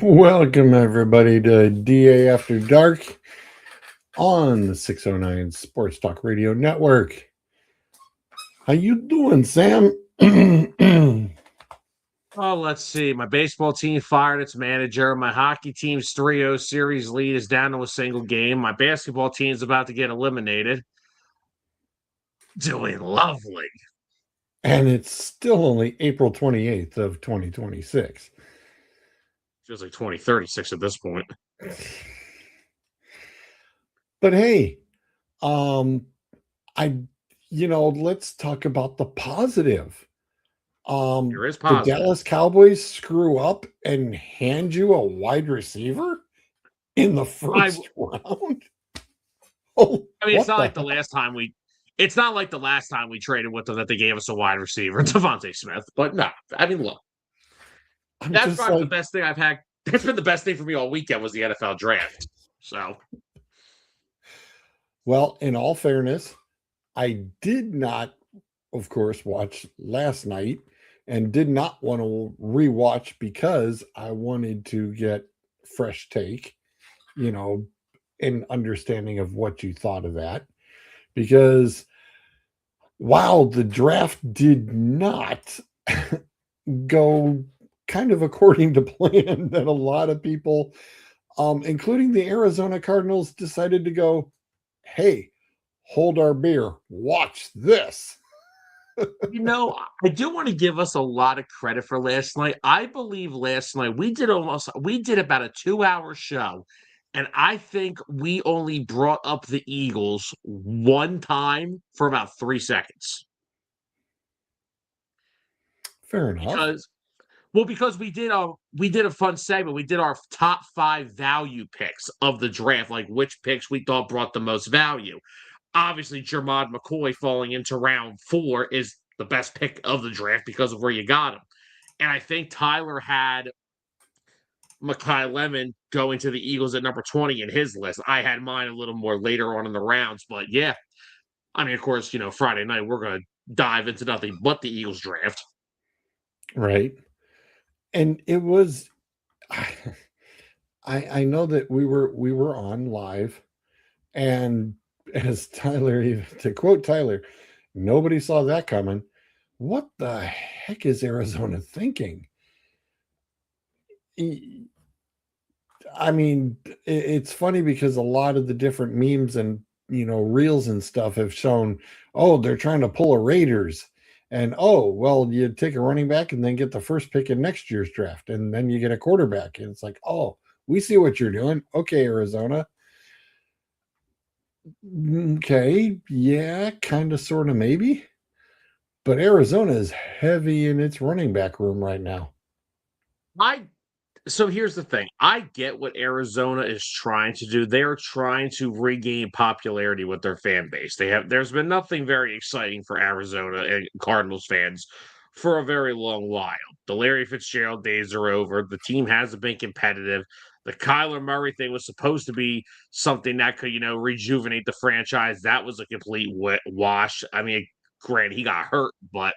Welcome everybody to DA After Dark on the 609 Sports Talk Radio Network. How you doing, Sam? Oh, let's see. My baseball team fired its manager. My hockey team's 3-0 series lead is down to a single game. My basketball team's about to get eliminated. Doing lovely. And it's still only April 28th of 2026. Feels like 2036 at this point. But hey, let's talk about the positive. There is positive. The Dallas Cowboys screw up and hand you a wide receiver in the first round. Oh, I mean, it's not like the last time we traded with them that they gave us a wide receiver, Devontae Smith. But no, I mean, look, that's probably the best thing I've had. That's been the best thing for me all weekend was the NFL draft. So, well, in all fairness, I did not, of course, watch last night and did not want to rewatch because I wanted to get fresh take, an understanding of what you thought of that. Because while the draft did not go kind of according to plan, that a lot of people, including the Arizona Cardinals, decided to go, hey, hold our beer, watch this. I do want to give us a lot of credit for last night. I believe last night we did about a 2-hour show, and I think we only brought up the Eagles one time for about 3 seconds. Fair enough. Because we did a fun segment. We did our top 5 value picks of the draft, like which picks we thought brought the most value. Obviously, Jermod McCoy falling into round 4 is the best pick of the draft because of where you got him. And I think Tyler had Mekhi Lemon going to the Eagles at number 20 in his list. I had mine a little more later on in the rounds. But yeah, I mean, of course, Friday night, we're going to dive into nothing but the Eagles draft. Right. And it was, I know that we were on live, and as Tyler, to quote Tyler, nobody saw that coming. What the heck is Arizona thinking? I mean, it's funny because a lot of the different memes and reels and stuff have shown, oh, they're trying to pull a Raiders, and oh, well, you take a running back and then get the first pick in next year's draft, and then you get a quarterback, and it's like, oh, we see what you're doing. Okay, Arizona. Okay, yeah, kind of, sort of, maybe. But Arizona is heavy in its running back room right now. So here's the thing. I get what Arizona is trying to do. They're trying to regain popularity with their fan base. There's been nothing very exciting for Arizona and Cardinals fans for a very long while. The Larry Fitzgerald days are over. The team hasn't been competitive. The Kyler Murray thing was supposed to be something that could, rejuvenate the franchise. That was a complete wash. I mean, granted, he got hurt, but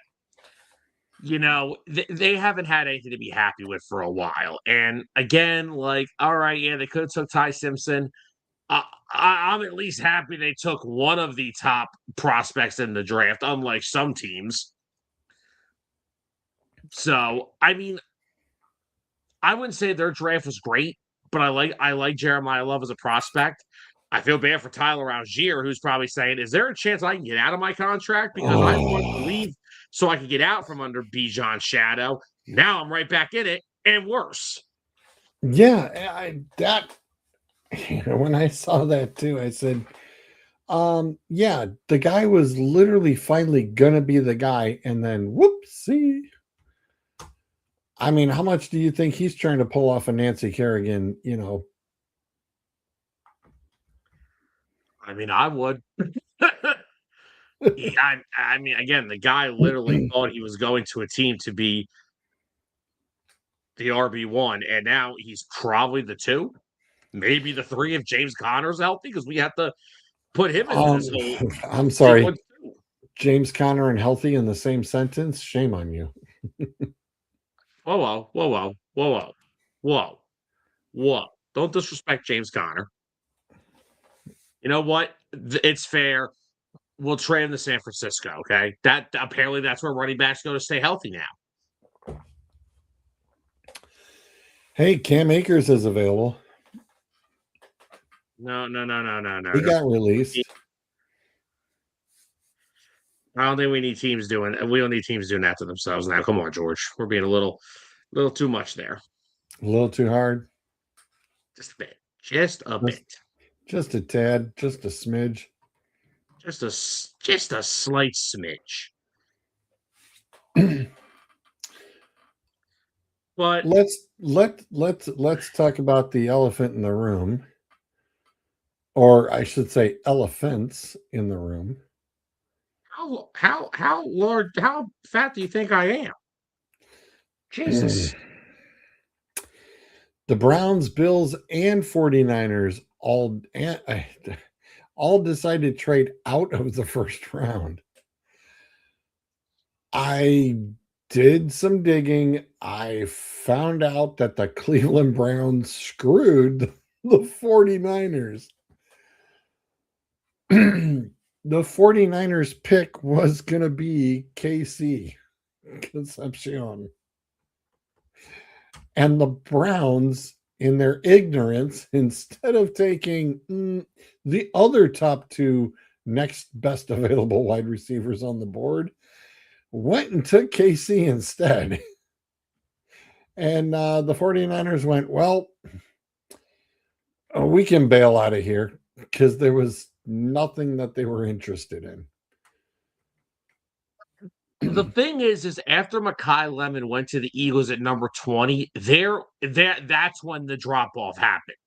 they haven't had anything to be happy with for a while. And again, like, all right, yeah, they could have took Ty Simpson. I'm at least happy they took one of the top prospects in the draft, unlike some teams. So, I mean, I wouldn't say their draft was great, but I like Jeremiah Love as a prospect. I feel bad for Tyler Algier, who's probably saying, is there a chance I can get out of my contract? Because I want to leave so I can get out from under Bijan's shadow. Now I'm right back in it, and worse. Yeah, when I saw that too, I said, yeah, the guy was literally finally gonna be the guy, and then whoopsie. I mean, how much do you think he's trying to pull off a Nancy Kerrigan, I mean, I would. Yeah, I mean, again, the guy literally thought he was going to a team to be the RB1, and now he's probably the 2, maybe the 3 if James Conner's healthy, because we have to put him in this whole. I'm sorry, James Conner and healthy in the same sentence. Shame on you. Whoa. What? Don't disrespect James Conner. You know what? It's fair. We'll trade him to San Francisco. Okay, that apparently that's where running backs go to stay healthy now. Hey, Cam Akers is available. No. He got released. I don't think we need teams doing. We don't need teams doing that to themselves now. Come on, George. We're being a little too much there. A little too hard. Just a bit. Just a bit. Just a tad. Just a smidge. Just a slight smidge. But let's talk about the elephant in the room, or I should say elephants in the room. how large, how fat do you think I am? Jesus. The Browns, Bills, and 49ers all decided to trade out of the first round. I did some digging. I found out that the Cleveland Browns screwed the 49ers. The 49ers pick was going to be KC Concepcion. And the Browns, in their ignorance, instead of taking the other top two next best available wide receivers on the board, went and took KC instead. And the 49ers went, well, we can bail out of here, because there was nothing that they were interested in. The thing is after Mekhi Lemon went to the Eagles at number 20, that's when the drop-off happened.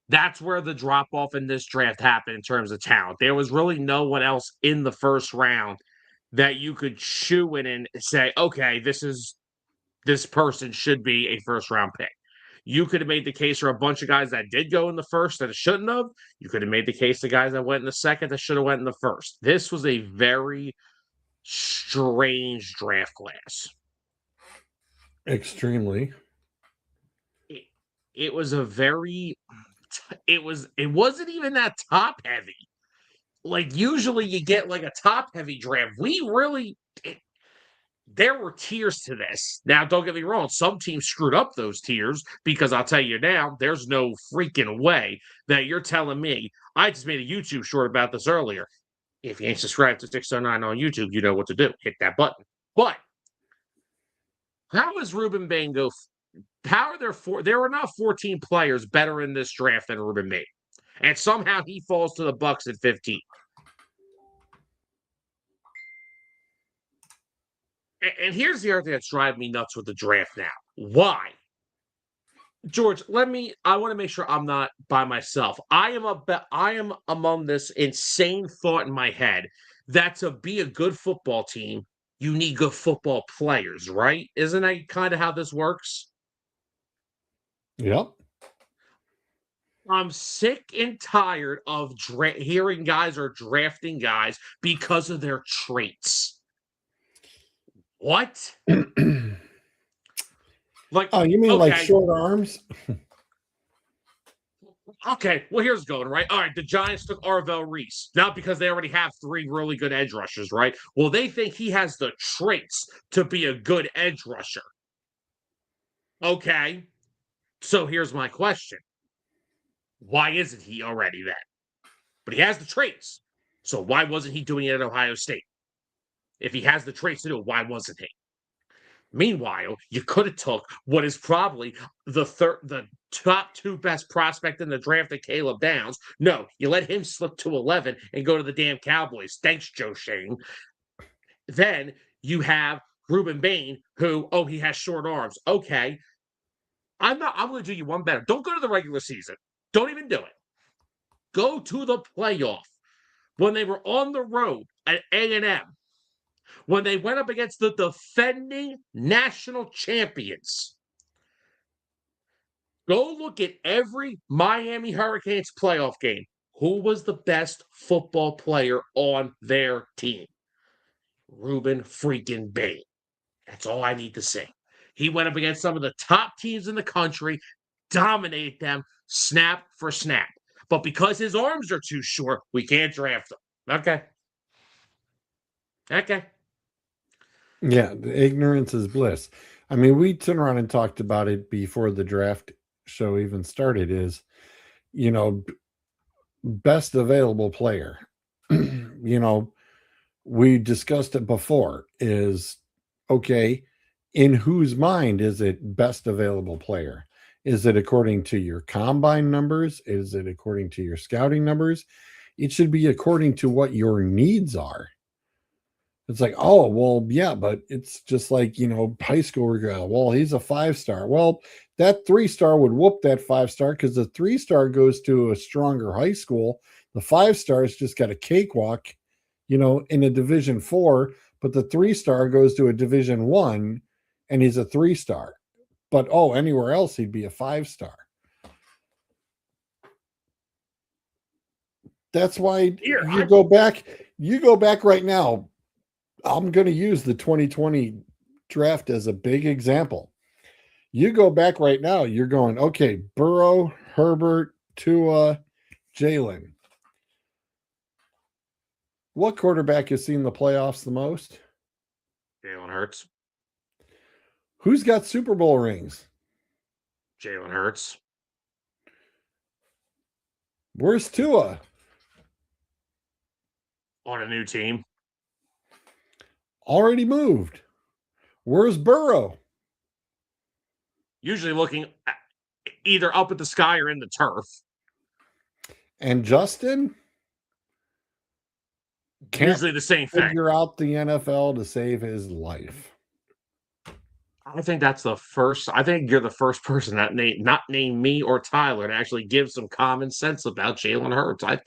That's where the drop-off in this draft happened in terms of talent. There was really no one else in the first round that you could chew in and say, okay, this person should be a first-round pick. You could have made the case for a bunch of guys that did go in the first that it shouldn't have. You could have made the case the guys that went in the second that should have went in the first. This was a very strange draft class. Extremely. It was a very it wasn't even that top heavy. Like usually you get like a top heavy draft. There were tiers to this. Now, don't get me wrong, some teams screwed up those tiers, because I'll tell you now, there's no freaking way that you're telling me. I just made a YouTube short about this earlier. If you ain't subscribed to 609 on YouTube, you know what to do. Hit that button. But how is Ruben Bain go? How are there are not 14 players better in this draft than Ruben Bain, and somehow he falls to the Bucs at 15. And here's the other thing that's driving me nuts with the draft now. Why? George, I want to make sure I'm not by myself. I am among this insane thought in my head that to be a good football team, you need good football players, right? Isn't that kind of how this works? Yep. I'm sick and tired of hearing guys are drafting guys because of their traits. What? Like, oh, you mean like short arms? Okay, well, here's going, right? All right, the Giants took Arvell Reese, not because they already have 3 really good edge rushers, right? Well, they think he has the traits to be a good edge rusher. Okay, so here's my question. Why isn't he already that? But he has the traits. So why wasn't he doing it at Ohio State? If he has the traits to do it, why wasn't he? Meanwhile, you could have took what is probably the top 2 best prospect in the draft at Caleb Downs. No, you let him slip to 11 and go to the damn Cowboys. Thanks, Joe Shane. Then you have Ruben Bain, who, he has short arms. Okay. I'm going to do you one better. Don't go to the regular season. Don't even do it. Go to the playoff. When they were on the road at A&M, when they went up against the defending national champions. Go look at every Miami Hurricanes playoff game. Who was the best football player on their team? Ruben freaking Bain. That's all I need to say. He went up against some of the top teams in the country, dominate them snap for snap. But because his arms are too short, we can't draft him. Okay. Okay. Yeah, the ignorance is bliss. I mean, we turned around and talked about it before the draft show even started. Is best available player. We discussed it before. Is okay. In whose mind is it best available player? Is it according to your combine numbers? Is it according to your scouting numbers? It should be according to what your needs are. It's like, oh, well, yeah, but it's just like, high school regret. Well, he's a 5-star. Well, that 3-star would whoop that 5-star because the 3-star goes to a stronger high school. The 5-star's just got a cakewalk, in a Division 4, but the 3-star goes to a Division 1 and he's a 3-star. But anywhere else he'd be a 5-star. That's why you go back right now. I'm going to use the 2020 draft as a big example. You go back right now, you're going, okay, Burrow, Herbert, Tua, Jalen. What quarterback has seen the playoffs the most? Jalen Hurts. Who's got Super Bowl rings? Jalen Hurts. Where's Tua? On a new team. Already moved. Where's Burrow? Usually looking either up at the sky or in the turf. And Justin? Can't usually the same thing. Figure out the NFL to save his life. I think that's the first. I think you're the first person that not name me or Tyler to actually give some common sense about Jalen Hurts. I've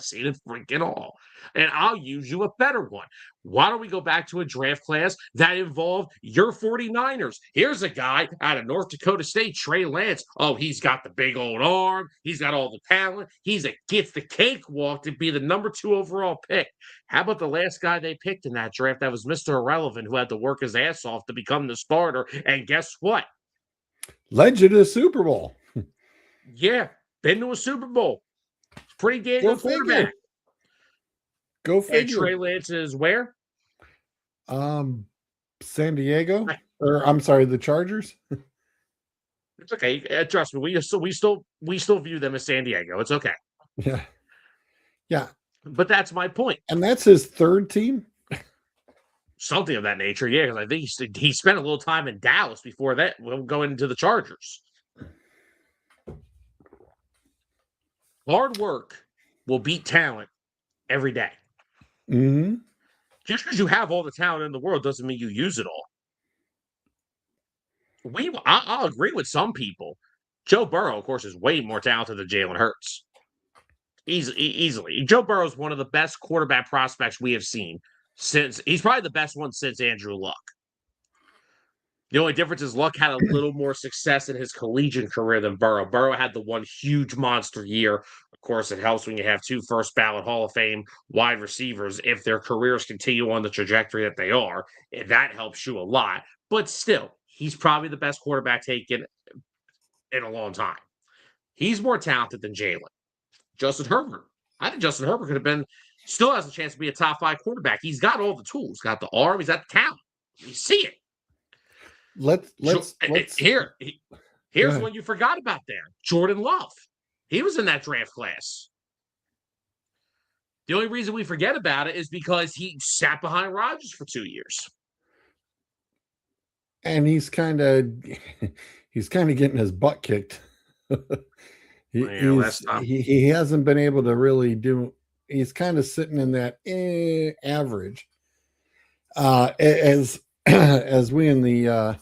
seen it freaking all. And I'll use you a better one. Why don't we go back to a draft class that involved your 49ers? Here's a guy out of North Dakota State, Trey Lance. Oh, he's got the big old arm. He's got all the talent. Gets the cakewalk to be the number 2 overall pick. How about the last guy they picked in that draft that was Mr. Irrelevant, who had to work his ass off to become the starter? And guess what? Led you to the Super Bowl. Yeah, been to a Super Bowl. It's pretty damn good quarterback. Go figure. And Trey Lance is where? San Diego, or I'm sorry, the Chargers. It's okay. Trust me, we still view them as San Diego. It's okay. Yeah. But that's my point. And that's his third team. Something of that nature, yeah. Because I think he spent a little time in Dallas before that. We'll go into the Chargers. Hard work will beat talent every day. Mm-hmm. Just because you have all the talent in the world doesn't mean you use it all. I'll agree with some people. Joe Burrow, of course, is way more talented than Jalen Hurts. Easily. Joe Burrow is one of the best quarterback prospects we have seen since. He's probably the best one since Andrew Luck. The only difference is Luck had a little more success in his collegiate career than Burrow. Burrow had the one huge monster year. Of course, it helps when you have 2 first-ballot Hall of Fame wide receivers if their careers continue on the trajectory that they are. And that helps you a lot. But still, he's probably the best quarterback taken in a long time. He's more talented than Jalen. Justin Herbert. I think Justin Herbert still has a chance to be a top 5 quarterback. He's got all the tools. He's got the arm. He's got the talent. You see it. Here's one you forgot about there. Jordan Love. He was in that draft class. The only reason we forget about it is because he sat behind Rodgers for 2 years. And he's kind of getting his butt kicked. He hasn't been able to really do. He's kind of sitting in that average. As we in the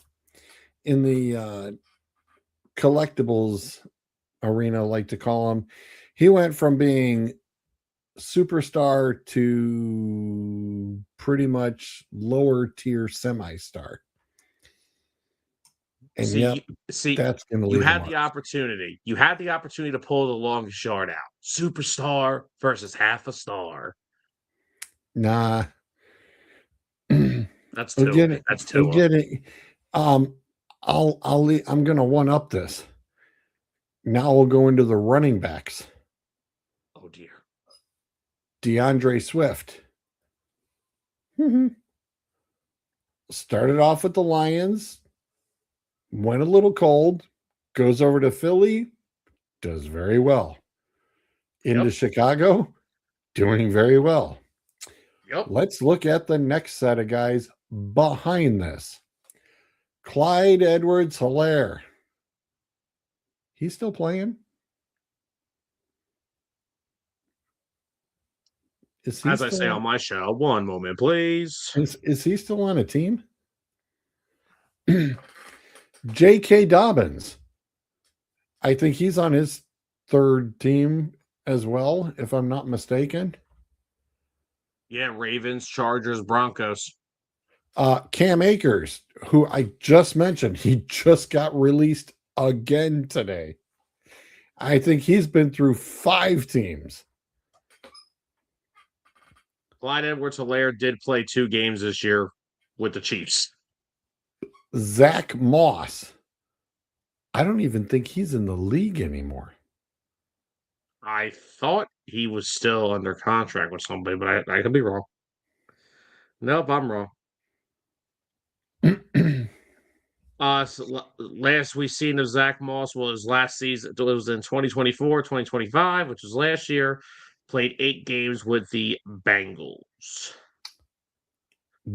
collectibles arena like to call him, he went from being superstar to pretty much lower tier semi-star. And that's going to leave. You had the opportunity. You had the opportunity to pull the longest yard out. Superstar versus half a star. Nah. That's 2. That's 2. I'm going to one up this. Now we'll go into the running backs. Oh dear. DeAndre Swift. Started off with the Lions, went a little cold, goes over to Philly, does very well. Into Chicago, doing very well. Yep. Let's look at the next set of guys behind this. Clyde Edwards-Helaire. He's still playing? As I say on my show, one moment, please. Is he still on a team? J.K. Dobbins. I think he's on his third team as well, if I'm not mistaken. Yeah, Ravens, Chargers, Broncos. Cam Akers, who I just mentioned, he just got released again today. I think he's been through 5 teams. Clyde Edwards-Helaire did play 2 games this year with the Chiefs. Zach Moss. I don't even think he's in the league anymore. I thought he was still under contract with somebody, but I could be wrong. Nope, I'm wrong. So last we seen of Zach Moss was last season. It was in 2024, 2025, which was last year. Played 8 games with the Bengals.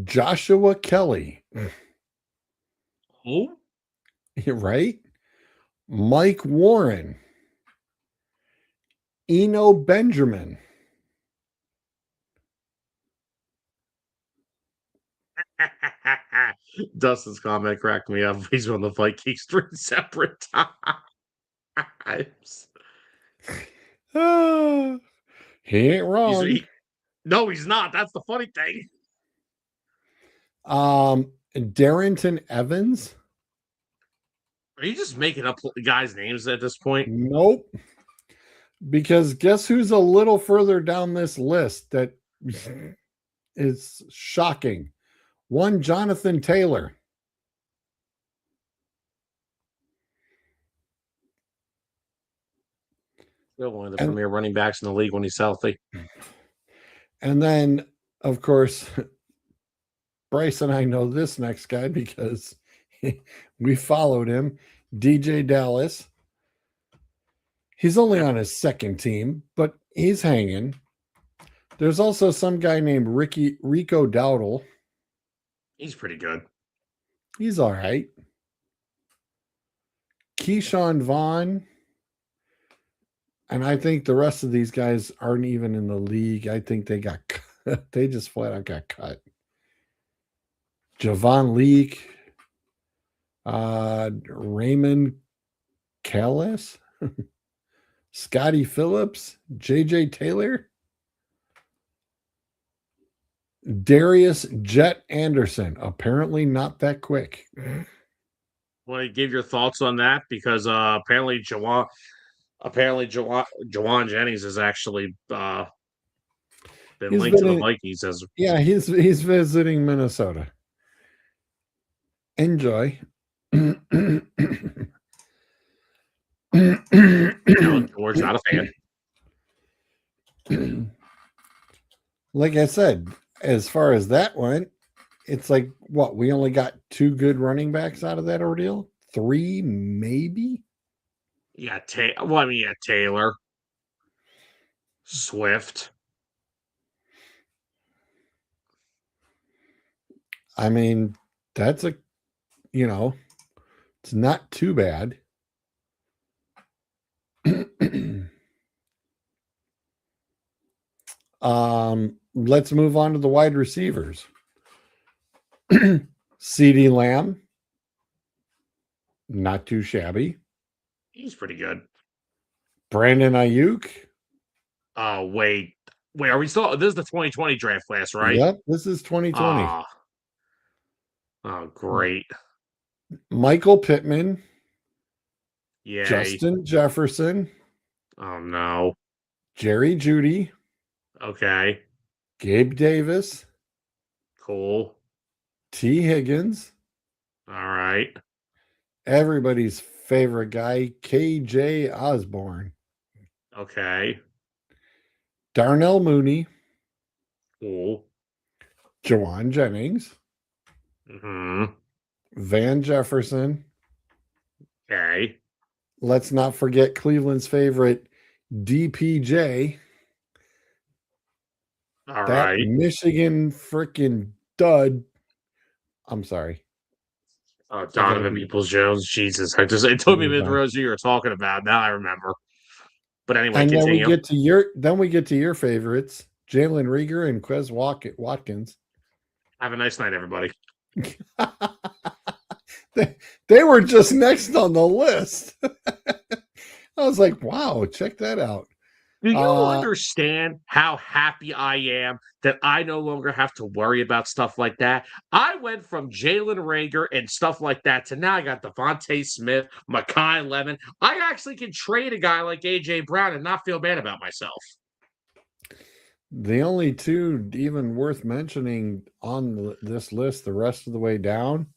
Joshua Kelly. Who? Right? Mike Warren. Eno Benjamin. Dustin's comment cracked me up. He's on the Vikings 3 separate times. He ain't wrong. No, he's not. That's the funny thing. Darrington Evans. Are you just making up guys' names at this point? Nope. Because guess who's a little further down this list that is shocking? One Jonathan Taylor. Still one of the premier running backs in the league when he's healthy. And then, of course, Bryce and I know this next guy because we followed him. DJ Dallas. He's only on his second team, but he's hanging. There's also some guy named Rico Dowdle. He's pretty good. He's all right. Keyshawn Vaughn. And I think the rest of these guys aren't even in the league. I think they got cut. They just flat out got cut. Javon Leake. Raymond Callis. Scotty Phillips. JJ Taylor. Darius Jet Anderson. Apparently not that quick. Want to give your thoughts on that? Because apparently Jawan Jennings has actually been linked to the Vikings as he's visiting Minnesota. Enjoy. George, not a fan. Like I said, as far as that went, it's like what we only got 2 good running backs out of that ordeal. 3, maybe. Yeah, Taylor, Swift. I mean, that's it's not too bad. Let's move on to the wide receivers. CeeDee Lamb, not too shabby. He's pretty good. Brandon Ayuk. Oh, wait, are we still? This is the 2020 draft class, right? Yep, this is 2020. Oh, great. Michael Pittman. Yay. Justin Jefferson. Oh, no. Jerry Jeudy. Okay. Gabe Davis. Cool. T. Higgins. All right. Everybody's favorite guy, KJ Osborne, Okay. Darnell Mooney, Cool. Jawan Jennings, Mm-hmm. Van Jefferson. Okay. Let's not forget Cleveland's favorite, DPJ. All That right. Michigan freaking dud. I'm sorry. I gotta Donovan be. Peoples-Jones. Jesus. It took me a minute to realize who you were talking about. Now I remember. But anyway, And then we continue. get to your favorites, Jalen Rieger and Quez Watkins. Have a nice night, everybody. they were just next on the list. I was like, wow, check that out. Do you understand how happy I am that I no longer have to worry about stuff like that? I went from Jalen Rager and stuff like that to now I got Devontae Smith, Mekhi Lemon. I actually can trade a guy like A.J. Brown and not feel bad about myself. The only two even worth mentioning on this list, the rest of the way down,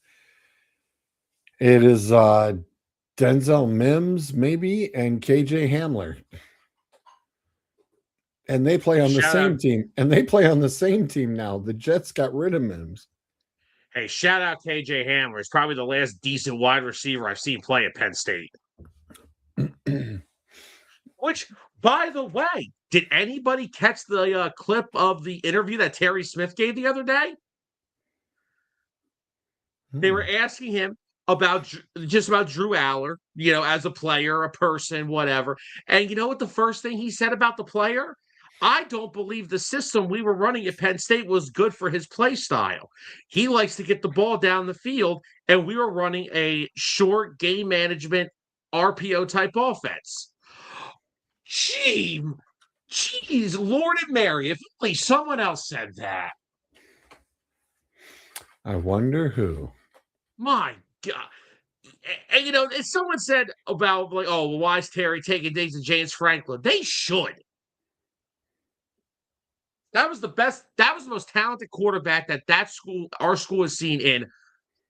it is Denzel Mims, maybe, and KJ Hamler. And they play on the same team. And they play on the same team now. The Jets got rid of Mims. Hey, shout out KJ Hamler. He's probably the last decent wide receiver I've seen play at Penn State. Which, by the way, did anybody catch the clip of the interview that Terry Smith gave the other day? They were asking him about Drew Aller, as a player, a person, whatever. And you know what the first thing he said about the player? I don't believe the system we were running at Penn State was good for his play style. He likes to get the ball down the field, and we were running a short game management RPO type offense. Jeez, Lord and Mary, if only someone else said that. I wonder who. My God. And someone said about like, oh, well, why is Terry taking digs at James Franklin? They should. That was the best. That was the most talented quarterback our school has seen in.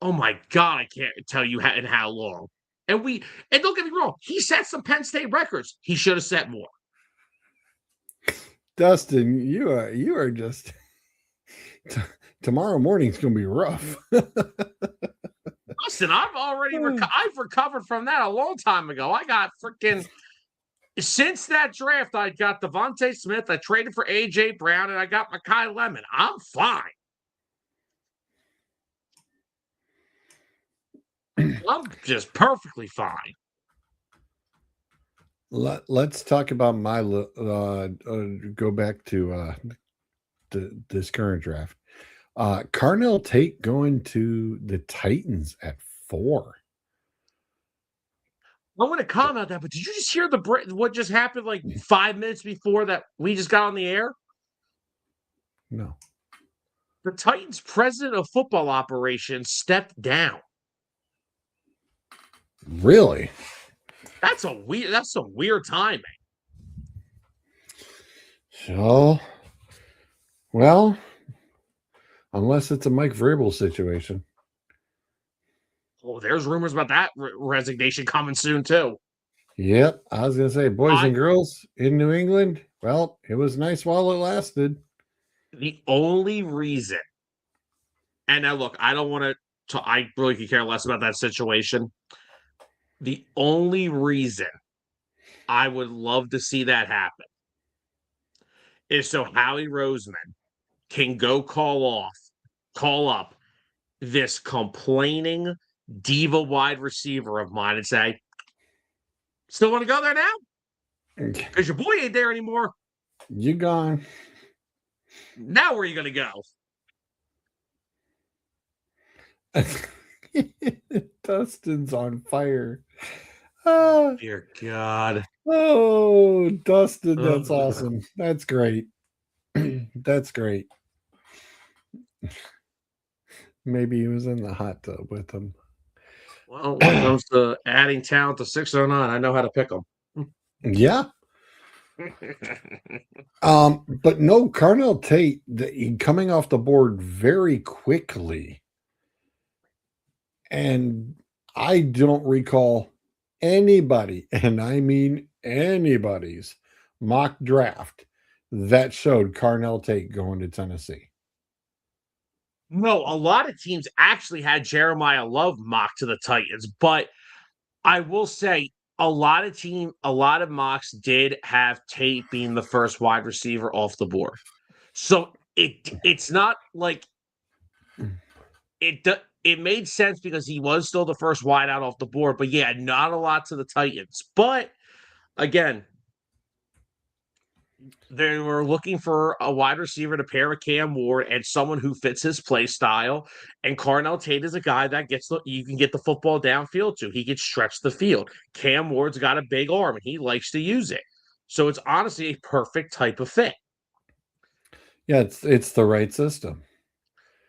Oh my God, I can't tell you in how long. And don't get me wrong, he set some Penn State records. He should have set more. Dustin, you are just tomorrow morning's gonna be rough. Listen, I've recovered from that a long time ago. I got freaking since that draft, I got Devontae Smith. I traded for A.J. Brown, and I got Mekhi Lemon. I'm fine. I'm just perfectly fine. Let's talk about my go back to this current draft. Carnell Tate going to the Titans at 4. I want to comment on that, but did you just hear what just happened like 5 minutes before that we just got on the air? No. The Titans president of football operations stepped down. Really? That's some weird timing. So, well, unless it's a Mike Vrabel situation. Oh, there's rumors about that resignation coming soon too. Yep, I was gonna say, boys and girls in New England. Well, it was nice while it lasted. The only reason, and now look, I don't want to. I really could care less about that situation. The only reason I would love to see that happen is so Howie Roseman can go call up this complaining diva wide receiver of mine and say, still want to go there now? Because your boy ain't there anymore. You gone. Now where are you going to go? Dustin's on fire. Dear God. Oh, Dustin, that's awesome. That's great. That's great. Maybe he was in the hot tub with him. Well, when it comes to adding talent to 609, I know how to pick them. Yeah. But no, Carnell Tate coming off the board very quickly. And I don't recall anybody, and I mean anybody's mock draft that showed Carnell Tate going to Tennessee. No, a lot of teams actually had Jeremiah Love mocked to the Titans, but I will say a lot of mocks did have Tate being the first wide receiver off the board. So it's not like it made sense because he was still the first wide out off the board, but yeah, not a lot to the Titans. But again, they were looking for a wide receiver to pair with Cam Ward and someone who fits his play style. And Carnell Tate is a guy that you can get the football downfield to. He can stretch the field. Cam Ward's got a big arm and he likes to use it. So it's honestly a perfect type of fit. Yeah, it's the right system.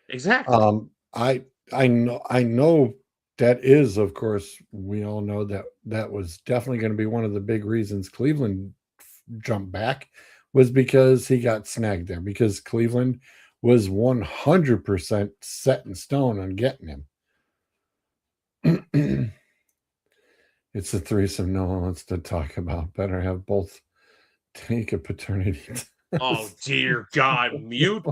Exactly. I know that is, of course, we all know that was definitely going to be one of the big reasons Cleveland jumped back, was because he got snagged there, because Cleveland was 100% set in stone on getting him. It's a threesome no one wants to talk about. Better have both take a paternity test. Oh dear God, mute.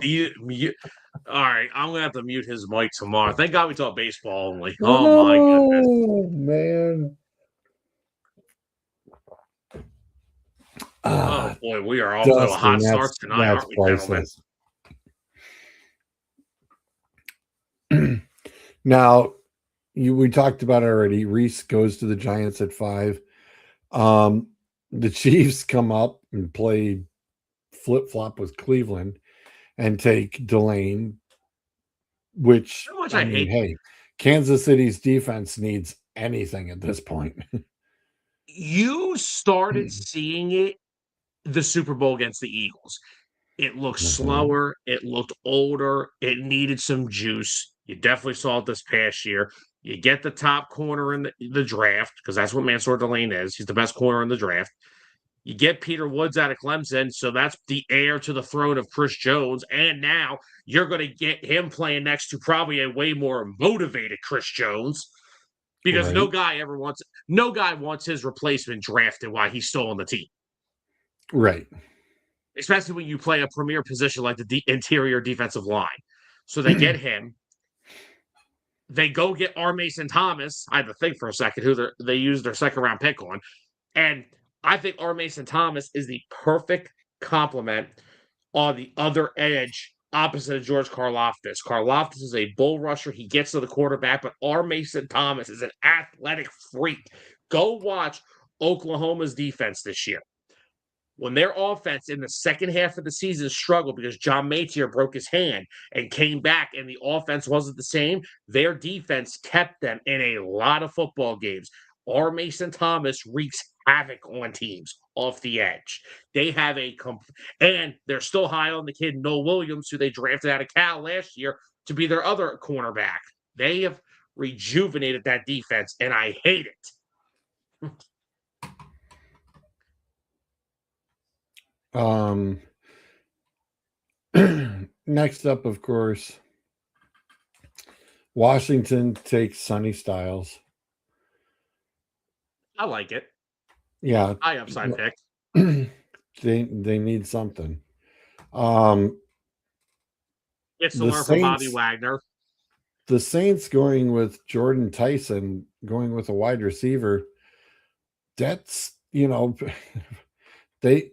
All right, I'm gonna have to mute his mic tomorrow. Thank God we talk baseball only. Oh my goodness. Oh man. Oh boy, we are off to a hot start tonight, aren't we, gentlemen? Now, we talked about it already. Reese goes to the Giants at 5. The Chiefs come up and play flip-flop with Cleveland and take Delane, which I mean, hey, Kansas City's defense needs anything at this point. You started seeing it the Super Bowl against the Eagles. It looked slower. It looked older. It needed some juice. You definitely saw it this past year. You get the top corner in the draft, because that's what Mansour Delane is. He's the best corner in the draft. You get Peter Woods out of Clemson, so that's the heir to the throne of Chris Jones. And now you're going to get him playing next to probably a way more motivated Chris Jones, because Right. no guy wants his replacement drafted while he's still on the team. Right. Especially when you play a premier position like the interior defensive line. So they get him. They go get R. Mason Thomas. I had to think for a second who they used their second round pick on. And I think R. Mason Thomas is the perfect complement on the other edge opposite of George Karlaftis. Karlaftis is a bull rusher. He gets to the quarterback, but R. Mason Thomas is an athletic freak. Go watch Oklahoma's defense this year. When their offense in the second half of the season struggled because John Matier broke his hand and came back and the offense wasn't the same, their defense kept them in a lot of football games. R. Mason Thomas wreaks havoc on teams off the edge. They have and they're still high on the kid Noah Williams, who they drafted out of Cal last year to be their other cornerback. They have rejuvenated that defense, and I hate it. Next up, of course, Washington takes Sonny Styles. I like it. Yeah. I upside pick. They need something. It's to learn from Bobby Wagner. The Saints going with Jordan Tyson, going with a wide receiver. That's, they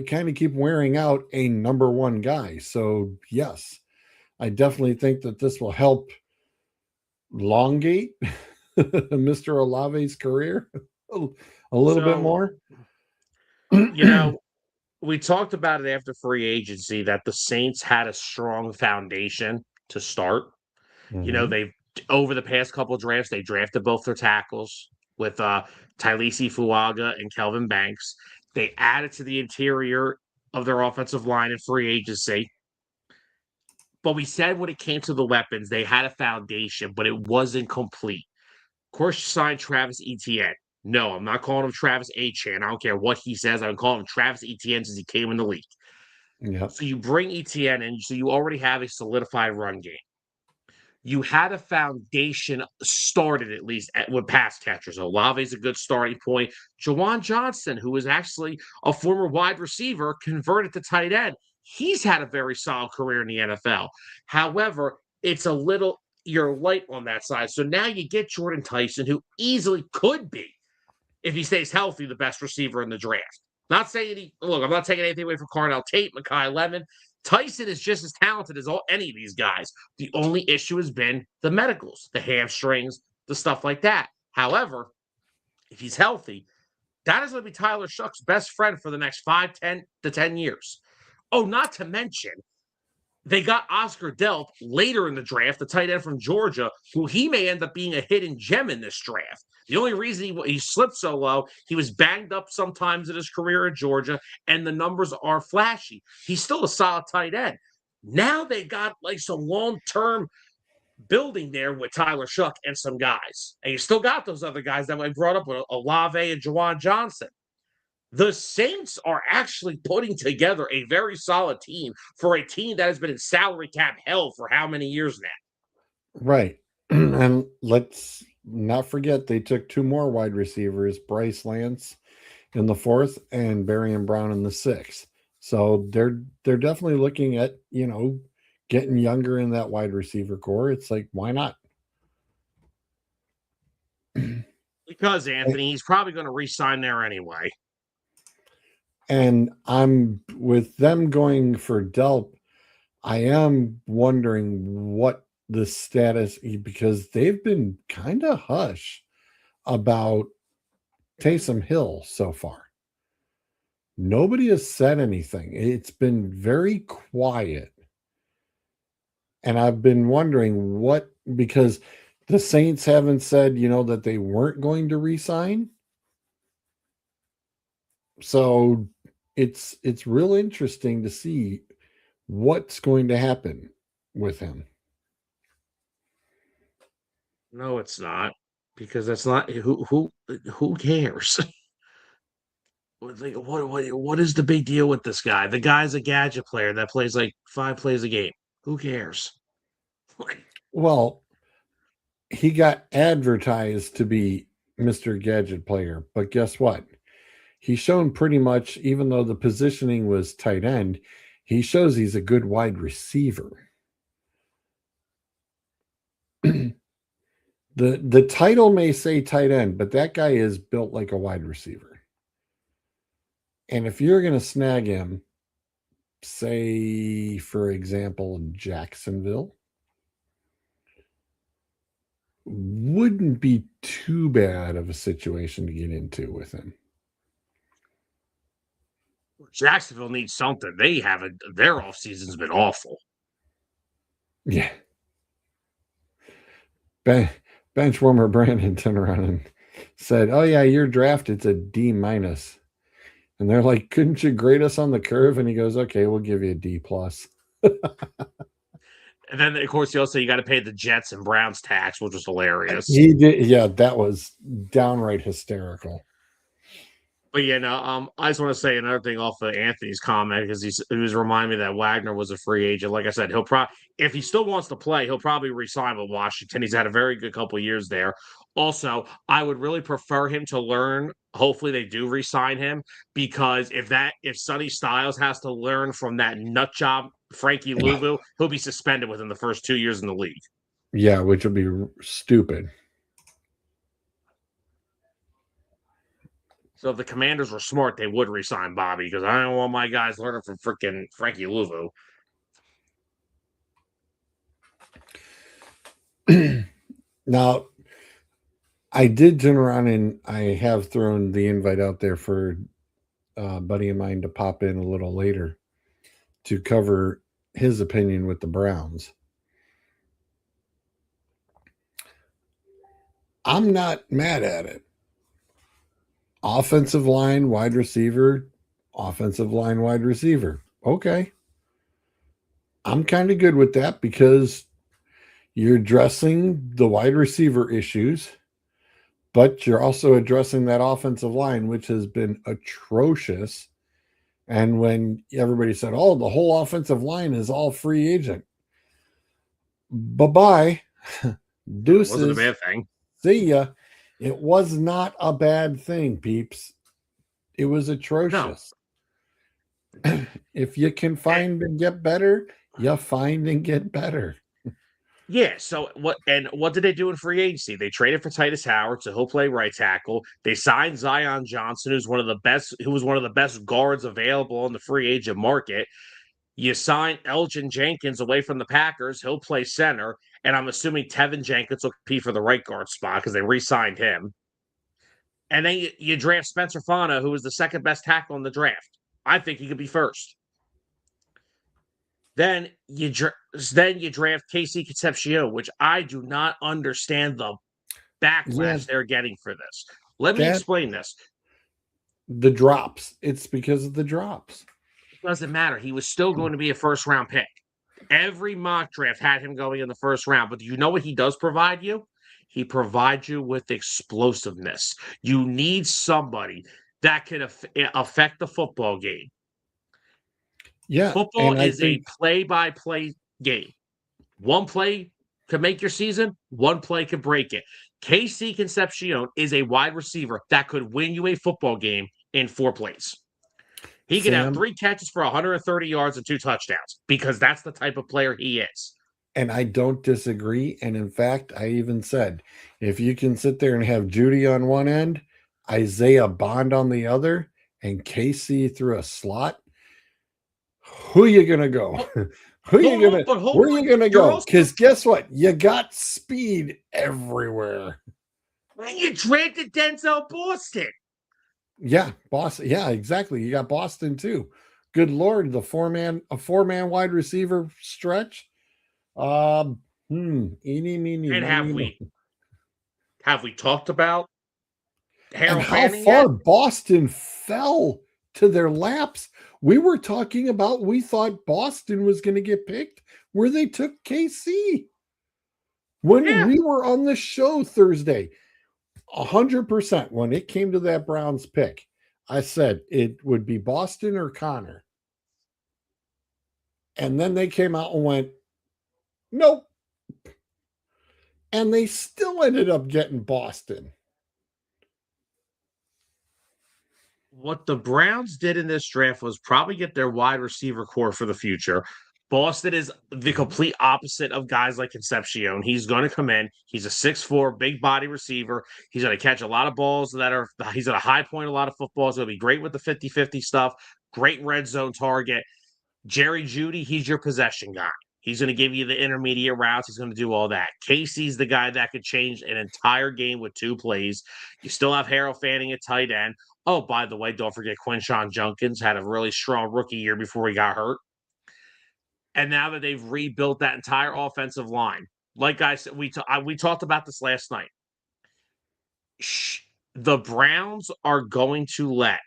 kind of keep wearing out a number one guy. So yes, I definitely think that this will help elongate Mr. Olave's career a little bit more. We talked about it after free agency that the Saints had a strong foundation to start. Mm-hmm. They've over the past couple of drafts, they drafted both their tackles with Tylisi Fuaga and Kelvin Banks. They added to the interior of their offensive line in free agency. But we said when it came to the weapons, they had a foundation, but it wasn't complete. Of course, you signed Travis Etienne. No, I'm not calling him Travis Achan. I don't care what he says. I'm calling him Travis Etienne since he came in the league. Yep. So you bring Etienne in, so you already have a solidified run game. you had a foundation started at least with pass catchers. Olave's a good starting point. Jawan Johnson, who is actually a former wide receiver, converted to tight end. He's had a very solid career in the NFL. However, it's a little you're light on that side. So now you get Jordan Tyson, who easily could be, if he stays healthy, the best receiver in the draft. Not saying I'm not taking anything away from Cardell Tate, Mekhi Lemon. Tyson is just as talented as any of these guys. The only issue has been the medicals, the hamstrings, the stuff like that. However, if he's healthy, that is going to be Tyler Shuck's best friend for the next 5 to 10 years. Oh, not to mention, they got Oscar Delp later in the draft, the tight end from Georgia, who he may end up being a hidden gem in this draft. The only reason he slipped so low, he was banged up sometimes in his career at Georgia, and the numbers are flashy. He's still a solid tight end. Now they got like some long-term building there with Tyler Shuck and some guys. And you still got those other guys that I brought up with Olave and Jawan Johnson. The Saints are actually putting together a very solid team for a team that has been in salary cap hell for how many years now? Right. And let's not forget they took 2 more wide receivers, Bryce Lance in the 4th and Barian Brown in the 6th. So they're definitely looking at, getting younger in that wide receiver core. It's like, why not? Because, Anthony, he's probably going to re-sign there anyway. And I'm with them going for Delp. I am wondering what the status, because they've been kind of hush about Taysom Hill so far. Nobody has said anything. It's been very quiet. And I've been wondering because the Saints haven't said, that they weren't going to re-sign. So it's real interesting to see what's going to happen with him. No, it's not, because that's not who cares. What is the big deal with this guy? The guy's a gadget player that plays like 5 plays a game. Who cares? Well, he got advertised to be Mr. Gadget player, but guess what? He's shown pretty much, even though the positioning was tight end, he shows he's a good wide receiver. The title may say tight end, but that guy is built like a wide receiver. And if you're going to snag him, say, for example, Jacksonville, wouldn't be too bad of a situation to get into with him. Jacksonville needs something. They haven't. Their offseason's been awful. Yeah. Benchwarmer Brandon turned around and said, "Oh yeah, your draft, it's a D-." And they're like, "Couldn't you grade us on the curve?" And he goes, "Okay, we'll give you a D+." And then, of course, you got to pay the Jets and Browns tax, which was hilarious. He did, yeah, that was downright hysterical. But I just want to say another thing off of Anthony's comment, because he was reminding me that Wagner was a free agent. Like I said, he'll probably, if he still wants to play, he'll probably resign with Washington. He's had a very good couple years there. Also, I would really prefer him to learn. Hopefully, they do resign him, because if Sonny Styles has to learn from that nut job Frankie Louvu, he'll be suspended within the first 2 years in the league. Yeah, which would be stupid. So if the Commanders were smart, they would resign Bobby, because I don't want my guys learning from freaking Frankie Louvu. Now, I did turn around and I have thrown the invite out there for a buddy of mine to pop in a little later to cover his opinion with the Browns. I'm not mad at it. Offensive line, wide receiver, offensive line, wide receiver. Okay. I'm kind of good with that, because you're addressing the wide receiver issues, but you're also addressing that offensive line, which has been atrocious. And when everybody said, "Oh, the whole offensive line is all free agent," bye-bye. It wasn't a Deuces. bad thing. See ya. It was not a bad thing, peeps. It was No. atrocious. If you can And, find and get better, you find and get better. yeah. So what did they do in free agency? They traded for Titus Howard, so he'll play right tackle. They signed Zion Johnson, who was one of the best guards available on the free agent market. You sign Elgin Jenkins away from the Packers, he'll play center, and I'm assuming Tevin Jenkins will compete for the right guard spot because they re-signed him. And then you draft Spencer Fana, who was the second best tackle in the draft. I think he could be first. Then you draft Casey Concepcion, which I do not understand the Yeah, backlash they're getting for this. Let me that explain this. the drops. It's because of the drops. It doesn't matter. He was still going to be a first round pick. Every mock draft had him going in the first round. But do you know what he does provide you? He provides you with explosiveness. You need somebody that can affect the football game. Yeah, Football and I is a think play-by-play game. One play can make your season, one play can break it. KC Concepcion is a wide receiver that could win you a football game in 4 plays. He could have Sam 3 catches for 130 yards and 2 touchdowns because that's the type of player he is. and I don't disagree. And in fact, I even said if you can sit there and have Judy on one end, Isaiah Bond on the other, and KC through a slot, who you gonna go? Who you gonna where you gonna go? Because guess what? You got speed everywhere. And you drafted Denzel Boston. Yeah, Boston. Yeah, exactly. You got Boston too. Good Lord, a four-man wide receiver stretch. Eeny, meeny, And miny, have we talked about and Harold how Fanning far yet? Boston fell to their laps. We were talking about we thought Boston was going to get picked where they took KC. When Yeah. we were on the show Thursday, 100% when it came to that Browns pick, I said it would be Boston or Connor. And then they came out and went, nope. And they still ended up getting Boston. What the Browns did in this draft was probably get their wide receiver core for the future. Boston is the complete opposite of guys like Concepcion. He's going to come in. He's a 6'4", big body receiver. He's going to catch a lot of balls he's going to high point a lot of footballs. He'll be great with the 50-50 stuff, great red zone target. Jerry Jeudy, he's your possession guy. He's going to give you the intermediate routes. He's going to do all that. Casey's the guy that could change an entire game with 2 plays. You still have Harold Fanning at tight end. Oh, by the way, don't forget Quinshawn Junkins had a really strong rookie year before he got hurt. And now that they've rebuilt that entire offensive line, like I said, we talked about this last night. The Browns are going to let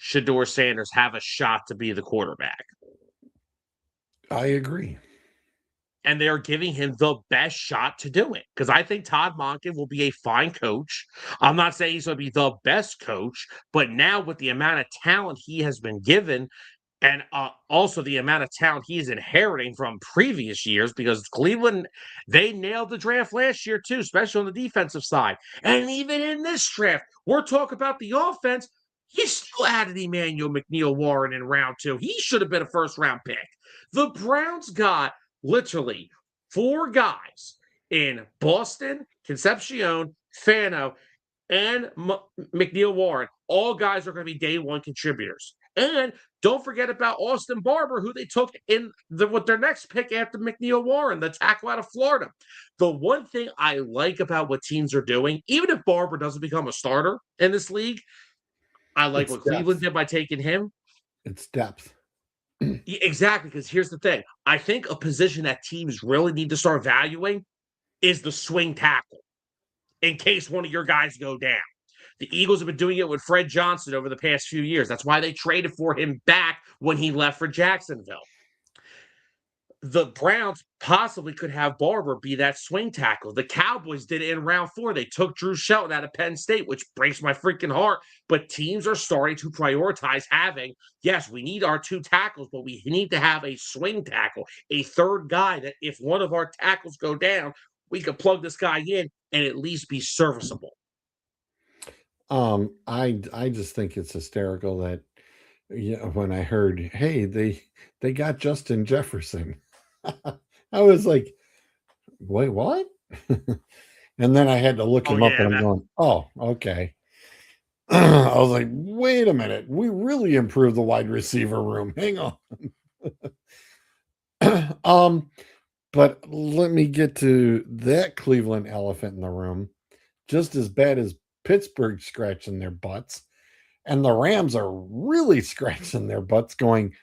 Shedeur Sanders have a shot to be the quarterback. I agree. And they are giving him the best shot to do it. Because I think Todd Monken will be a fine coach. I'm not saying he's going to be the best coach, but now with the amount of talent he has been given, and also the amount of talent he is inheriting from previous years, because Cleveland, they nailed the draft last year too, especially on the defensive side. And even in this draft, we're talking about the offense. You still added Emmanuel McNeil Warren in round 2. He should have been a first-round pick. The Browns got literally 4 guys in Boston, Concepcion, Fano, and McNeil Warren. All guys are going to be day 1 contributors. And don't forget about Austin Barber, who they took with their next pick after McNeil Warren, the tackle out of Florida. The one thing I like about what teams are doing, even if Barber doesn't become a starter in this league, I like what Cleveland did by taking him. It's depth. Exactly, because here's the thing. I think a position that teams really need to start valuing is the swing tackle in case one of your guys go down. The Eagles have been doing it with Fred Johnson over the past few years. That's why they traded for him back when he left for Jacksonville. The Browns possibly could have Barber be that swing tackle. The Cowboys did it in round 4. They took Drew Shelton out of Penn State, which breaks my freaking heart. But teams are starting to prioritize having, yes, we need our 2 tackles, but we need to have a swing tackle, a third guy that if one of our tackles go down, we could plug this guy in and at least be serviceable. I just think it's hysterical that when I heard, hey, they got Justin Jefferson, I was like, wait, what? And then I had to look Oh him up, yeah, and I'm that going, oh, okay. I was like, wait a minute, we really improved the wide receiver room. Hang on. But let me get to that Cleveland elephant in the room. Just as bad as Pittsburgh scratching their butts, and the Rams are really scratching their butts, going,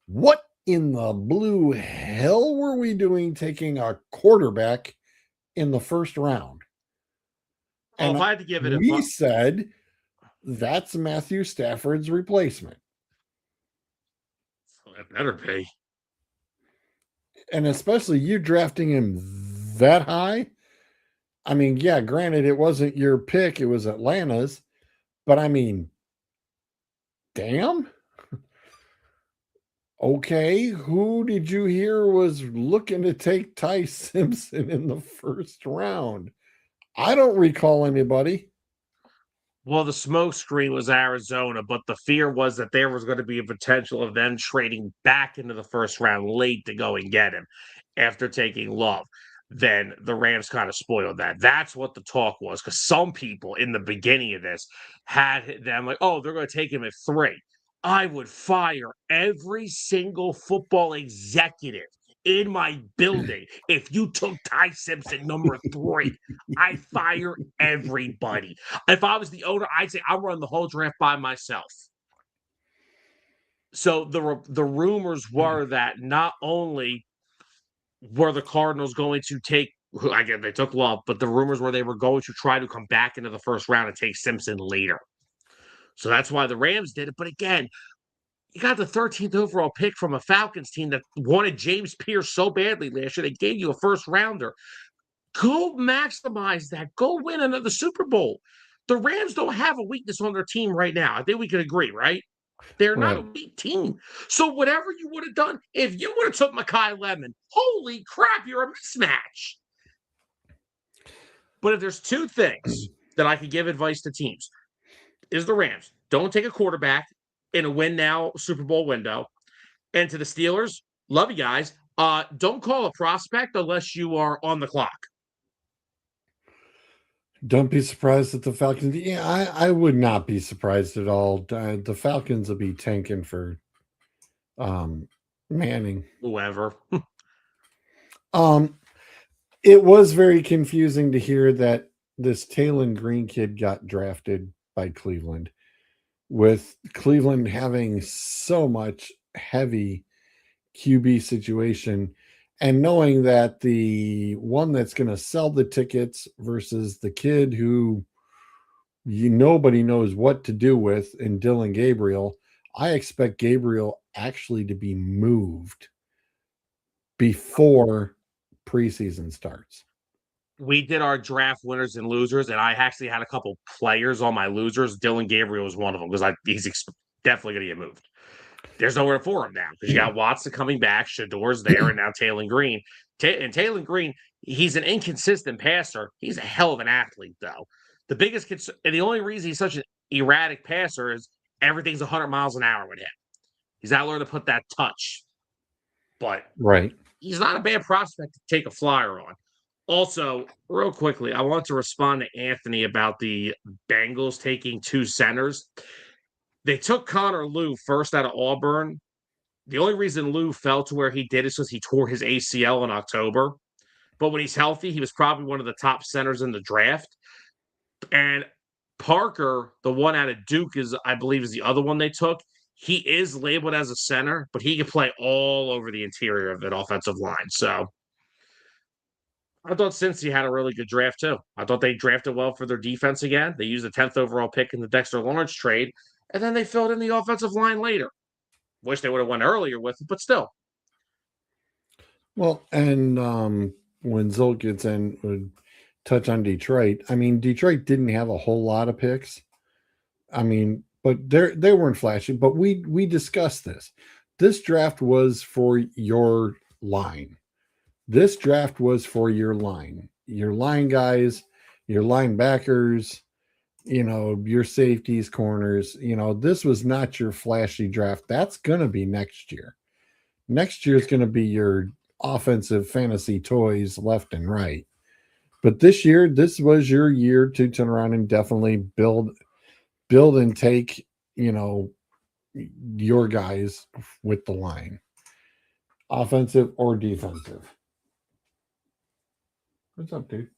what in the blue hell were we doing taking a quarterback in the first round? if And I had to give it we said that's Matthew Stafford's replacement. it better be. And especially you drafting him that high. I mean, yeah, granted, it wasn't your pick, it was Atlanta's, but I mean, damn. Okay, who did you hear was looking to take Ty Simpson in the first round? I don't recall anybody. Well, the smoke screen was Arizona, but the fear was that there was going to be a potential of them trading back into the first round late to go and get him after taking Love. Then the Rams kind of spoiled that. That's what the talk was, because some people in the beginning of this had them like, oh, they're going to take him at 3. I would fire every single football executive in my building if you took Ty Simpson number 3. I fire everybody. If I was the owner, I'd say I'll run the whole draft by myself. So the rumors were that not only were the Cardinals going to take, again, they took Love, but the rumors were they were going to try to come back into the first round and take Simpson later. So that's why the Rams did it. But again, you got the 13th overall pick from a Falcons team that wanted James Pierce so badly last year. They gave you a first rounder. Go maximize that. Go win another Super Bowl. The Rams don't have a weakness on their team right now. I think we can agree, right? They're not a Right. weak team. So whatever you would have done, if you would have took Mekhi Lemon, holy crap, you're a mismatch. But if there's 2 things that I could give advice to teams, is the Rams. Don't take a quarterback in a win now Super Bowl window. And to the Steelers, love you guys. Don't call a prospect unless you are on the clock. Don't be surprised that the Falcons. Yeah, I would not be surprised at all. The Falcons will be tanking for Manning. Whoever. It was very confusing to hear that this Taylon Green kid got drafted by Cleveland, with Cleveland having so much heavy QB situation, and knowing that the one that's going to sell the tickets versus the kid who nobody knows what to do with in Dylan Gabriel. I expect Gabriel actually to be moved before preseason starts. We did our draft winners and losers, and I actually had a couple players on my losers. Dylan Gabriel was one of them because he's definitely going to get moved. There's nowhere for him now because you got Watson coming back, Shador's there, and now Taylor Green. And Taylor Green, he's an inconsistent passer. He's a hell of an athlete, though. The biggest concern, and the only reason he's such an erratic passer is everything's 100 miles an hour with him. He's not learning to put that touch, but Right. he's not a bad prospect to take a flyer on. Also, real quickly, I want to respond to Anthony about the Bengals taking 2 centers. They took Connor Lew first out of Auburn. The only reason Lew fell to where he did is because he tore his ACL in October. But when he's healthy, he was probably one of the top centers in the draft. And Parker, the one out of Duke, I believe is the other one they took. He is labeled as a center, but he can play all over the interior of an offensive line. So I thought Cincy had a really good draft too. I thought they drafted well for their defense again. They used the 10th overall pick in the Dexter Lawrence trade, and then they filled in the offensive line later. Wish they would have went earlier with it, but still. Well, and when Zolt gets in, would touch on Detroit. I mean, Detroit didn't have a whole lot of picks. I mean, but they weren't flashy. But we discussed this. This draft was for your line. This draft was for your line. your line guys, your linebackers, your safeties, corners. This was not your flashy draft. That's going to be next year. Next year is going to be your offensive fantasy toys left and right. But this year, this was your year to turn around and definitely build and take, your guys with the line, offensive or defensive. What's up, dude?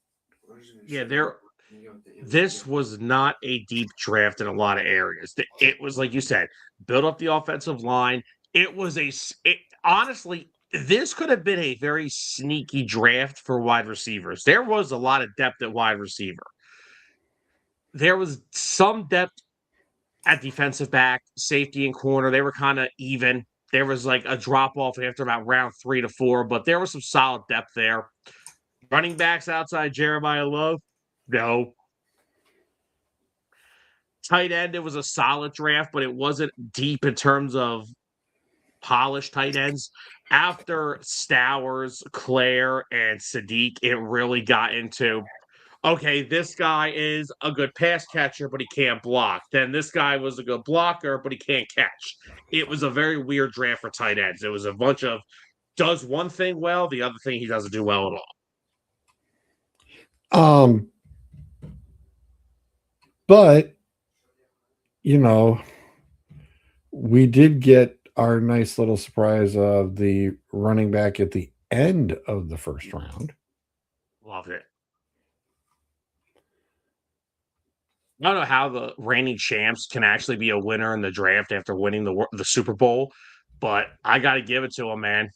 Yeah, this was not a deep draft in a lot of areas. It was like you said, build up the offensive line. Honestly, this could have been a very sneaky draft for wide receivers. There was a lot of depth at wide receiver. There was some depth at defensive back, safety, and corner. They were kind of even. There was like a drop off after about round 3 to 4, but there was some solid depth there. Running backs outside Jeremiah Love, no. Tight end, it was a solid draft, but it wasn't deep in terms of polished tight ends. After Stowers, Claire, and Sadiq, it really got into okay, this guy is a good pass catcher, but he can't block. Then this guy was a good blocker, but he can't catch. It was a very weird draft for tight ends. It was a bunch of does one thing well, the other thing he doesn't do well at all. But we did get our nice little surprise of the running back at the end of the first round. Loved it. I don't know how the reigning champs can actually be a winner in the draft after winning the Super Bowl, but I got to give it to them, man.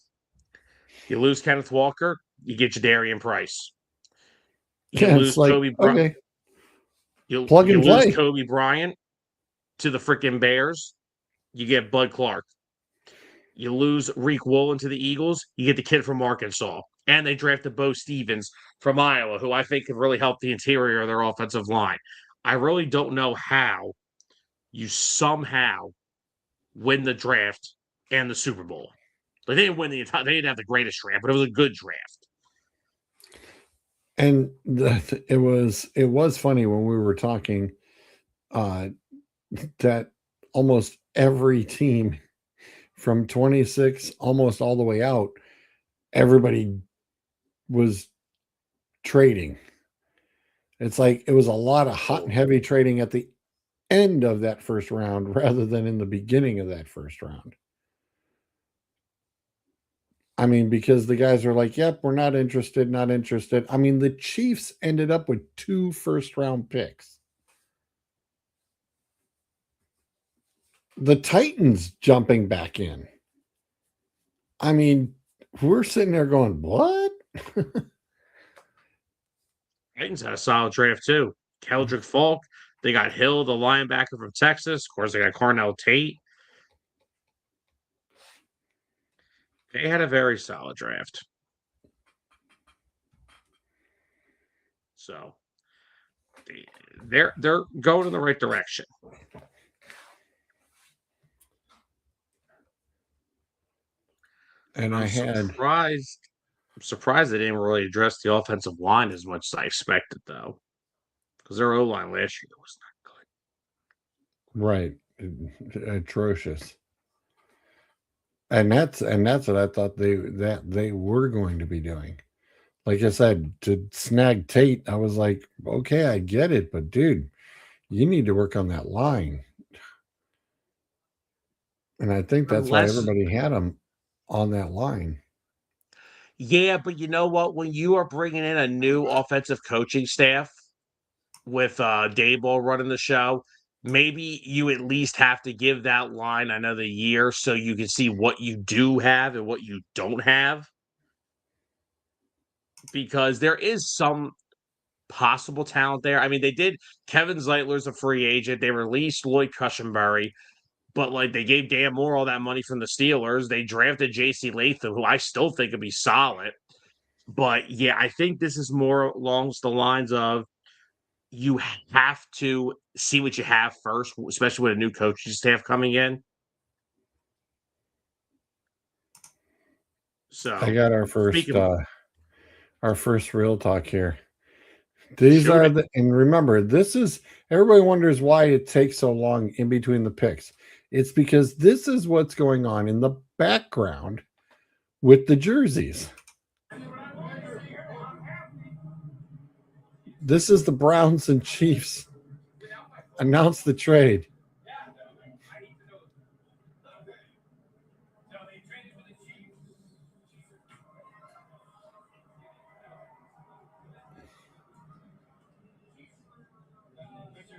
You lose Kenneth Walker, you get Jadarian Price. You lose Kobe Bryant. Okay. You lose Kobe Bryant to the freaking Bears, you get Bud Clark. You lose Reek Woolen to the Eagles, you get the kid from Arkansas. And they drafted Bo Stevens from Iowa, who I think could really help the interior of their offensive line. I really don't know how you somehow win the draft and the Super Bowl. They didn't win they didn't have the greatest draft, but it was a good draft. And it was funny when we were talking that almost every team from 26 almost all the way out, everybody was trading. It's like it was a lot of hot and heavy trading at the end of that first round rather than in the beginning of that first round. I mean, because the guys are like, yep, we're not interested. I mean, the Chiefs ended up with 2 first-round picks. The Titans jumping back in. I mean, we're sitting there going, what? Titans had a solid draft, too. Keldrick Falk. They got Hill, the linebacker from Texas. Of course, they got Carnell Tate. They had a very solid draft. So they're going in the right direction. And I'm surprised they didn't really address the offensive line as much as I expected, though, because their O line last year was not good. Right, atrocious. And that's what I thought they were going to be doing. Like I said, to snag Tate, I was like, okay, I get it, but dude, you need to work on that line. And I think that's why everybody had him on that line. Yeah, but you know what? When you are bringing in a new offensive coaching staff with Daboll running the show, maybe you at least have to give that line another year so you can see what you do have and what you don't have. Because there is some possible talent there. I mean, they did. Kevin Zeitler's a free agent. They released Lloyd Cushenberry, but like they gave Dan Moore all that money from the Steelers. They drafted J.C. Latham, who I still think would be solid. But yeah, I think this is more along the lines of you have to see what you have first, especially with a new coaching staff coming in. So I got our first our first real talk here. These Shoot are it. the, and remember, this is, everybody wonders why it takes so long in between the picks. It's because this is what's going on in the background with the jerseys. This is the Browns and Chiefs announce the trade.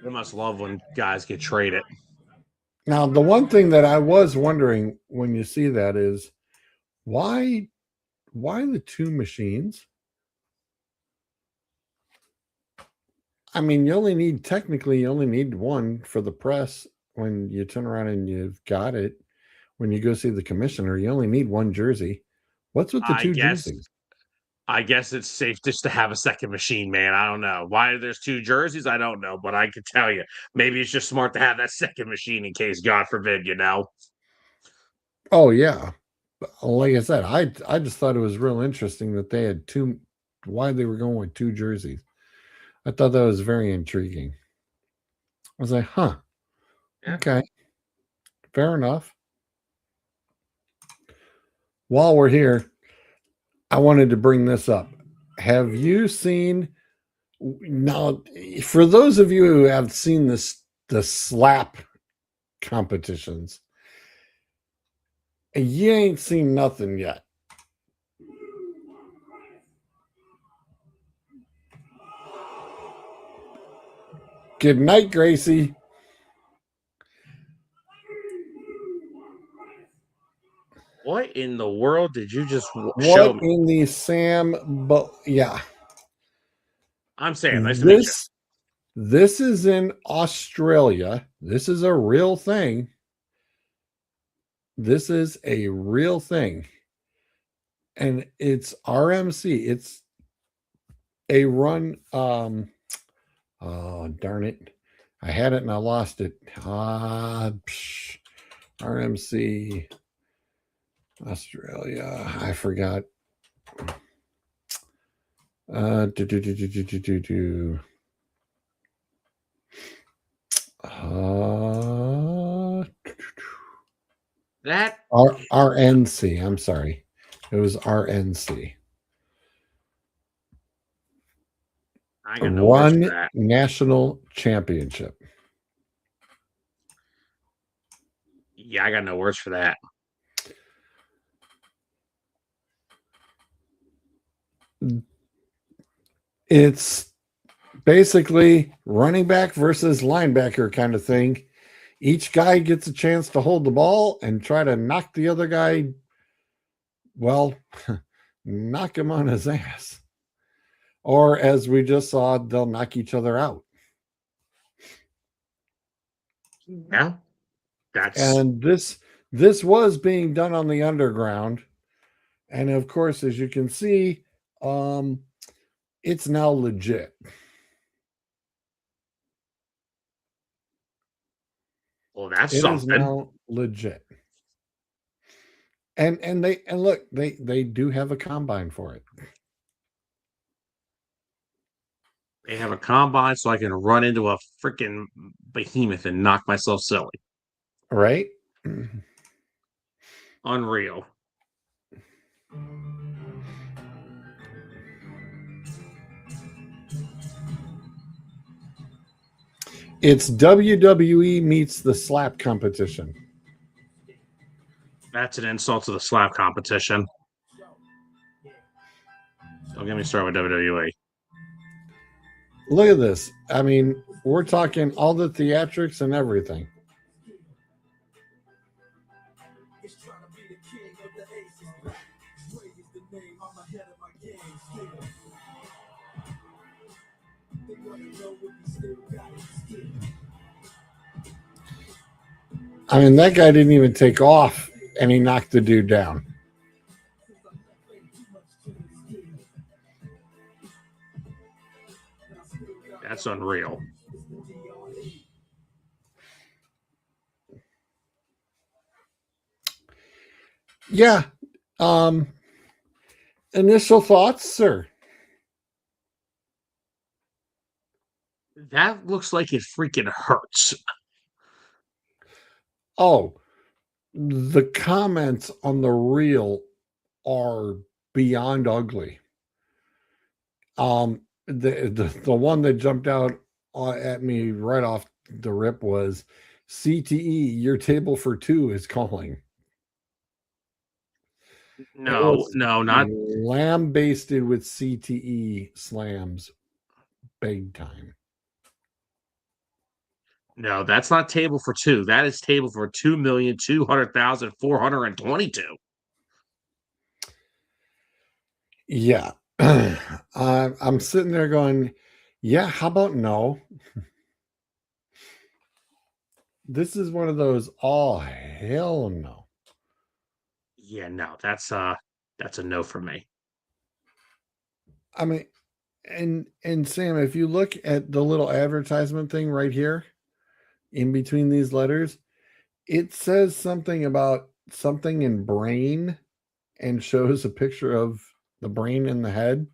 I must love when guys get traded. Now, the one thing that I was wondering when you see that is why the two machines? I mean, you only need one for the press when you turn around and you've got it. When you go see the commissioner, you only need one jersey. What's with the I two guess jerseys? I guess it's safe just to have a second machine, man. I don't know. Why there's two jerseys, I don't know, but I can tell you, maybe it's just smart to have that second machine in case, God forbid, you know. Oh yeah. Like I said, I just thought it was real interesting that they had two, why they were going with two jerseys. I thought that was very intriguing. I was like, huh, Yeah. okay, fair enough. While we're here, I wanted to bring this up. Have you seen, now, for those of you who have seen the slap competitions, you ain't seen nothing yet. Good night, Gracie. What in the world did you just show What me? in the Sam? But yeah, I'm Sam. Nice to meet you. this is in Australia. This is a real thing. This is a real thing, and it's RMC. It's a run. Oh darn it! I had it and I lost it. RMC Australia. I forgot. Do, do, do, do, do, do, do, do. That RNC. I'm sorry. It was RNC. I got no words for Run that. National Championship. Yeah, I got no words for that. It's basically running back versus linebacker kind of thing. Each guy gets a chance to hold the ball and try to knock the other guy, well, knock him on his ass. Or as we just saw, they'll knock each other out. Yeah, that's And this was being done on the underground. And of course, as you can see, it's now legit. well, that's It is something. now legit. And they and look, they do have a combine for it. They have a combine so I can run into a freaking behemoth and knock myself silly. Right? Unreal. It's WWE meets the slap competition. That's an insult to the slap competition. Don't get me started with WWE. Look at this. I mean, we're talking all the theatrics and everything. I mean, that guy didn't even take off and he knocked the dude down. That's unreal. Yeah. Initial thoughts, sir. That looks like it freaking hurts. Oh, the comments on the reel are beyond ugly. The one that jumped out at me right off the rip was CTE. Your table for two is calling. It No, was no, not lambasted with CTE slams, big time. no. That's not table for two. That is table for 2,200,422. Yeah. I'm sitting there going, yeah, how about no? This is one of those, oh, hell no. Yeah, no, that's a no for me. I mean, and Sam, if you look at the little advertisement thing right here in between these letters, it says something about something in brain and shows a picture of the brain in the head.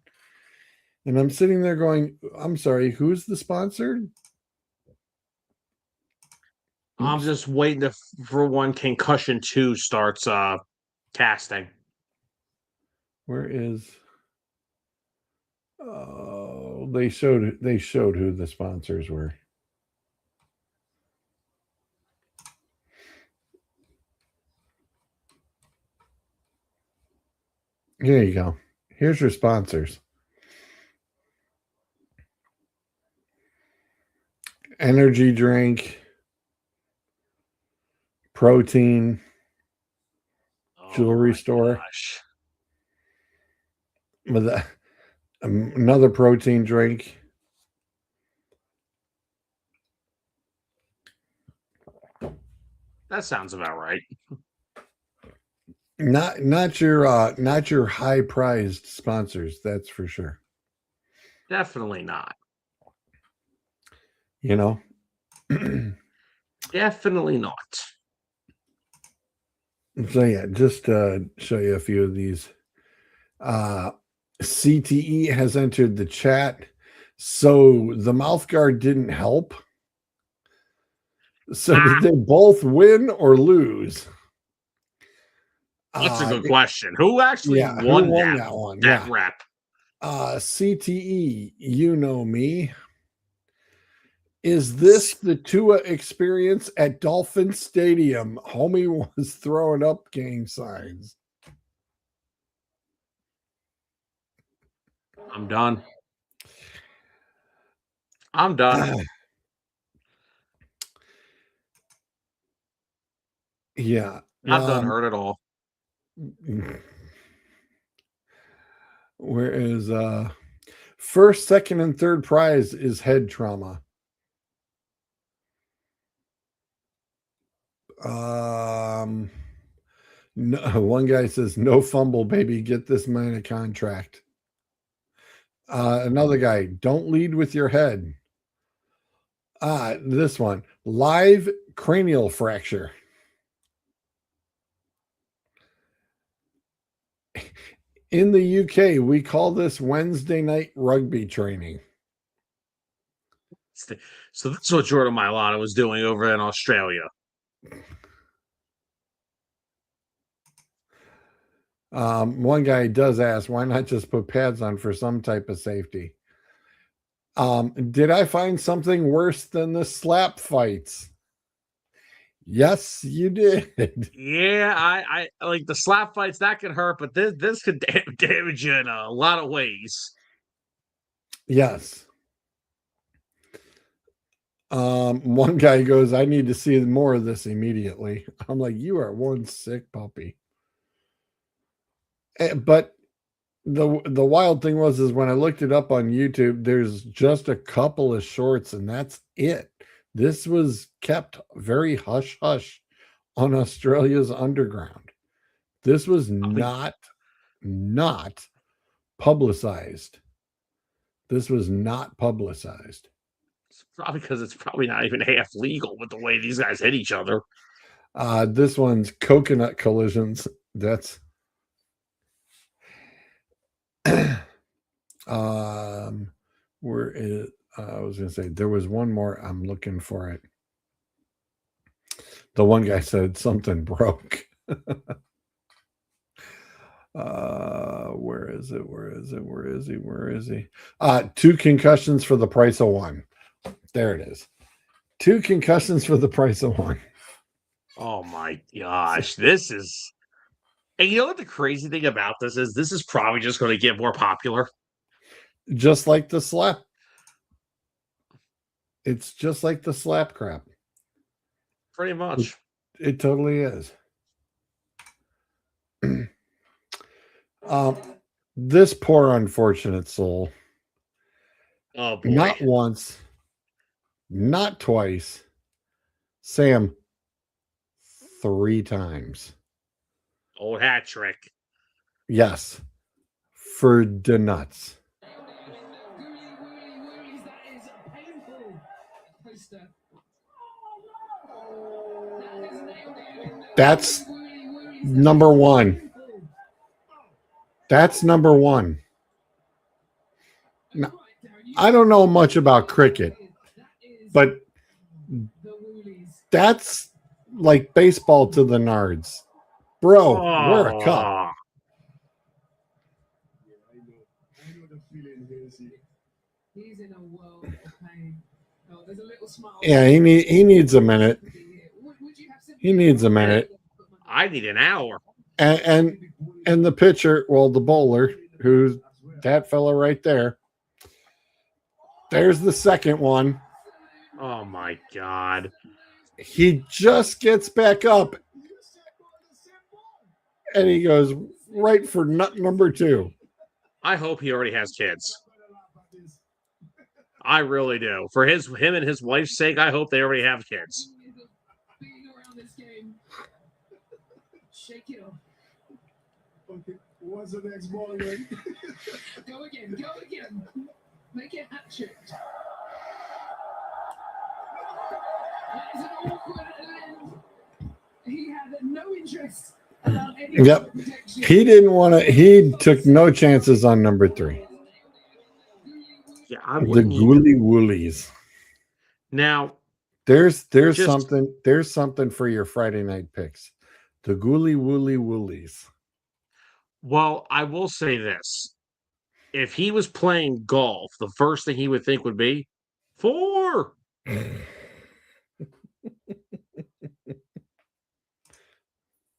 And I'm sitting there going, I'm sorry, who's the sponsor? I'm Oops. just waiting for when Concussion 2 starts casting. Where is oh they showed who the sponsors were. Here you go. Here's your sponsors. Energy drink, protein, Oh jewelry my store gosh. with another protein drink. That sounds about right. Not your high prized sponsors, that's for sure. Definitely not. You know. Definitely not. So yeah, just show you a few of these. CTE has entered the chat. So the mouth guard didn't help. So did they both win or lose? That's a good question. Who actually Yeah, who won won that one? that Yeah. rep? CTE, you know me. Is this the Tua experience at Dolphin Stadium? Homie was throwing up gang signs. I'm done. I'm done. Yeah. I've done heard it all. Whereas first, second, and third prize is head trauma. No, one guy says, no fumble, baby. Get this man a contract. Another guy, don't lead with your head. This one, live cranial fracture. In the UK, we call this Wednesday night rugby training. So that's what Jordan Mailata was doing over in Australia. One guy does ask, why not just put pads on for some type of safety? Did I find something worse than the slap fights? Yes, you did. Yeah, I like the slap fights that could hurt, but this could damage you in a lot of ways. Yes. One guy goes, I need to see more of this immediately. I'm like, you are one sick puppy. But the wild thing was is when I looked it up on YouTube, there's just a couple of shorts and that's it. This was kept very hush hush on Australia's underground. This was not publicized. This was not publicized. It's probably because it's probably not even half legal with the way these guys hit each other. This one's coconut collisions. That's where is I was going to say there was one more. I'm looking for it. The one guy said something broke. Where is it? Where is it? Where is he? Where is he? 2 concussions for the price of 1. There it is. 2 concussions for the price of 1. Oh my gosh, this is. And you know what the crazy thing about this is? This is probably just going to get more popular. Just like the slap. It's just like the slap crap. Pretty much. It totally is. This poor unfortunate soul. Oh boy. Not once, not twice. Sam, 3 times. Old hat trick. Yes. For the nuts. That's number 1. That's number 1. Now, I don't know much about cricket, but that's like baseball to the nards. Bro, wear a cup. He's in a world of pain. Oh, there's a little smile. Yeah, he needs a minute. He needs a minute. I need an hour. And the pitcher, well, the bowler, who's that fella right there. There's the second one. Oh my God. He just gets back up and he goes right for nut number 2. I hope he already has kids. I really do. For him and his wife's sake, I hope they already have kids. Shake it off. Okay, what's the next ball again? Go again, go again. Make it hat trick. That is an awkward end. He had no interest about any protection. He didn't want to, he took no chances on number 3. Yeah, the Ghoulie Woolies. Now, there's something for your Friday night picks. The Ghoulie Woolies. Well, I will say this. If he was playing golf, the first thing he would think would be 4.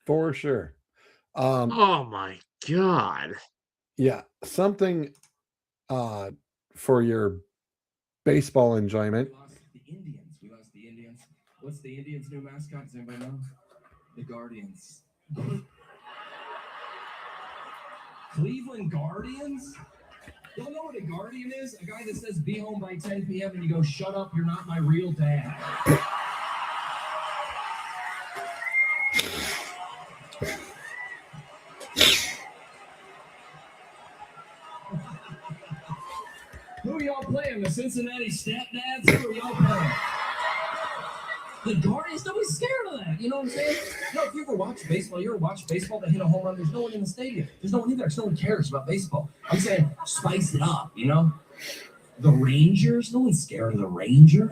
For sure. Oh my God. Yeah, something for your baseball enjoyment. We lost the Indians. What's the Indians' new mascot? Does anybody know? The Guardians. Cleveland Guardians? Y'all know what a Guardian is? A guy that says be home by 10 p.m. and you go, shut up, you're not my real dad. Who are y'all playing? The Cincinnati Stepdads? Who are y'all playing? The Guardians? Nobody's scared of that. You know what I'm saying? No, if you ever watch baseball, they hit a home run, there's no one in the stadium. There's no one in there. No one cares about baseball. I'm saying spice it up, you know? The Rangers? No one's scared of the Rangers.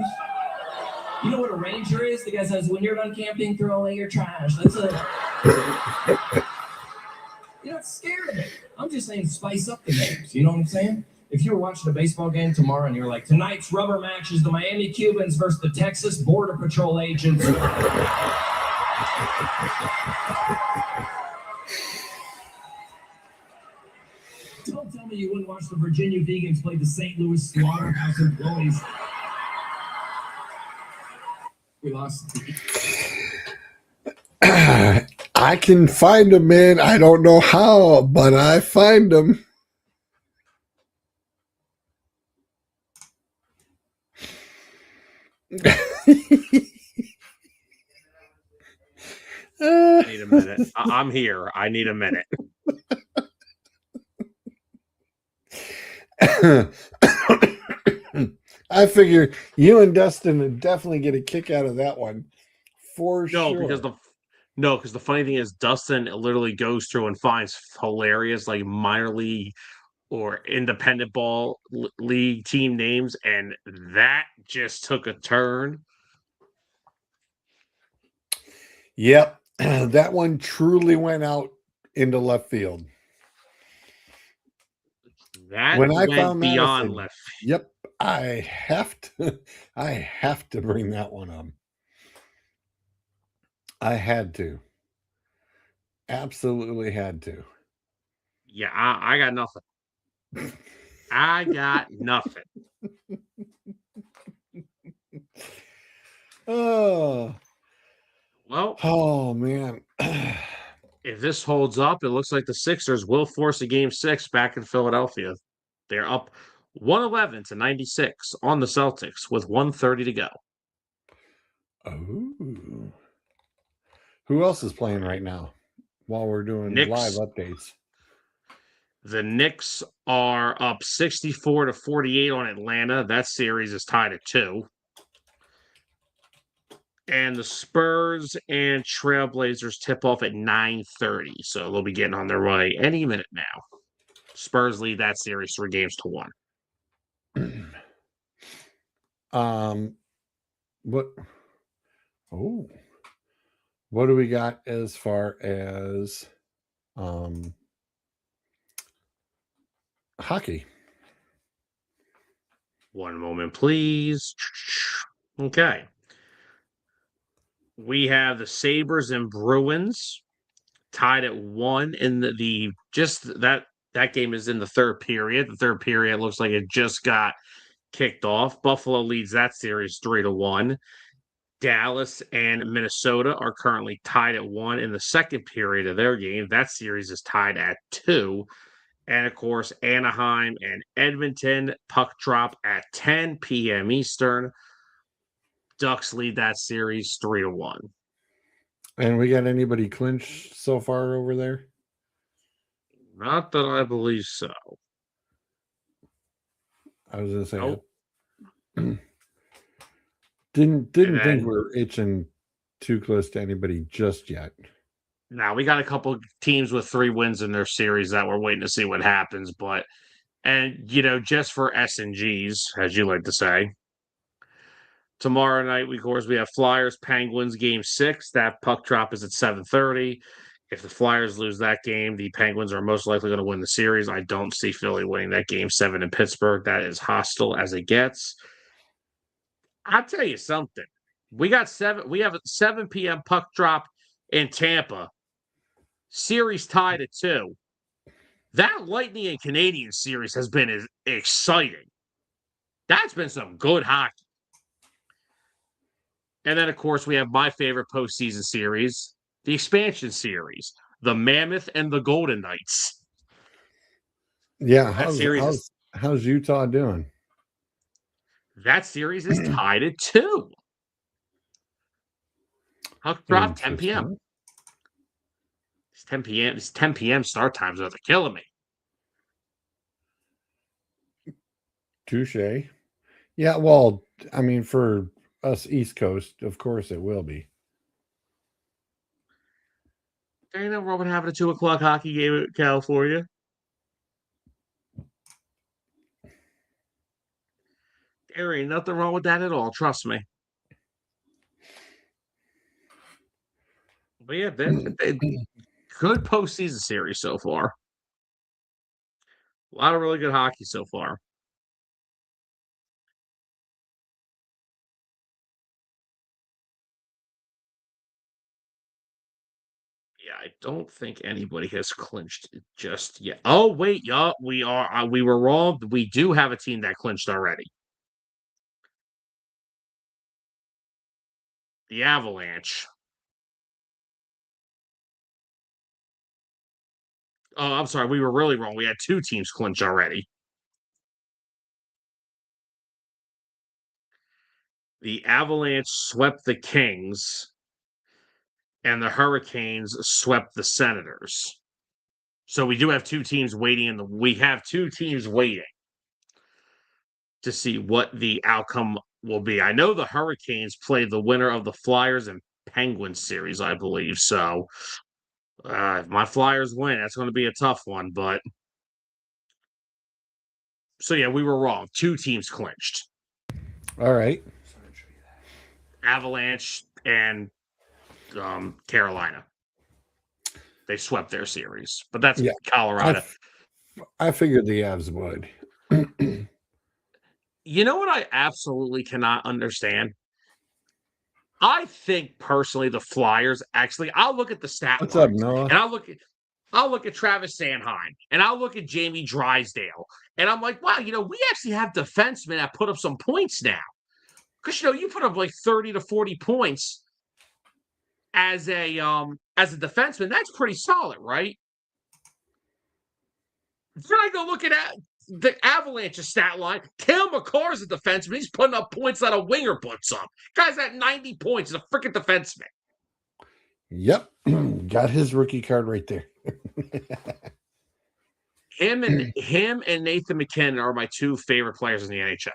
You know what a Ranger is? The guy says, when you're done camping, throw away your trash. That's a... You're not scared of it. I'm just saying spice up the games. You know what I'm saying? If you were watching a baseball game tomorrow and you're like, tonight's rubber match is the Miami Cubans versus the Texas Border Patrol agents. Don't tell me you wouldn't watch the Virginia Vegans play the St. Louis Slaughterhouse employees. We lost. I can find them, man. I don't know how, but I find them. I need a minute. I'm here. I need a minute. I figure you and Dustin would definitely get a kick out of that one for sure. Because the funny thing is Dustin literally goes through and finds hilarious like minor league or independent ball league team names, and that just took a turn. Yep. That one truly went out into left field. That When I went found that, I beyond said, left. yep, I have to bring that one up. I had to. Absolutely had to. Yeah, I got nothing. I got nothing. Oh, Well, oh man. if this holds up, it looks like the Sixers will force a game 6 back in Philadelphia. They're up 111 to 96 on the Celtics with 1:30 to go. Oh. Who else is playing right now while we're doing live Knicks. updates? The Knicks are up 64 to 48 on Atlanta. That series is tied at 2. And the Spurs and Trailblazers tip off at 9:30. So they'll be getting on their way any minute now. Spurs lead that series 3 games to 1. What what do we got as far as hockey? One moment, please. Okay. We have the Sabres and Bruins tied at 1 in the just that game is in the third period. The third period looks like it just got kicked off. Buffalo leads that series 3-1. Dallas and Minnesota are currently tied at 1 in the second period of their game. That series is tied at 2. And of course, Anaheim and Edmonton puck drop at 10 p.m. Eastern. Ducks lead that series 3-1. And we got anybody clinched so far over there? Not that I believe so. I was gonna say Nope. didn't think we were itching too close to anybody just yet. Now we got a couple teams with 3 wins in their series that we're waiting to see what happens, but just for S and G's, as you like to say. Tomorrow night, of course, we have Flyers Penguins game 6. That puck drop is at 7:30. If the Flyers lose that game, the Penguins are most likely going to win the series. I don't see Philly winning that game 7 in Pittsburgh. That is hostile as it gets. I'll tell you something. We have a 7 p.m. puck drop in Tampa. Series tied at 2. That Lightning and Canadian series has been exciting. That's been some good hockey. And then, of course, we have my favorite postseason series, the expansion series, the Mammoth and the Golden Knights. Yeah, how's Utah doing? That series is tied at 2. Puck drop 10 p.m. It's 10 p.m. It's 10 p.m. start times are killing me. Touche. Yeah, well, I mean, for us East Coast, of course it will be. There ain't no wrong with having a 2 o'clock hockey game in California. There ain't nothing wrong with that at all. Trust me. But yeah, good postseason series so far. A lot of really good hockey so far. Yeah, I don't think anybody has clinched just yet. Oh, wait, yeah, we are. We were wrong. We do have a team that clinched already. The Avalanche. Oh, I'm sorry. We were really wrong. We had 2 teams clinch already. The Avalanche swept the Kings, and the Hurricanes swept the Senators. So we do have 2 teams waiting we have 2 teams waiting to see what the outcome will be. I know the Hurricanes played the winner of the Flyers and Penguins series, I believe. So if my Flyers win, that's going to be a tough one, but So yeah, we were wrong. 2 teams clinched. All right. Avalanche and Carolina. They swept their series, but that's Yeah. Colorado. I figured the Avs would. You know what I absolutely cannot understand? I think personally the Flyers actually. I'll look at the stat What's up, lines, Noah? and I'll look at Travis Sanheim, and I'll look at Jamie Drysdale, and I'm like, wow, we actually have defensemen that put up some points now. Because you put up like 30 to 40 points as a defenseman. That's pretty solid, right? Then I go look at the Avalanche's stat line. Cale Makar is a defenseman. He's putting up points that a winger puts up. Guy's at 90 points. He's a freaking defenseman. Yep. Got his rookie card right there. Him and Nathan McKinnon are my 2 favorite players in the NHL.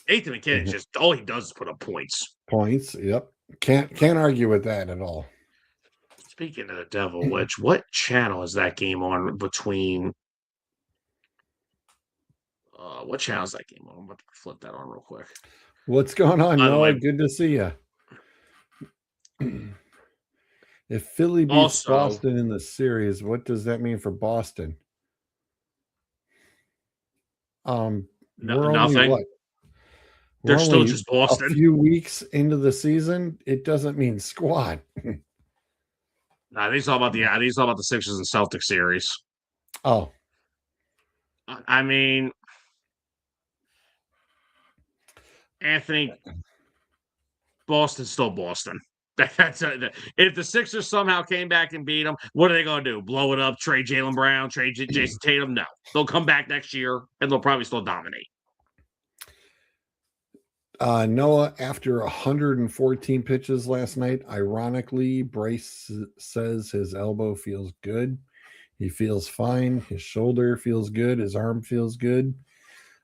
Nathan McKinnon just all he does is put up points. Points. Yep. Can't argue with that at all. Speaking of the Devil Witch, what channel is that game on between? What channel is that game on? I'm about to flip that on real quick. What's going on, By the Noah? way- Good to see you. If Philly beats Boston in the series, what does that mean for Boston? We're only nothing. what? They're We're still only just Boston. A few weeks into the season. It doesn't mean squat. Nah, these all about the Sixers and Celtics series. Oh, I mean, Anthony, Boston's still Boston. That's if the Sixers somehow came back and beat them, what are they going to do? Blow it up? Trade Jaylen Brown? Trade Jason Tatum? No, they'll come back next year and they'll probably still dominate. Noah, after 114 pitches last night, ironically, Bryce says his elbow feels good. He feels fine. His shoulder feels good. His arm feels good.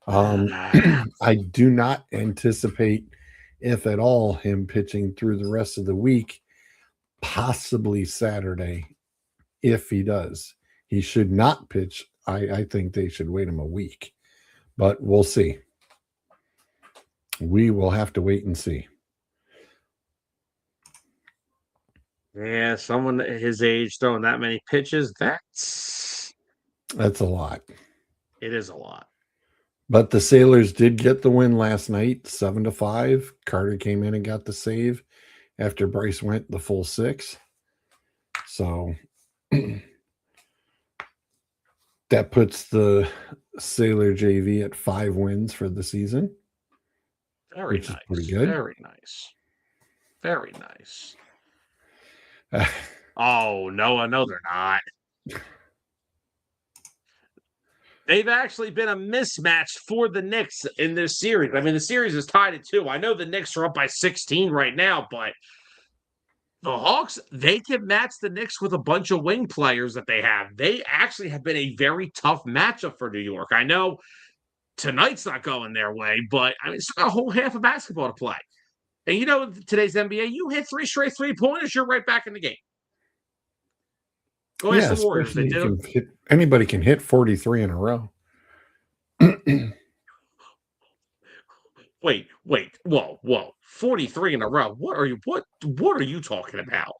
I do not anticipate, if at all, him pitching through the rest of the week, possibly Saturday. If he does, he should not pitch. I think they should wait him a week, but we'll see. We will have to wait and see. Yeah, someone his age throwing that many pitches, that's a lot. It is a lot. But the Sailors did get the win last night, 7-5. Carter came in and got the save after Bryce went the full 6. So that puts the Sailor JV at 5 wins for the season. Very which nice. Is pretty good. Very nice. Very nice. Oh, no, they're not. They've actually been a mismatch for the Knicks in this series. I mean, the series is tied at 2. I know the Knicks are up by 16 right now, but the Hawks, they can match the Knicks with a bunch of wing players that they have. They actually have been a very tough matchup for New York. I know tonight's not going their way, but I mean, it's got a whole half of basketball to play. And today's NBA, you hit 3 straight 3-pointers, you're right back in the game. Go ask the Warriors. They did anybody can hit 43 in a row. Wait. Whoa. 43 in a row. What are you talking about?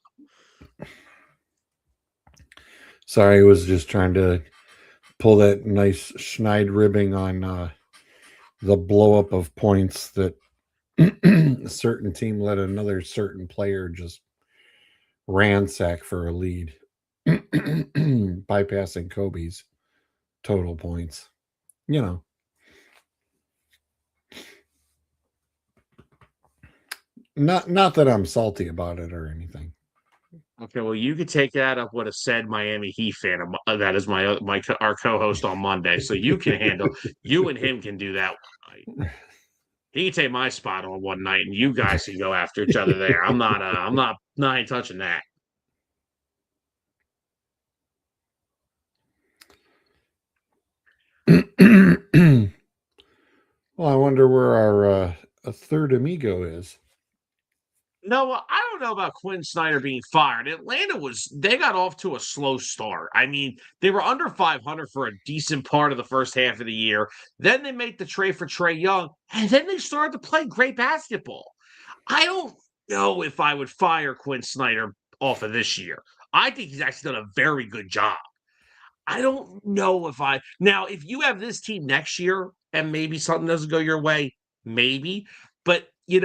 Sorry, I was just trying to pull that nice schneid ribbing on the blow up of points that a certain team let another certain player just ransack for a lead, bypassing Kobe's total points. Not that I'm salty about it or anything. Okay, well, you could take that up with a said Miami Heat fan. That is our co-host on Monday, so you can handle. You and him can do that one night. He can take my spot on one night, and you guys can go after each other there. I ain't touching that. Well, I wonder where our a third amigo is. No, I don't know about Quinn Snyder being fired. They got off to a slow start. I mean, they were under 500 for a decent part of the first half of the year. Then they make the trade for Trae Young, and then they started to play great basketball. I don't know if I would fire Quinn Snyder off of this year. I think he's actually done a very good job. I don't know if you have this team next year and maybe something doesn't go your way, maybe. But you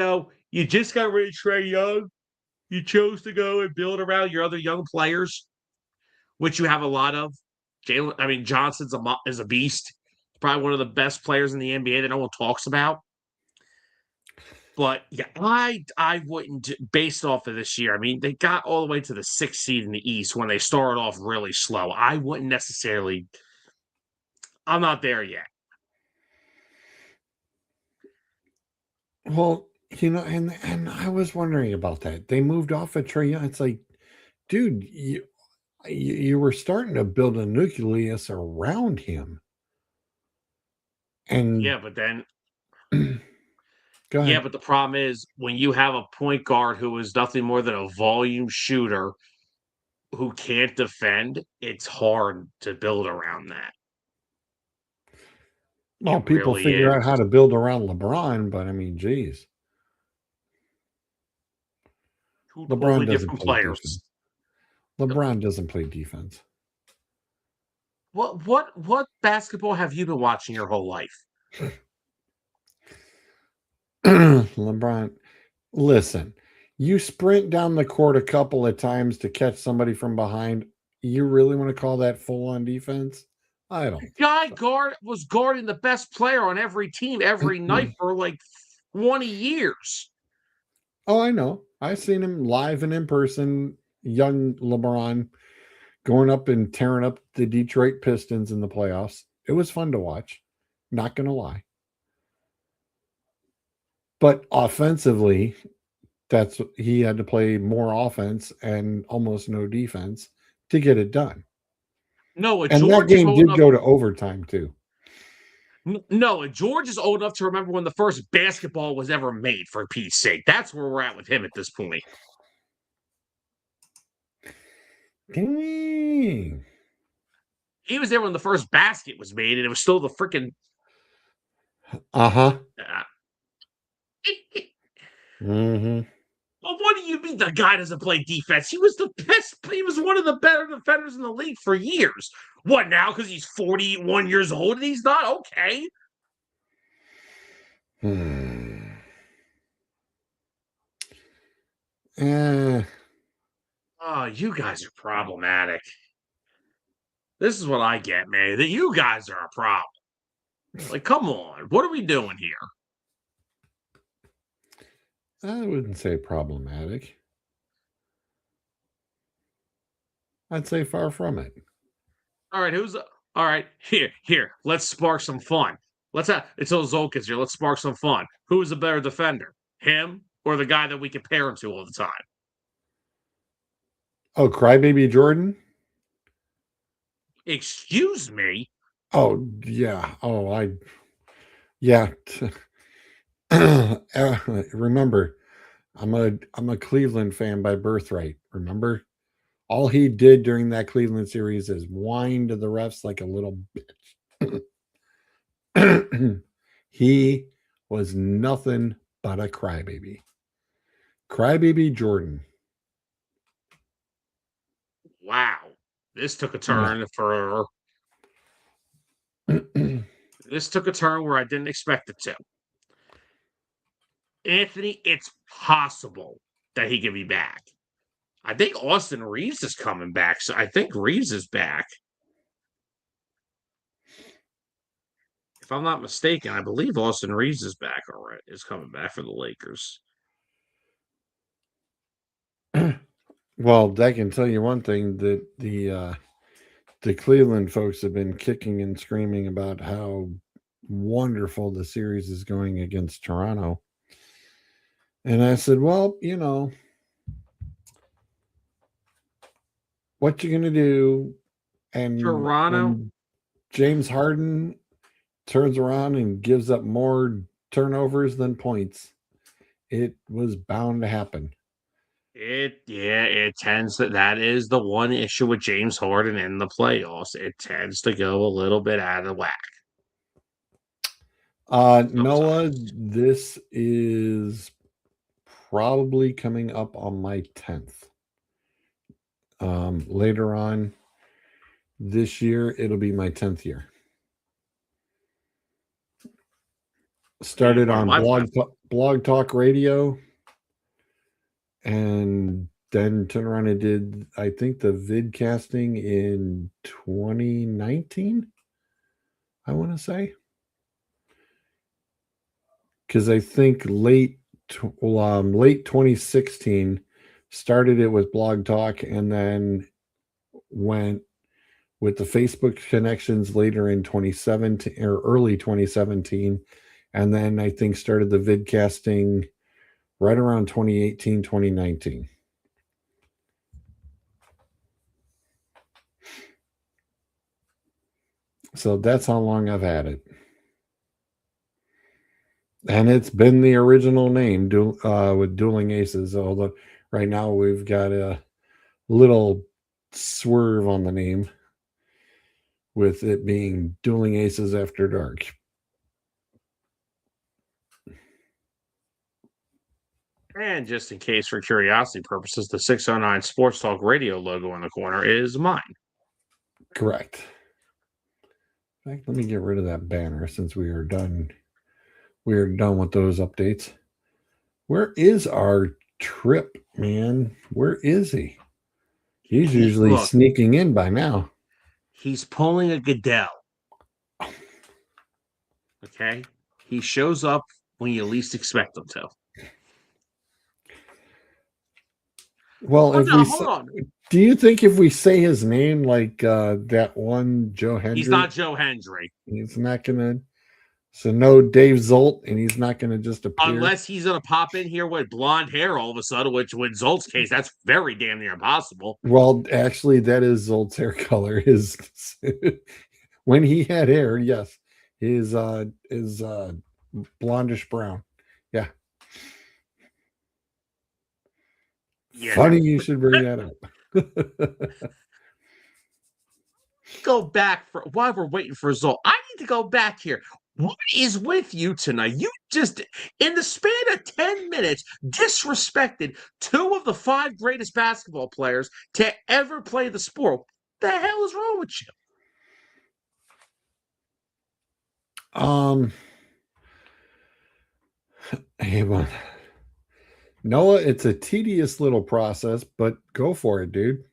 just got rid of Trae Young. You chose to go and build around your other young players, which you have a lot of. Johnson's is a beast. Probably one of the best players in the NBA that no one talks about. But yeah, I wouldn't, based off of this year. I mean, they got all the way to the 6th seed in the East when they started off really slow. I wouldn't necessarily. I'm not there yet. Well, and I was wondering about that. They moved off of Trae Young. It's like, dude, you were starting to build a nucleus around him. And yeah, but then go ahead. yeah, but the problem is when you have a point guard who is nothing more than a volume shooter who can't defend, it's hard to build around that. Well, people really figure is. out how to build around LeBron, but I mean, geez. Two LeBron totally doesn't different play players. defense. LeBron doesn't play defense. What basketball have you been watching your whole life? LeBron, listen, you sprint down the court a couple of times to catch somebody from behind. You really want to call that full-on defense? I don't. Was guarding the best player on every team every night for like 20 years. Oh, I know. I've seen him live and in person, young LeBron going up and tearing up the Detroit Pistons in the playoffs. It was fun to watch. Not going to lie. But offensively, he had to play more offense and almost no defense to get it done. No, and that game did go to overtime too. No, and George is old enough to remember when the first basketball was ever made, for Pete's sake. That's where we're at with him at this point. Dang. He was there when the first basket was made, and it was still the freaking. Mm-hmm. Well, what do you mean the guy doesn't play defense? He was the best. He was one of the better defenders in the league for years. What now? Because he's 41 years old and he's not okay. Oh, you guys are problematic. This is what I get, man. That you guys are a problem. Like, come on. What are we doing here? I wouldn't say problematic. I'd say far from it. All right, all right, here. Let's spark some fun. It's all Zolkins here. Let's spark some fun. Who is a better defender? Him or the guy that we compare him to all the time? Oh, Crybaby Jordan? Excuse me? Oh, yeah. Yeah. Remember, I'm a Cleveland fan by birthright. Remember, all he did during that Cleveland series is whine to the refs like a little bitch. He was nothing but a crybaby. Crybaby Jordan. Wow, this took a turn for. This took a turn where I didn't expect it to. Anthony, it's possible that he can be back. I think Austin Reeves is coming back, so I think Reeves is back. If I'm not mistaken, I believe Austin Reeves is back already. Is coming back for the Lakers. Well, I can tell you one thing, that the Cleveland folks have been kicking and screaming about how wonderful the series is going against Toronto. And I said, well, what you going to do? And Toronto, James Harden turns around and gives up more turnovers than points. It was bound to happen. It tends to, that is the one issue with James Harden in the playoffs. It tends to go a little bit out of whack. Noah, this is probably coming up on my 10th. Later on this year, it'll be my 10th year. Started on Blog Talk Radio, and then turned around and did, I think, the vidcasting in 2019, I want to say. Because I think late 2016 started it with Blog Talk, and then went with the Facebook connections later in 2017 or early 2017, and then I think started the vidcasting right around 2018, 2019. So that's how long I've had it. And it's been the original name with Dueling Aces, although right now we've got a little swerve on the name with it being Dueling Aces After Dark. And just in case, for curiosity purposes, the 609 Sports Talk Radio logo in the corner is mine. Correct. In fact, let me get rid of that banner since we are done. We are done with those updates. Where is our Trip, man? Where is he? He's usually sneaking in by now. He's pulling a Goodell. Okay? He shows up when you least expect him to. Well, hold on. Do you think if we say his name like that one Joe Hendry? He's not Joe Hendry. He's not gonna. So no Dave Zolt, and he's not gonna just appear unless he's gonna pop in here with blonde hair all of a sudden. Which, with Zolt's case, that's very damn near impossible. Well, actually, that is Zolt's hair color. His when he had hair, yes, his blondish brown. Yeah. Yeah, funny you should bring that up. Go back for while we're waiting for Zolt. I need to go back here. What is with you tonight? You just, in the span of 10 minutes, disrespected 2 of the 5 greatest basketball players to ever play the sport. What the hell is wrong with you? Hey, man. Noah, it's a tedious little process, but go for it, dude.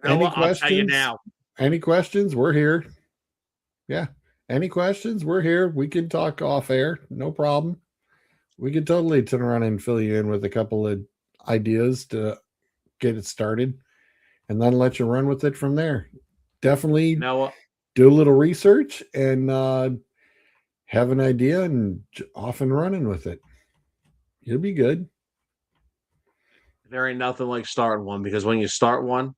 Noah, I'll tell you now. Any questions? We're here. Yeah. Any questions? We're here. We can talk off air. No problem. We can totally turn around and fill you in with a couple of ideas to get it started, and then let you run with it from there. Definitely Noah, do a little research and have an idea and off and running with it. You'll be good. There ain't nothing like starting one, because when you start one,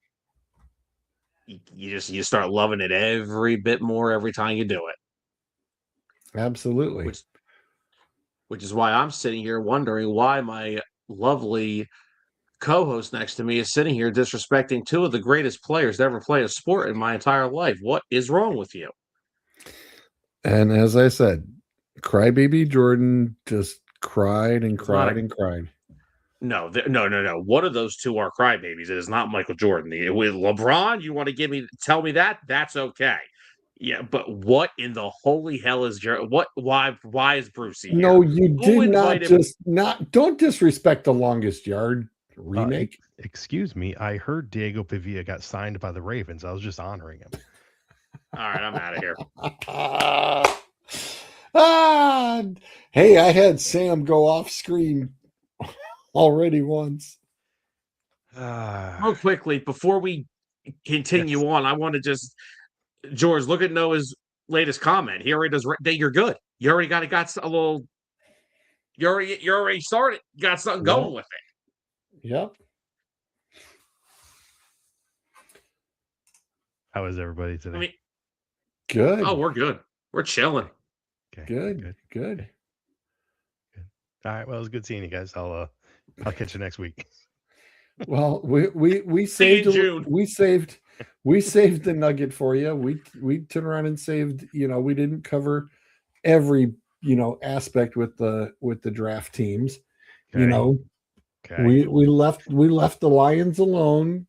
you start loving it every bit more every time you do it. Absolutely. Which is why I'm sitting here wondering why my lovely co-host next to me is sitting here disrespecting 2 of the greatest players to ever play a sport in my entire life. What is wrong with you? And as I said, crybaby Jordan just cried and cried and cried. No. One of those 2 are crybabies. It is not Michael Jordan. With LeBron, you want to tell me that? That's okay. Yeah, but what in the holy hell is why is Brucey here? No, you did don't disrespect the Longest Yard remake. Excuse me, I heard Diego Pavia got signed by the Ravens. I was just honoring him. All right, I'm out of here. Hey, I had Sam go off screen already once. Real quickly, before we continue on, I want to just, George, look at Noah's latest comment. He already does. You're good. You already got a little. You already started. You got something going with it. Yep. How is everybody today? Good. Oh, we're good. We're chilling. Okay. Good. All right. Well, it was good seeing you guys. I'll I'll catch you next week. Well, we See you saved in June. we saved the nugget for you. We turned around and saved. We didn't cover every aspect with the draft teams. Okay. We left the Lions alone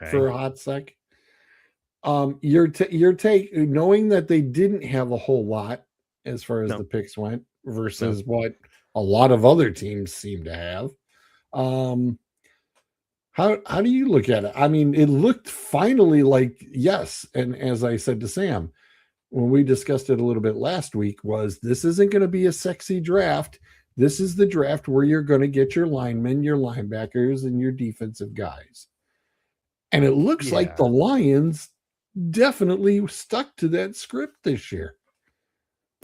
for a Okay. hot sec. Your take, knowing that they didn't have a whole lot as far as No. the picks went versus what a lot of other teams seem to have. How do you look at it? I mean, it looked finally like yes, and as I said to Sam when we discussed it a little bit last week, was this isn't going to be a sexy draft. This is the draft where you're going to get your linemen, your linebackers, and your defensive guys. And it looks like the Lions definitely stuck to that script this year.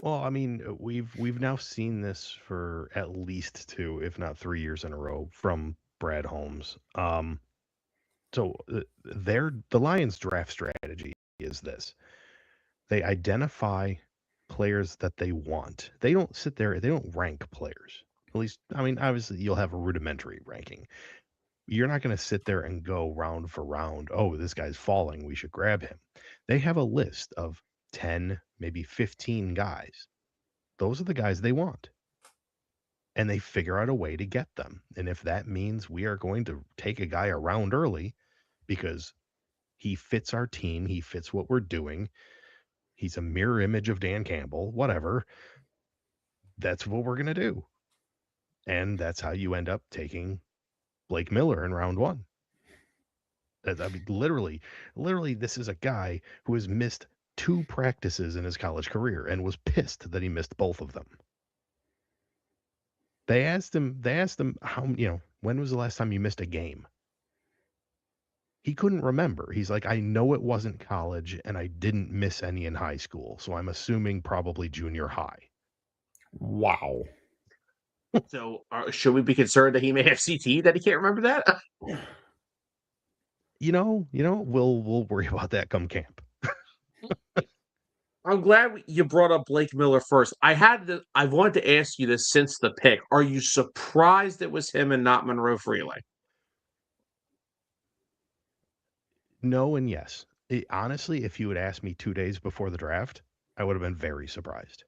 Well, I mean, we've now seen this for at least 2, if not 3 years in a row from Brad Holmes. So the Lions draft strategy is this. They identify players that they want. They don't sit there, they don't rank players. At least, I mean, obviously you'll have a rudimentary ranking. You're not going to sit there and go round for round. Oh, this guy's falling. We should grab him. They have a list of 10, maybe 15 guys. Those are the guys they want. And they figure out a way to get them. And if that means we are going to take a guy around early because he fits our team, he fits what we're doing, he's a mirror image of Dan Campbell, whatever, that's what we're going to do. And that's how you end up taking Blake Miller in round 1. I mean, literally, this is a guy who has missed 2 practices in his college career and was pissed that he missed both of them. They asked him how, when was the last time you missed a game? He couldn't remember. He's like, I know it wasn't college and I didn't miss any in high school. So I'm assuming probably junior high. Wow. So should we be concerned that he may have CT that he can't remember that? We'll worry about that come camp. I'm glad you brought up Blake Miller first. I wanted to ask you this since the pick. Are you surprised it was him and not Monroe Freeling? No and yes. Honestly, if you had asked me 2 days before the draft, I would have been very surprised.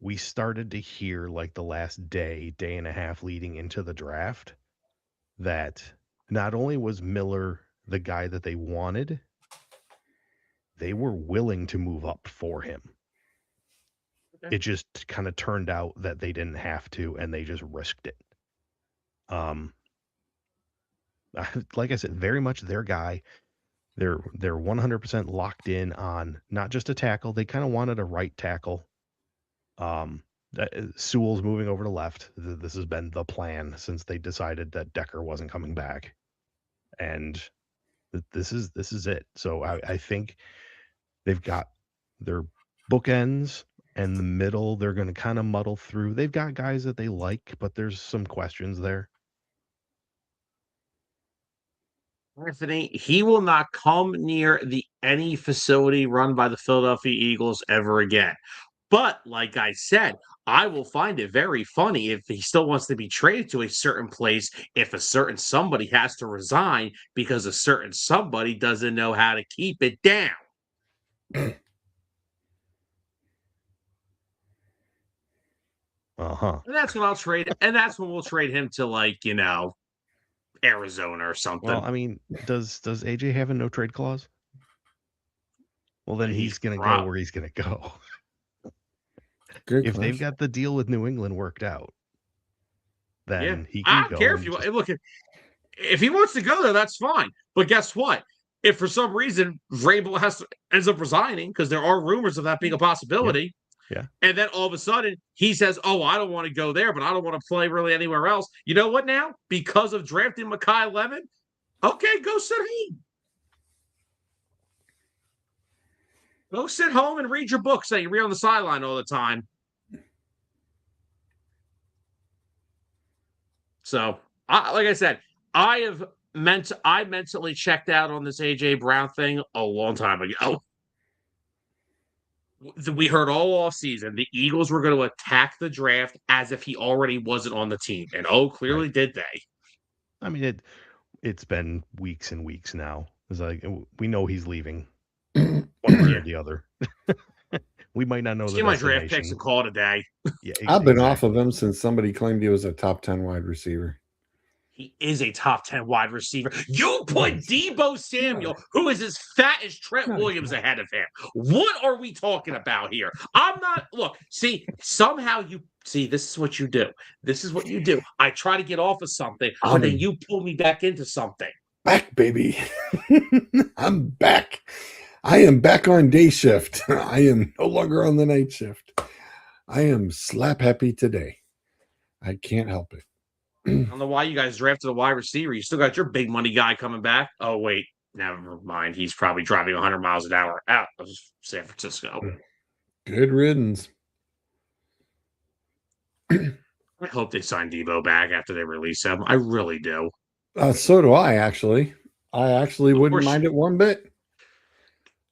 We started to hear like the last day and a half leading into the draft that not only was Miller the guy that they wanted, they were willing to move up for him. Okay. It just kind of turned out that they didn't have to, and they just risked it. Like I said, very much their guy. They're 100% locked in on not just a tackle. They kind of wanted a right tackle. Sewell's moving over to left. This has been the plan since they decided that Decker wasn't coming back, and this is it. So I think they've got their bookends, and the middle they're going to kind of muddle through. They've got guys that they like, but there's some questions there. Anthony, he will not come near any facility run by the Philadelphia Eagles ever again. But like I said, I will find it very funny if he still wants to be traded to a certain place if a certain somebody has to resign because a certain somebody doesn't know how to keep it down. Uh-huh. And that's when I'll trade, and that's when we'll trade him to Arizona or something. Well, I mean, does AJ have a no trade clause? Well, then he's going to go where he's going to go. If they've got the deal with New England worked out, then he can go. I don't care if he wants to go there, that's fine. But guess what? If for some reason Vrabel ends up resigning, because there are rumors of that being a possibility, yeah. And then all of a sudden he says, "Oh, I don't want to go there, but I don't want to play really anywhere else." You know what? Now, because of drafting Mekhi Levin, okay, go sit home. Go sit home and read your books that you read on the sideline all the time. So, like I said, I mentally checked out on this AJ Brown thing a long time ago. We heard all off season the Eagles were going to attack the draft as if he already wasn't on the team, and clearly Right. did they? I mean, it's been weeks and weeks now. It's like we know he's leaving one way or Yeah. the other. We might not know the See my draft picks destination. and call it a day. Yeah, I've been off of exactly. him since somebody claimed he was a top 10 wide receiver. He is a top 10 wide receiver. You No, put he's Debo Samuel, who is as fat as Trent no, he's Williams, not. ahead of him. What are we talking about here? I'm not. Look, see, somehow you see, this is what you do. This is what you do. I try to get off of something, but then I'm you pull me back into something. back, baby. I'm back. I am back on day shift. I am no longer on the night shift. I am slap happy today. I can't help it. I don't know why you guys drafted a wide receiver. You still got your big money guy coming back. Oh, wait. Never mind. He's probably driving 100 miles an hour out of San Francisco. Good riddance. I hope they sign Debo back after they release him. I really do. So do I, actually. I actually Of wouldn't course- mind it one bit.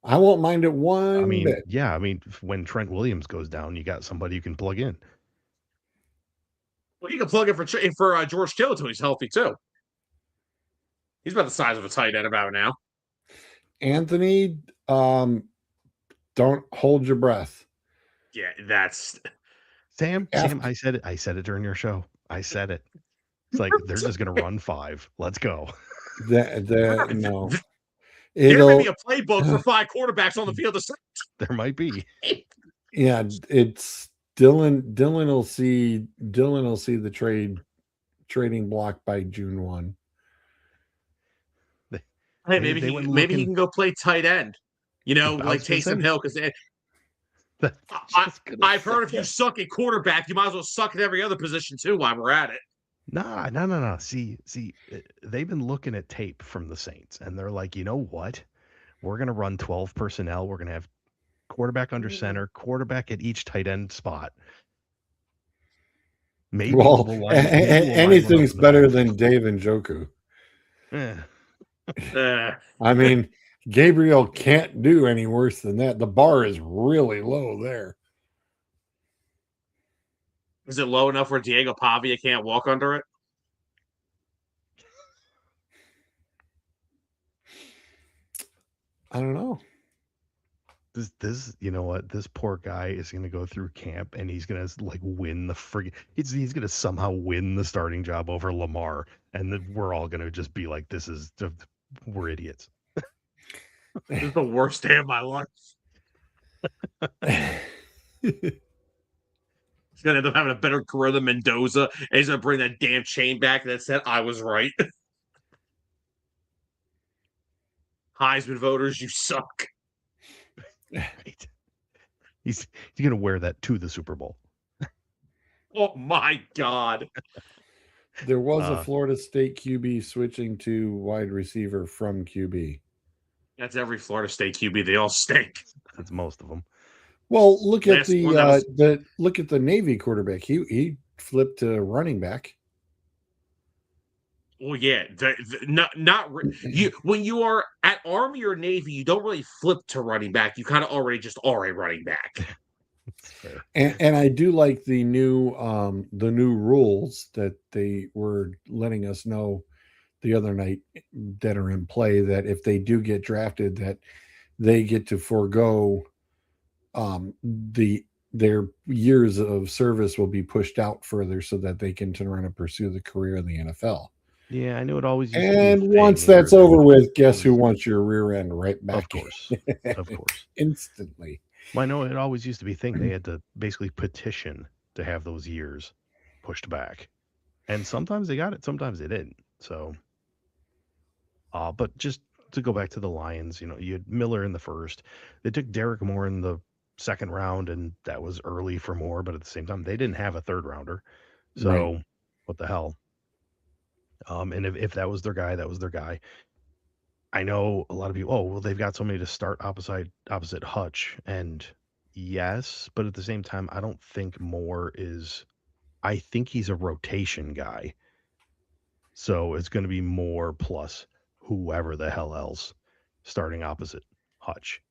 I won't mind it one I mean, bit. yeah. I mean, when Trent Williams goes down, you got somebody you can plug in. Well, you can plug it for George Kittle until he's healthy too. He's about the size of a tight end about now. Anthony, don't hold your breath. Yeah, that's Sam, After- I said it. I said it during your show. I said it. It's like they're just gonna run 5. Let's go. No. there It'll may be a playbook for 5 quarterbacks on the field. There might be. yeah, it's Dylan will see the trading block by June 1. Hey, They maybe went he looking- can go play tight end. You know, I like was gonna Taysom say. Hill, because I've heard if you suck at quarterback, you might as well suck at every other position too while we're at it. No. See, they've been looking at tape from the Saints, and they're like, you know what? We're gonna run 12 personnel. We're gonna have quarterback under center, quarterback at each tight end spot. Maybe Well, we'll line- maybe we'll line one up anything's in the better backfield. than Dave and Joku. Eh. I mean, Gabriel can't do any worse than that. The bar is really low there. Is it low enough where Diego Pavia can't walk under it? I don't know. This you know what, this poor guy is gonna go through camp and he's gonna like win the he's gonna somehow win the starting job over Lamar, and then we're all gonna just be like, we're idiots. This is the worst day of my life. He's gonna end up having a better career than Mendoza, and he's gonna bring that damn chain back that said I was right. Heisman voters, you suck. Right. He's gonna wear that to the Super Bowl. Oh my god. There was a Florida State QB switching to wide receiver from QB. That's every Florida State QB. They all stink. That's most of them. Well, look at Last one that the Navy quarterback. He flipped to running back. Well, yeah, you when you are at Army or Navy, you don't really flip to running back. You kind of already just are a running back. And I do like the new rules that they were letting us know the other night that are in play, that if they do get drafted, that they get to forego their years of service will be pushed out further so that they can turn around and pursue the career in the NFL. Yeah, I knew it always used to be a And thing once where that's they over would- with, guess who wants your rear end right back? Of course. Instantly. Well, I know it always used to be a thing. They had to basically petition to have those years pushed back. And sometimes they got it, sometimes they didn't. So, but just to go back to the Lions, you had Miller in the first. They took Derek Moore in the second round, and that was early for Moore, but at the same time, they didn't have a third rounder. So, What the hell? And if that was their guy, that was their guy. I know a lot of people, well, they've got somebody to start opposite Hutch. And yes, but at the same time, I don't think Moore I think he's a rotation guy. So it's going to be Moore plus whoever the hell else starting opposite Hutch.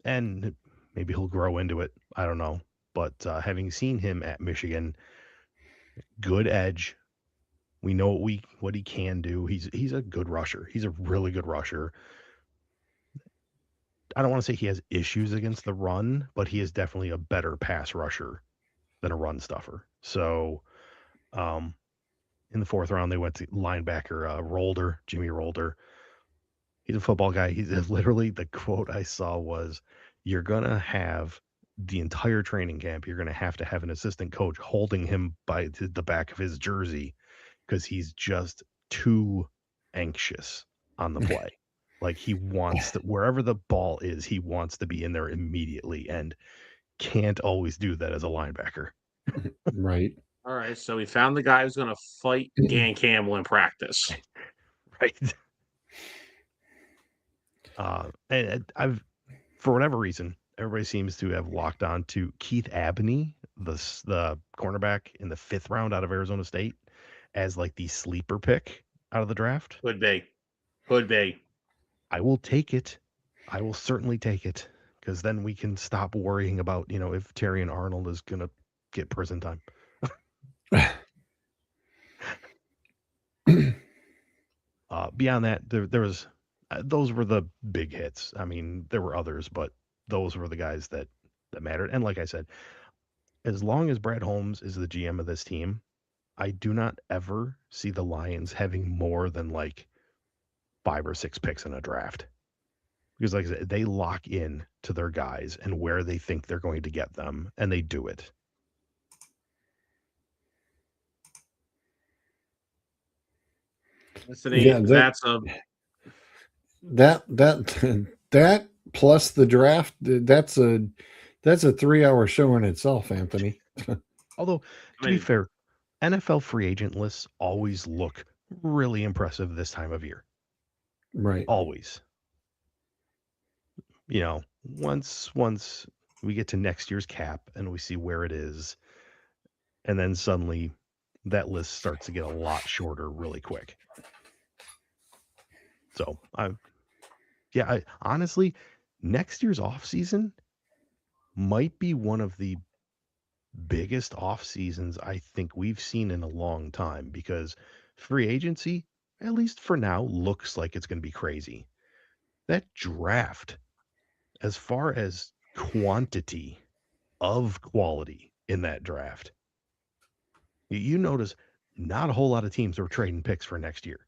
And Maybe he'll grow into it. I don't know. But having seen him at Michigan, good edge. We know what he can do. He's a good rusher. He's a really good rusher. I don't want to say he has issues against the run, but he is definitely a better pass rusher than a run stuffer. So, in the 4th round, they went to linebacker Jimmy Rolder. He's a football guy. He's literally, the quote I saw was, "You're gonna have the entire training camp. You're gonna have to have an assistant coach holding him by the back of his jersey because he's just too anxious on the play." Like, he wants to, wherever the ball is, he wants to be in there immediately, and can't always do that as a linebacker. Right. All right, so we found the guy who's going to fight Dan Campbell in practice. Right. And I've, for whatever reason, everybody seems to have locked on to Keith Abney, the cornerback in the 5th round out of Arizona State, as like the sleeper pick out of the draft. Could be. Could be. I will take it. I will certainly take it, because then we can stop worrying about, if Terrion Arnold is going to get prison time. Beyond that, there was those were the big hits. I mean, there were others, but those were the guys that mattered. And like I said, as long as Brad Holmes is the GM of this team, I do not ever see the Lions having more than like 5 or 6 picks in a draft. Because like I said, they lock in to their guys and where they think they're going to get them, and they do it. Yeah, that plus the draft, that's a 3-hour show in itself, Anthony. Although, to be fair, NFL free agent lists always look really impressive this time of year. Right. Always. Once we get to next year's cap and we see where it is, and then suddenly that list starts to get a lot shorter really quick. So I honestly, next year's off season might be one of the biggest off seasons I think we've seen in a long time, because free agency, at least for now, looks like it's going to be crazy. That draft, as far as quantity of quality in that draft, you notice not a whole lot of teams are trading picks for next year.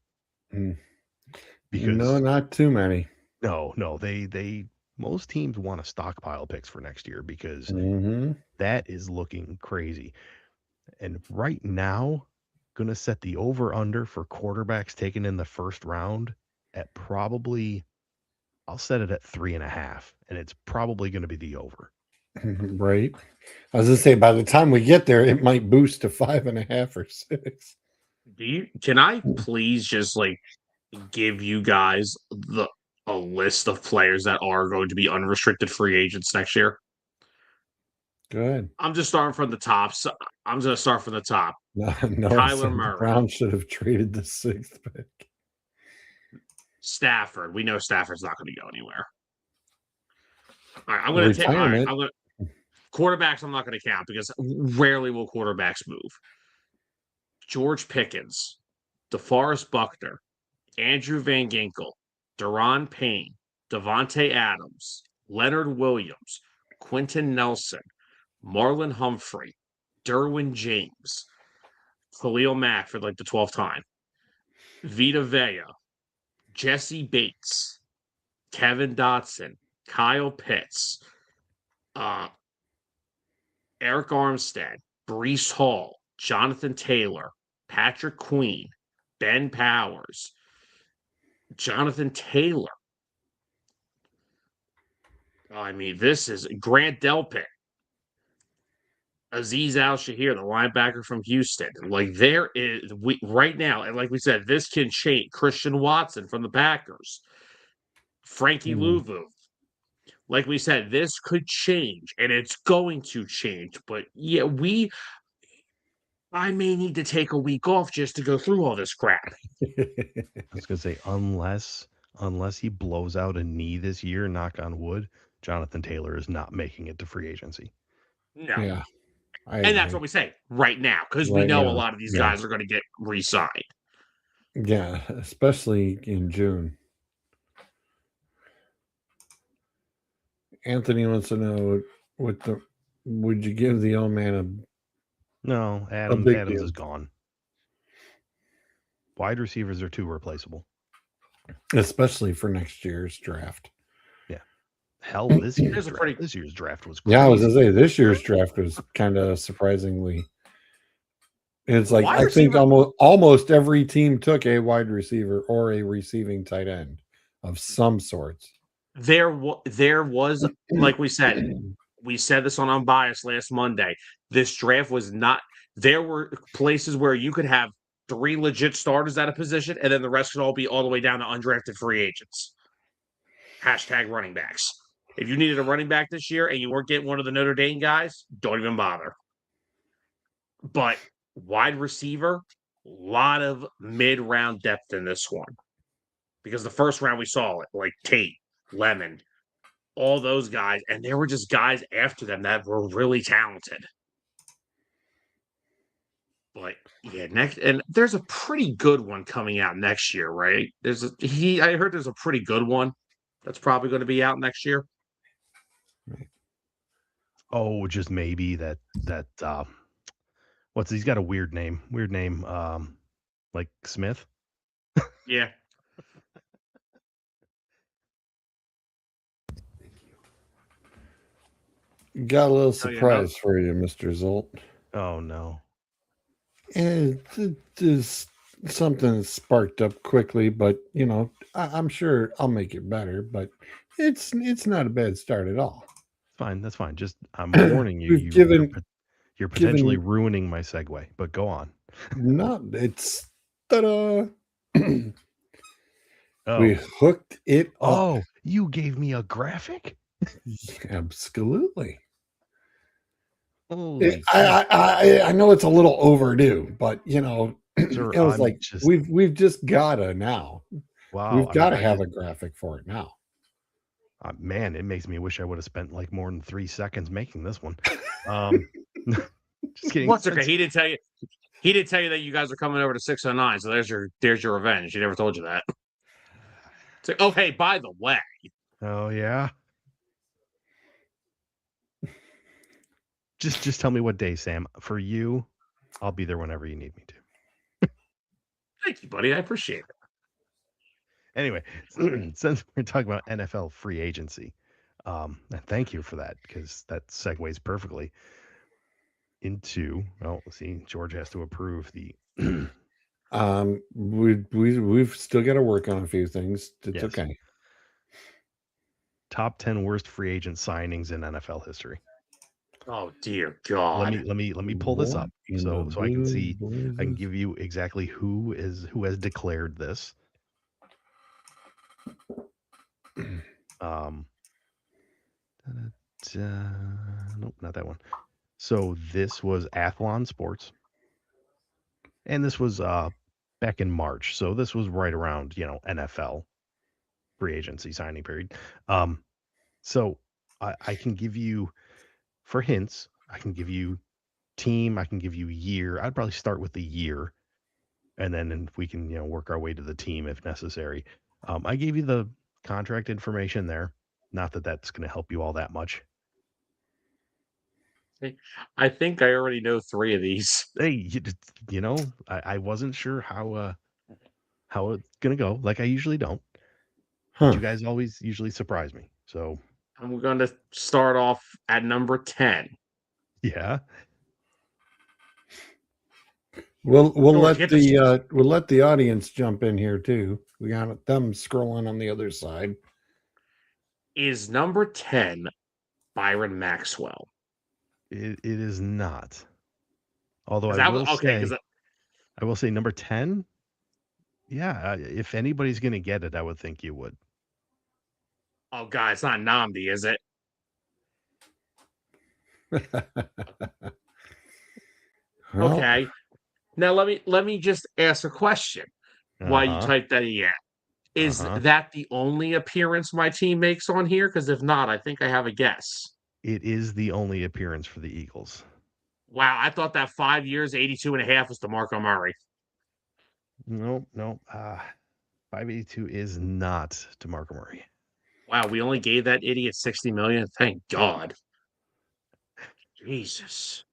Because no, not too many. No, they most teams want to stockpile picks for next year, because that is looking crazy. And right now, going to set the over-under for quarterbacks taken in the 1st round at probably, I'll set it at 3.5, and it's probably going to be the over. Right. I was going to say, by the time we get there, it might boost to 5.5 or 6. Can I please just give you guys a list of players that are going to be unrestricted free agents next year? Good. I'm just starting from the top. So I'm going to start from the top. No, Kyler Murray. The Browns should have traded the 6th pick. Stafford. We know Stafford's not going to go anywhere. All right, I'm going to take. All right, quarterbacks. I'm not going to count, because rarely will quarterbacks move. George Pickens, DeForest Buckner, Andrew Van Ginkel, Daron Payne, Devontae Adams, Leonard Williams, Quentin Nelson, Marlon Humphrey, Derwin James, Khalil Mack for the 12th time, Vita Vea, Jesse Bates, Kevin Dotson, Kyle Pitts, Eric Armstead, Breece Hall, Jonathan Taylor, Patrick Queen, Ben Powers, Jonathan Taylor. I mean, this is Grant Delpit, Azeez Al-Shahir, the linebacker from Houston. There is right now, and like we said, this can change. Christian Watson from the Packers, Frankie Louvu. Like we said, this could change, and it's going to change. But yeah, I may need to take a week off just to go through all this crap. I was going to say, unless he blows out a knee this year, knock on wood, Jonathan Taylor is not making it to free agency. No. Yeah. And that's what we say right now, because we Right know now, a lot of these yeah. guys are going to get re-signed. Yeah, especially in June. Anthony wants to know would you give the old man No, a Adams big is deal? gone. Wide receivers are too replaceable. Especially for next year's draft. Yeah. Hell, this year's draft was crazy. Yeah, I was gonna say this year's draft was kind of surprisingly. It's like I think almost every team took a wide receiver or a receiving tight end of some sorts. There was, like we said this on Unbiased last Monday. This draft was not. There were places where you could have 3 legit starters at a position, and then the rest could all be all the way down to undrafted free agents. Hashtag running backs. If you needed a running back this year and you weren't getting one of the Notre Dame guys, don't even bother. But wide receiver, a lot of mid-round depth in this one. Because the first round we saw it, like Tate, Lemon, all those guys, and there were just guys after them that were really talented. But yeah, and there's a pretty good one coming out next year, right? I heard there's a pretty good one that's probably going to be out next year. Oh, just maybe that he's got a weird name, like Smith. Yeah. Got a little surprise for you, Mr. Zolt. Oh no. And it is something that sparked up quickly, but I'm sure I'll make it better, but it's not a bad start at all. Fine, that's fine. Just I'm warning you, you're potentially ruining my segue, but go on. No, it's ta-da. We hooked it up. Oh, you gave me a graphic? Absolutely. Holy I know it's a little overdue, but Sir, it was like we've just gotta now. Wow, we've got to have a graphic for it now. Man, it makes me wish I would have spent like more than 3 seconds making this one. Just kidding. What's okay? He didn't tell you. He didn't tell you that you guys are coming over to 609. So there's your revenge. He never told you that. It's like, oh hey, by the way. Oh yeah. Just tell me what day, Sam. For you, I'll be there whenever you need me to. Thank you, buddy. I appreciate it. Anyway, since we're talking about NFL free agency, thank you for that, because that segues perfectly into, see, George has to approve the we've still got to work on a few things. It's okay. Top 10 worst free agent signings in NFL history. Oh dear God. Let me pull this up so I can see. I can give you exactly who has declared this. Nope, not that one. So this was Athlon Sports, and this was back in March. So this was right around NFL free agency signing period. So I can give you, for hints, I can give you team, I can give you year. I'd probably start with the year, and then we can work our way to the team if necessary. I gave you the contract information there. Not that that's going to help you all that much. I think I already know 3 of these. Hey, I wasn't sure how it's going to go. Like I usually don't. But you guys always usually surprise me. So I'm going to start off at number 10. Yeah. We'll let the audience jump in here too. We got them scrolling on the other side. Is number 10 Byron Maxwell? It is not. Although I will say number 10. Yeah, if anybody's going to get it, I would think you would. Oh God, it's not Namdi, is it? Okay. Now let me just ask a question. Why you typed that yet? Is that the only appearance my team makes on here? Because if not, I think I have a guess. It is the only appearance for the Eagles. Wow, I thought that 5 years, 82.5 was DeMarco Murray. No. 582 is not DeMarco Murray. Wow, we only gave that idiot $60 million. Thank God. Jesus.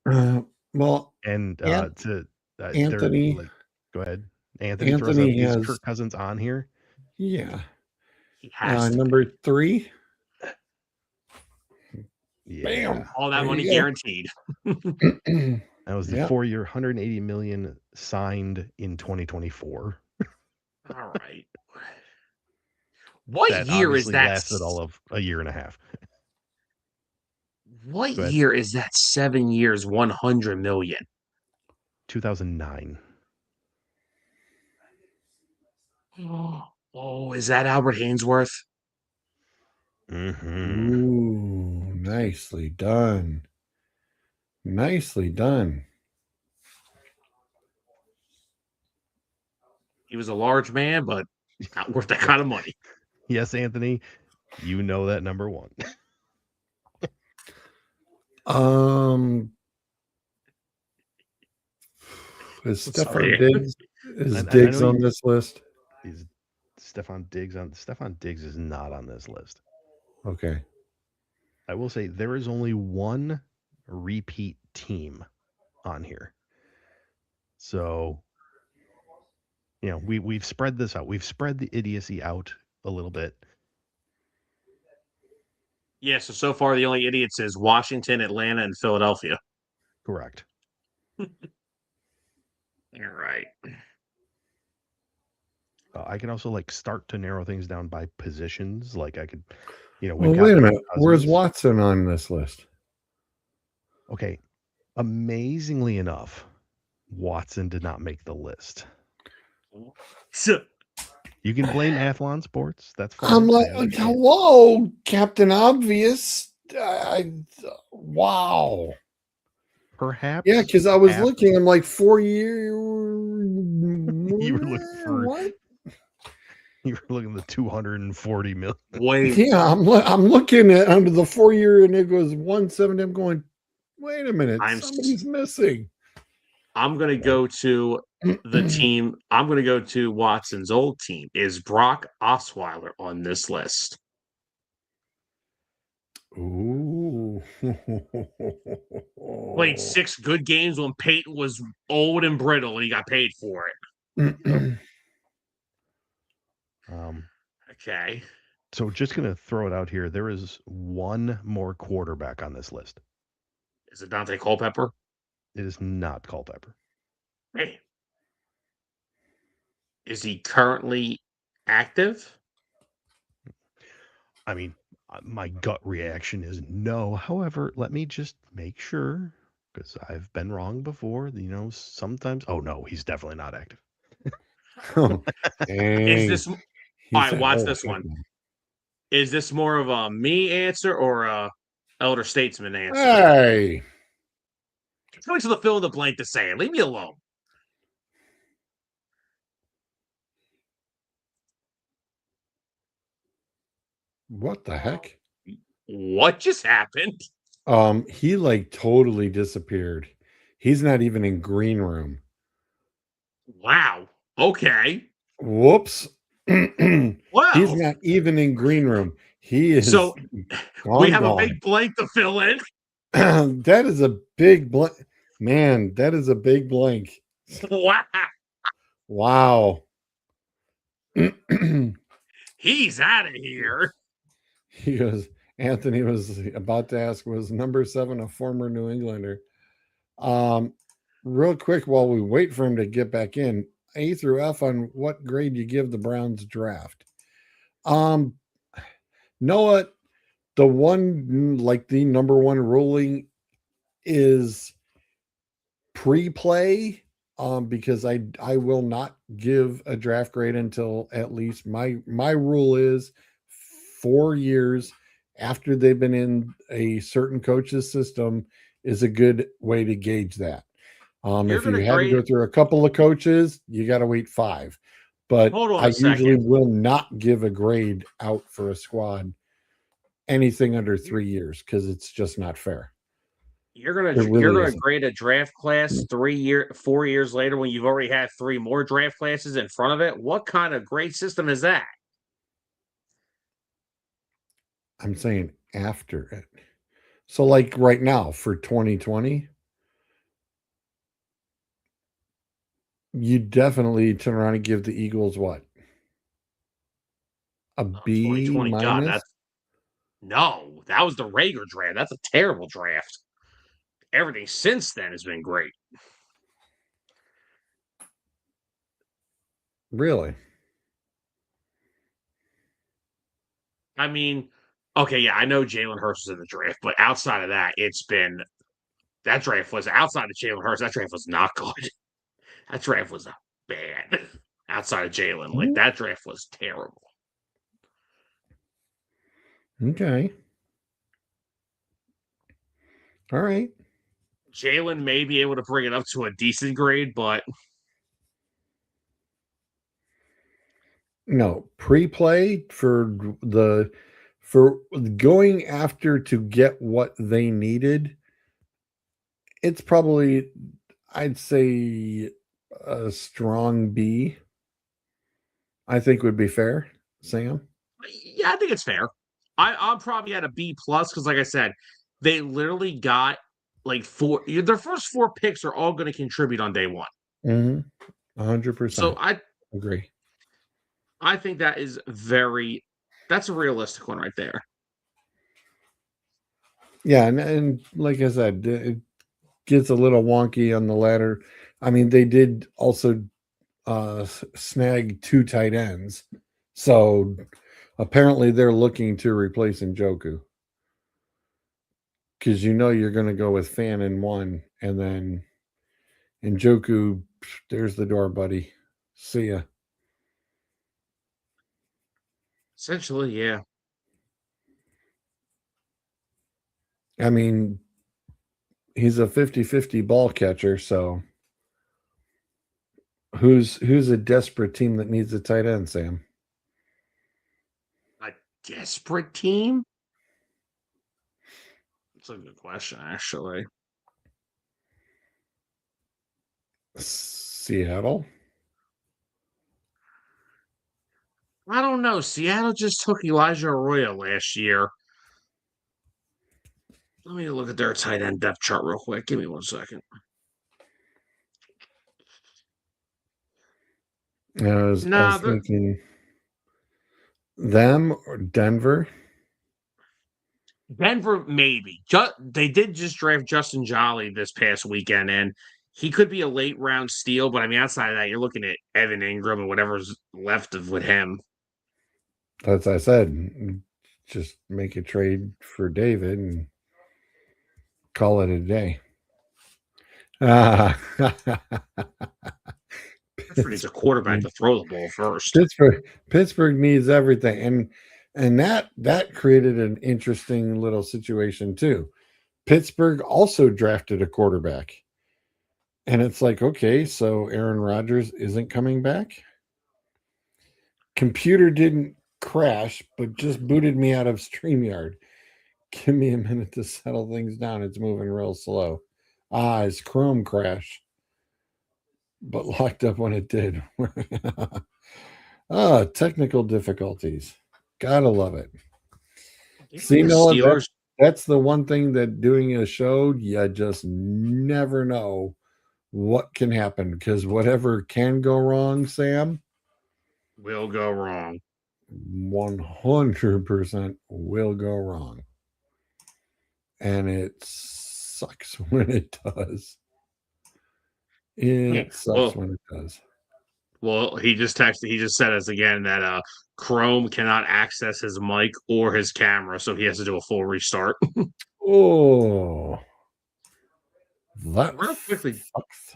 Well, And Anthony, go ahead. Anthony throws out, is Kirk Cousins on here? Yeah. He has to number 3. Yeah. Bam. All that money guaranteed. That was the 4-year, $180 million signed in 2024. All right. What that year is that? Lasted all of a year and a half. What year is that? 7 years, 100 million. 2009. Oh, is that Albert Hainsworth? Mm-hmm. Ooh, nicely done. Nicely done. He was a large man, but not worth that kind of money. Yes, Anthony, you know that number 1. Is Stefan Diggs on this list? Is Stefan Diggs on? Stefan Diggs is not on this list. Okay. I will say there is only one repeat team on here. So, we've spread this out. We've spread the idiocy out a little bit. Yeah, so far the only idiots is Washington, Atlanta, and Philadelphia. Correct. All right. I can also start to narrow things down by positions. I could, well, wait a minute. Where's Watson on this list? Okay. Amazingly enough, Watson did not make the list. So, you can blame Athlon Sports. That's fine. I'm like, whoa, Captain Obvious. Wow. Perhaps. Yeah, because I was looking. I'm like 4 years. You were looking for what? You were looking at the 240 million. Wait. Yeah, I'm looking at under the 4 year, and it goes 170. I'm going, wait a minute, somebody's missing. I'm gonna go to the team. I'm gonna go to Watson's old team. Is Brock Osweiler on this list? Ooh. Played 6 good games when Peyton was old and brittle, and he got paid for it. Okay. So just going to throw it out here. There is one more quarterback on this list. Is it Dante Culpepper? It is not Culpepper. Hey. Is he currently active? I mean, my gut reaction is no. However, let me just make sure, because I've been wrong before. Sometimes. Oh, no, he's definitely not active. Is this... All right, watch this one. Is this more of a me answer or a elder statesman answer? Hey. Coming to the fill in the blank to say it. Leave me alone. What the heck? What just happened? He totally disappeared. He's not even in green room. Wow. Okay. Whoops. Wow. He's not even in green room. He is. So we have a big blank to fill in. That is a big blank. Man, that is a big blank. Wow. Wow. He's out of here. He goes, Anthony was about to ask, was number 7 a former New Englander? Real quick, while we wait for him to get back in, A through F on what grade you give the Browns draft. Noah, the one, the number 1 ruling is pre-play, because I will not give a draft grade until at least my rule is 4 years after they've been in a certain coach's system is a good way to gauge that. If you had to go through a couple of coaches, you got to wait 5. but Hold on I a second. usually will not give a grade out for a squad anything under 3 years because it's just not fair. You're gonna It really isn't. grade a draft class 4 years later when you've already had 3 more draft classes in front of it. What kind of grade system is that? I'm saying after it. So, like right now for 2020, you definitely turn around and give the Eagles what? A B 2020. God, minus? no, that was the Rager draft. That's a terrible draft. Everything since then has been great. Really? I mean, okay, yeah, I know Jalen Hurts was in the draft, but outside of that, that draft was outside of Jalen Hurts. That draft was not good. That draft was bad. Outside of Jalen, like that draft was terrible. Okay. All right. Jalen may be able to bring it up to a decent grade, but No, pre-play for going after to get what they needed. It's probably, I'd say, a strong B. I think would be fair, Sam. yeah, I think it's fair. I'm probably at a B plus because, like I said, they literally got like their first 4 picks are all going to contribute on day one. 100%. So Agree. I think that's a realistic one right there. Yeah, and like I said, it gets a little wonky on the ladder. I mean, they did also snag 2 tight ends, so apparently they're looking to replace Njoku because you're going to go with Fan in 1, and then Njoku, there's the door, buddy. See ya. Essentially, yeah. I mean, he's a 50-50 ball catcher, so who's a desperate team that needs a tight end, Sam? A desperate team? That's a good question, actually. Seattle? I don't know. Seattle just took Elijah Arroyo last year. Let me look at their tight end depth chart real quick. Give me 1 second. I was thinking them or Denver. Denver, maybe. They did just draft Justin Jolly this past weekend, and he could be a late round steal. But I mean, outside of that, you're looking at Evan Ingram and whatever's left with him. As I said, just make a trade for David and call it a day. Pittsburgh needs a quarterback to throw the ball first. Pittsburgh needs everything, and that created an interesting little situation too. Pittsburgh also drafted a quarterback, and it's like, okay, so Aaron Rodgers isn't coming back. Computer didn't crash, but just booted me out of StreamYard. Give me a minute to settle things down. It's moving real slow. His Chrome crashed, but locked up when it did. Technical difficulties. Gotta love it. See, Noah, that's the one thing that doing a show, you just never know what can happen because whatever can go wrong, Sam, will go wrong. 100% will go wrong. And it sucks when it does. It sucks when it does. Well, he just said us again that Chrome cannot access his mic or his camera, so he has to do a full restart. Oh. That real quickly sucks.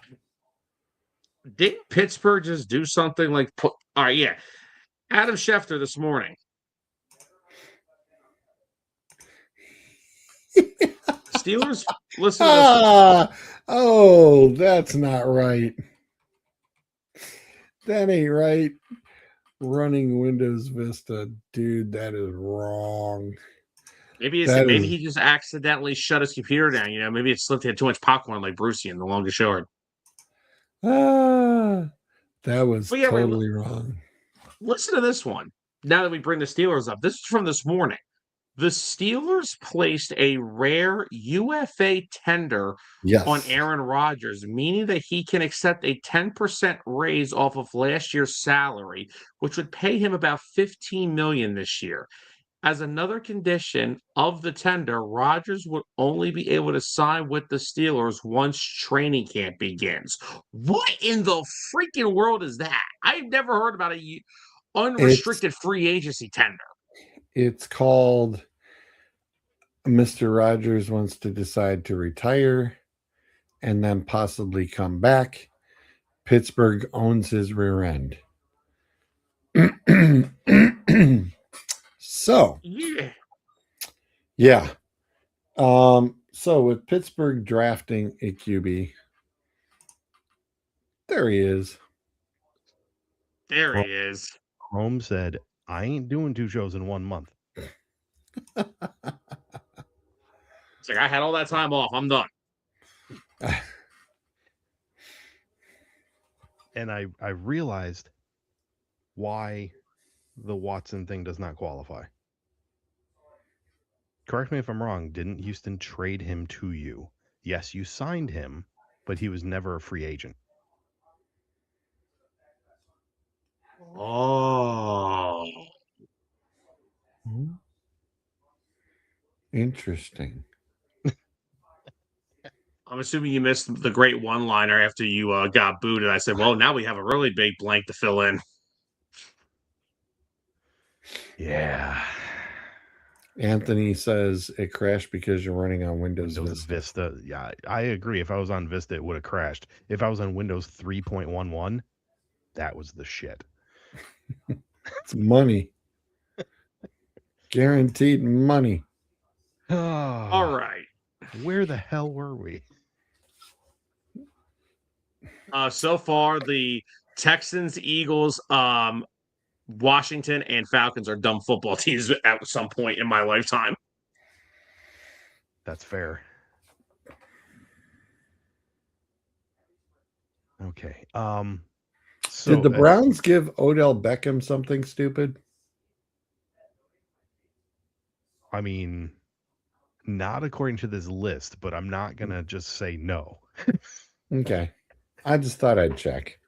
Didn't Pittsburgh just do something like all right, yeah. Adam Schefter this morning. Steelers, listen to this. Oh, that's not right. That ain't right. running Windows Vista, dude, that is wrong. Maybe he just accidentally shut his computer down. You know, maybe it slipped. He had too much popcorn, like Brucey in The Longest Yard. That was But yeah, totally wrong. Listen to this one. Now that we bring the Steelers up, this is from this morning. The Steelers placed a rare UFA tender on Yes. Aaron Rodgers, meaning that he can accept a 10% raise off of last year's salary, which would pay him about $15 million this year. As another condition of the tender, Rodgers would only be able to sign with the Steelers once training camp begins. What in the freaking world is that? I've never heard about a unrestricted free agency tender. It's called Mr. Rogers wants to decide to retire and then possibly come back. Pittsburgh owns his rear end. So, yeah. So with Pittsburgh drafting a QB, there he is. There he is. Home said, I ain't doing 2 shows in 1 month. It's like, I had all that time off. I'm done. And I realized why the Watson thing does not qualify. Correct me if I'm wrong. Didn't Houston trade him to you? Yes, you signed him, but he was never a free agent. Oh. Interesting. I'm assuming you missed the great one-liner after you got booted. I said, well, now we have a really big blank to fill in. Yeah. Anthony says it crashed because you're running on Windows Vista. Yeah, I agree. If I was on Vista, it would have crashed. If I was on Windows 3.11, that was the shit. It's money. Guaranteed money. All right. Where the hell were we? So far, the Texans, Eagles, Washington, and Falcons are dumb football teams at some point in my lifetime. That's fair. Okay. So did the Browns give Odell Beckham something stupid? I mean, not according to this list, but I'm not gonna just say no. Okay. I just thought I'd check.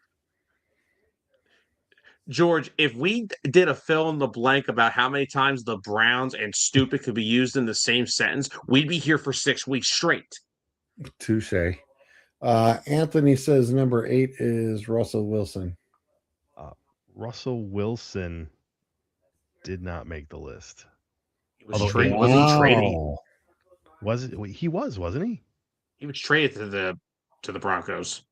George, if we did a fill in the blank about how many times the Browns and stupid could be used in the same sentence, we'd be here for 6 weeks straight. Touche. Anthony says number 8 is Russell Wilson. Russell Wilson did not make the list. Was he traded? Was it? He wasn't he? He was traded to the Broncos.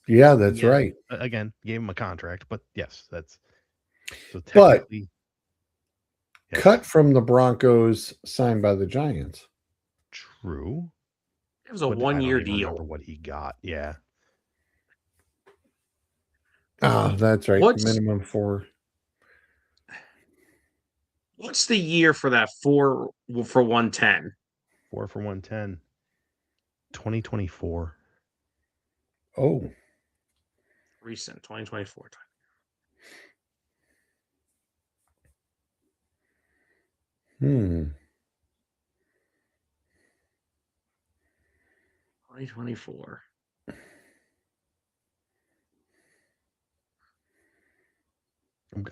Yeah, that's right. Again, gave him a contract, but yes, that's so technically. But cut from the Broncos, signed by the Giants. True. It was a 1-year deal. Remember what he got? Yeah. Oh, that's right. Minimum 4. What's the year for that 4 for 110? 4 for 110. 2024. Oh. Recent 2024. Hmm. 2024.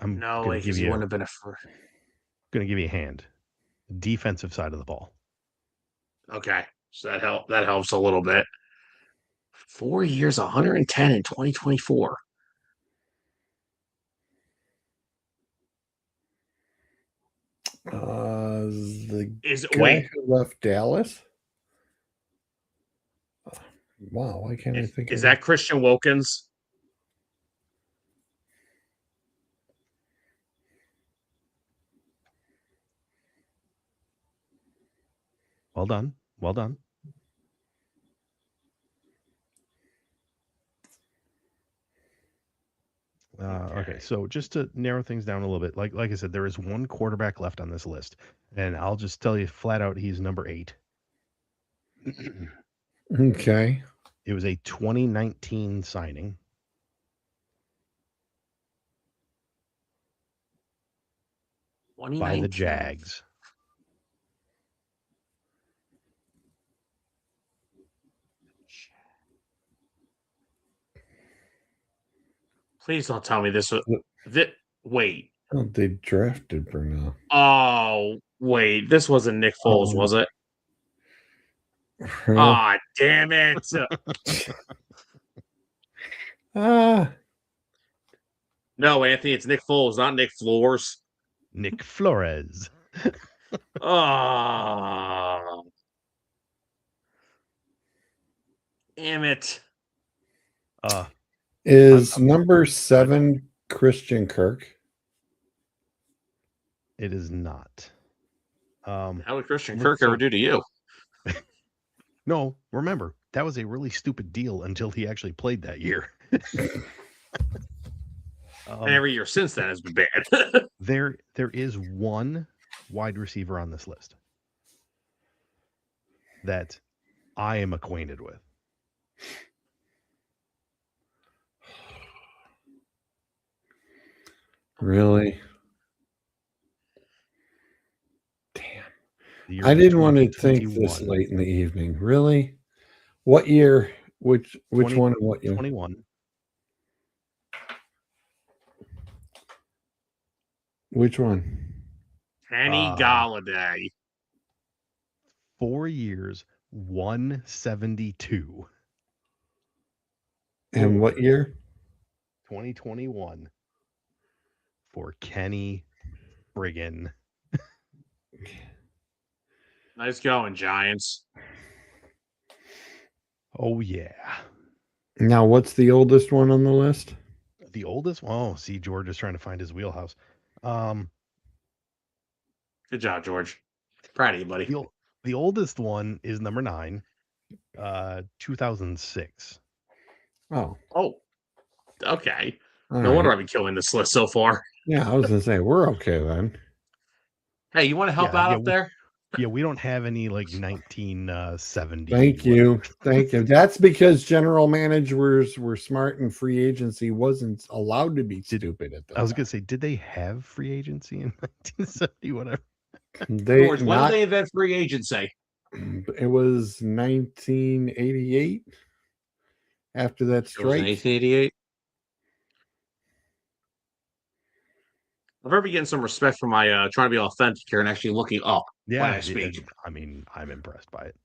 No way, because he wouldn't have been a first. Going to give you a hand. Defensive side of the ball. Okay, so that helps a little bit. 4 years, 110 in 2024. Guy who left Dallas? Wow, why can't I think is that Christian Wilkins? Well done. Well done. Okay, so just to narrow things down a little bit, like I said, there is one quarterback left on this list, and I'll just tell you flat out, he's number 8. Okay. It was a 2019 signing. By the Jags. Please don't tell me this was. Wait. Oh, they drafted Bernal. Oh, wait. This wasn't Nick Foles, was it? Well, Ah, damn it. No, Anthony, it's Nick Foles, not Nick Flores. Nick Flores. Oh. Damn it. Is number 7 Christian Kirk? It is not. How would Christian Kirk ever do to you? No, remember, that was a really stupid deal until he actually played that year. And every year since then has been bad. There is one wide receiver on this list that I am acquainted with. Really? Damn. I didn't want to think this late in the evening. Really? What year? Which one and what year? 21. Which one? Kenny Golladay. 4 years, 172. And what year? 2021. For Kenny friggin'. Nice going, Giants. Oh, yeah. Now, what's the oldest one on the list? The oldest? Oh, see, George is trying to find his wheelhouse. Good job, George. Proud of you, buddy. The oldest one is number 9, 2006. Oh, okay. All no wonder I've been killing this list so far. Yeah, I was going to say, we're okay then. Hey, you want to help out up there? Yeah, we don't have any like 1970. Thank you. That's because general managers were smart and free agency wasn't allowed to be stupid at that. I was going to say, did they have free agency in 1970? Whatever. George, when did they invent free agency? It was 1988. After that strike. 1988. I've ever getting some respect for my trying to be authentic here and actually looking up when I speak. I mean, I'm impressed by it.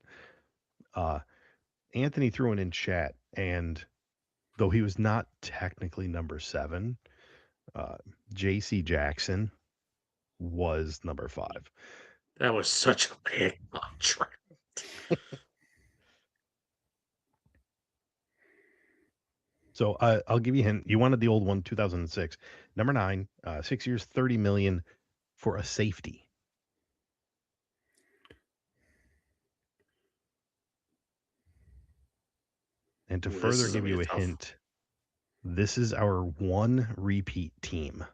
Anthony threw it in chat, and though he was not technically number 7, J.C. Jackson was number 5. That was such a big contract. So I'll give you a hint. You wanted the old one, 2006. Number 9, 6 years, $30 million for a safety. And to further give you a hint, this is our one repeat team.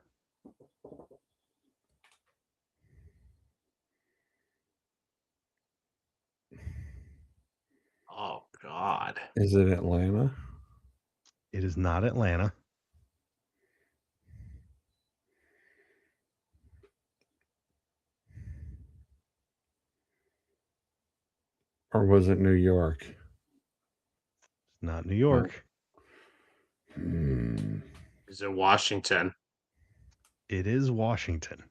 Oh, God. Is it Atlanta? It is not Atlanta. Or was it New York? It's not New York. Is it Washington? It is Washington.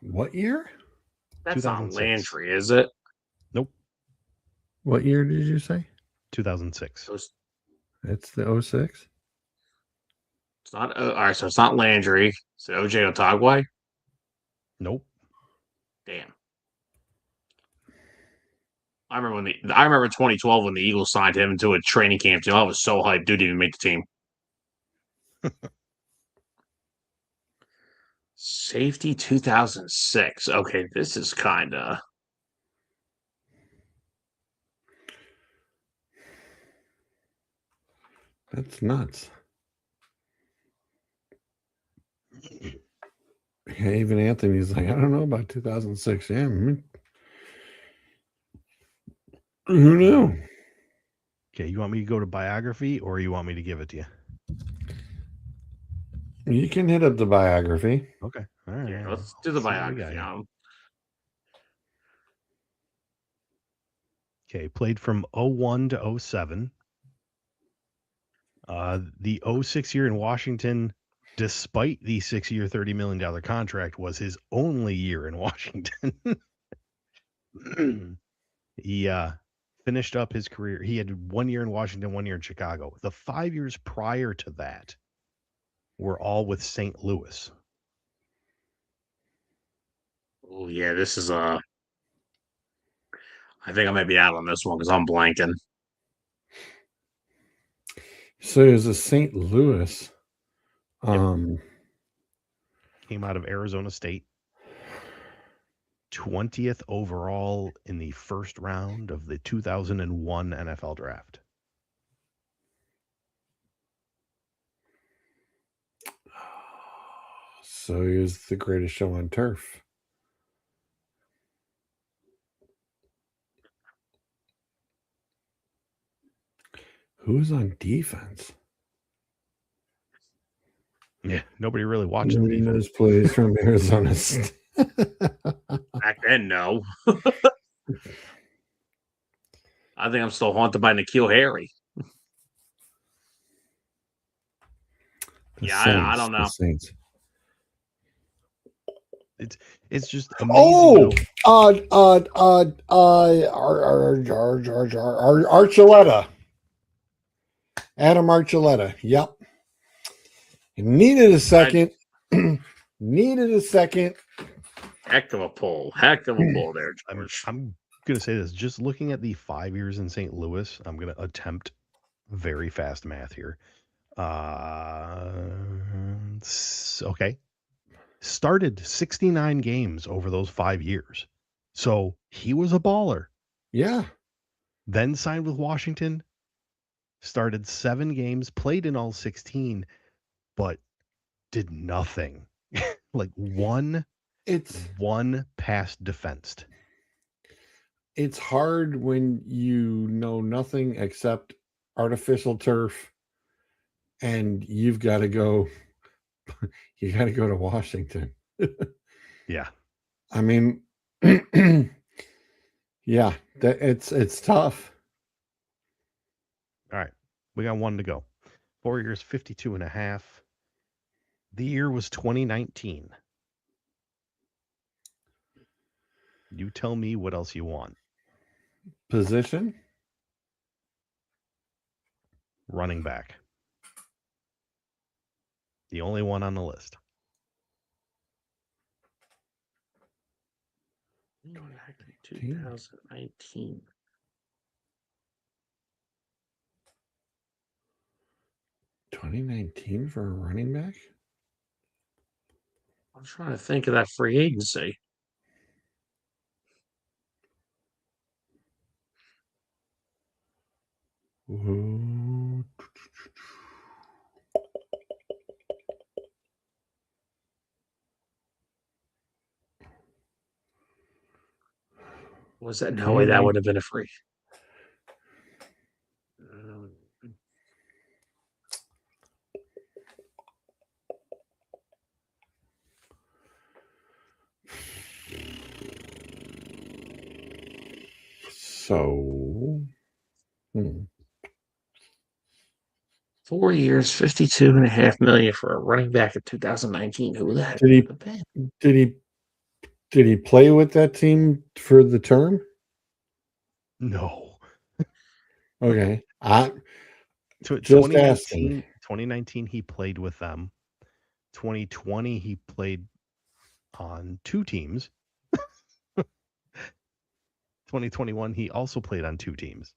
What year? That's not Landry, is it? Nope. What year did you say? 2006. It's the 06? It's not. All right, so it's not Landry. Is it OJ Otagwe? Nope. Damn. I remember 2012 when the Eagles signed him into a training camp deal. I was so hyped. Dude didn't even make the team. Safety 2006. Okay, this is kind of. That's nuts. Yeah, even Anthony's like, I don't know about 2006. Yeah, who knew? Okay, you want me to go to biography or you want me to give it to you? You can hit up the biography. Okay. All right. Yeah, let's do the see what we got biography here. on him. Okay, played from 01 to 07. The 06 year in Washington, despite the 6-year, $30 million contract, was his only year in Washington. He finished up his career. He had 1 year in Washington, 1 year in Chicago. The 5 years prior to that were all with St. Louis. Oh yeah, this is I think I might be out on this one because I'm blanking. So it was a St. Louis. Came out of Arizona State. 20th overall in the first round of the 2001 NFL draft. So he was the greatest show on turf. Who's on defense? Yeah, nobody really watched Nobody the defense. knows plays from Arizona State. Back then, no. I think I'm still haunted by N'Keal Harry. I don't know. The Saints. It's just amazing. Archuleta. Adam Archuleta. Yep. Needed a second. Needed a second. Heck of a pull. Heck of a pull there, George. I'm going to say this. Just looking at the 5 years in St. Louis, I'm going to attempt very fast math here. Okay. Started 69 games over those 5 years. So he was a baller. Yeah. Then signed with Washington. Started 7 games, played in all 16, but did nothing. Like one pass defensed. It's hard when you know nothing except artificial turf and you've got to go to Washington. Yeah. I mean, yeah, it's tough. All right. We got one to go. 4 years, 52 and a half. The year was 2019. You tell me what else you want. Position? Running back. The only one on the list. 2019. $2019 for a running back? I'm trying to think of that free agency. Ooh. Was that? No way, that would have been a free. So 4 years, 52.5 million for a running back in 2019. Who that Did he- have been? did he play with that team for the term? No. Okay. Just 2019, 2019, he played with them. 2020, he played on 2 teams. 2021, he also played on 2 teams.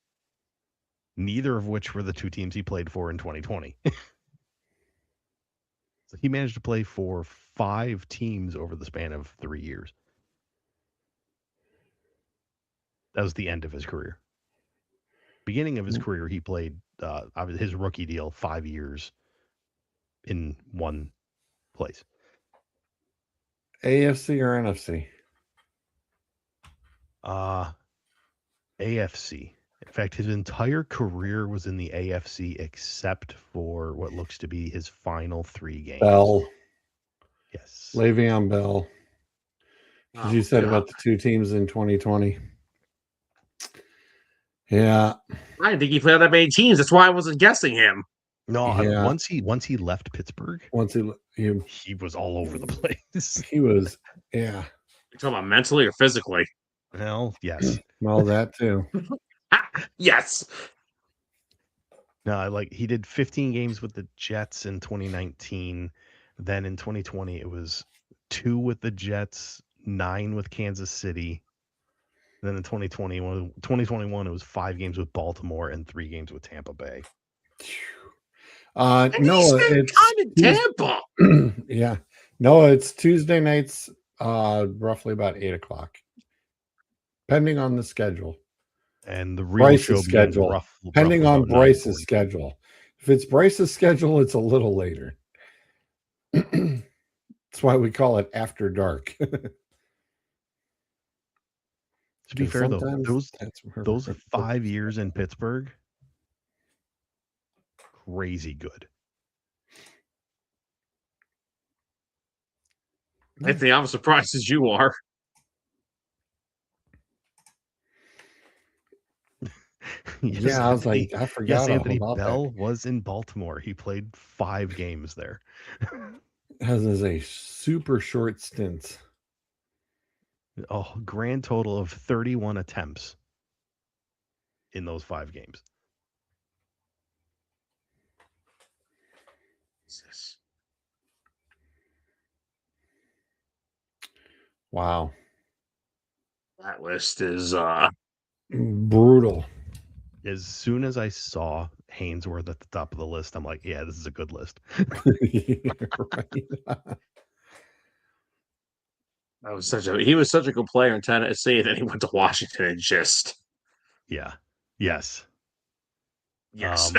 Neither of which were the 2 teams he played for in 2020. So he managed to play for 5 teams over the span of 3 years. That was the end of his career. Beginning of his career, he played his rookie deal 5 years in one place. AFC or NFC? AFC. In fact, his entire career was in the AFC except for what looks to be his final 3 games. Bell. Yes. Le'Veon Bell. Because you said about the 2 teams in 2020. Yeah. I didn't think he played on that many teams. That's why I wasn't guessing him. No, Yeah. once he left Pittsburgh, he was all over the place. He was, yeah. You're talking about mentally or physically? Well, yes. Well, that too. Yes. No, he did 15 games with the Jets in 2019. Then in 2020, it was 2 with the Jets, 9 with Kansas City. Then in 2021, it was 5 games with Baltimore and 3 games with Tampa Bay. And no, he spent it's time in Tampa. Yeah. No, it's Tuesday nights, roughly about 8:00, depending on the schedule. And the real Bryce's show schedule, depending on about Bryce's 9:40. schedule. If it's Bryce's schedule, it's a little later. That's why we call it After Dark. To be fair, though, those we're 5 years in Pittsburgh, crazy good. Anthony, I'm as surprised as you are. Yeah, I was like, I forgot Yes, all Anthony about Bell that. was in Baltimore. He played 5 games there. Has a super short stint. Oh, grand total of 31 attempts in those 5 games. Wow. That list is brutal. Mm. As soon as I saw Hainsworth at the top of the list, I'm like, yeah, this is a good list. Right. He was such a good player in Tennessee, then he went to Washington and just Yeah. Yes. yes.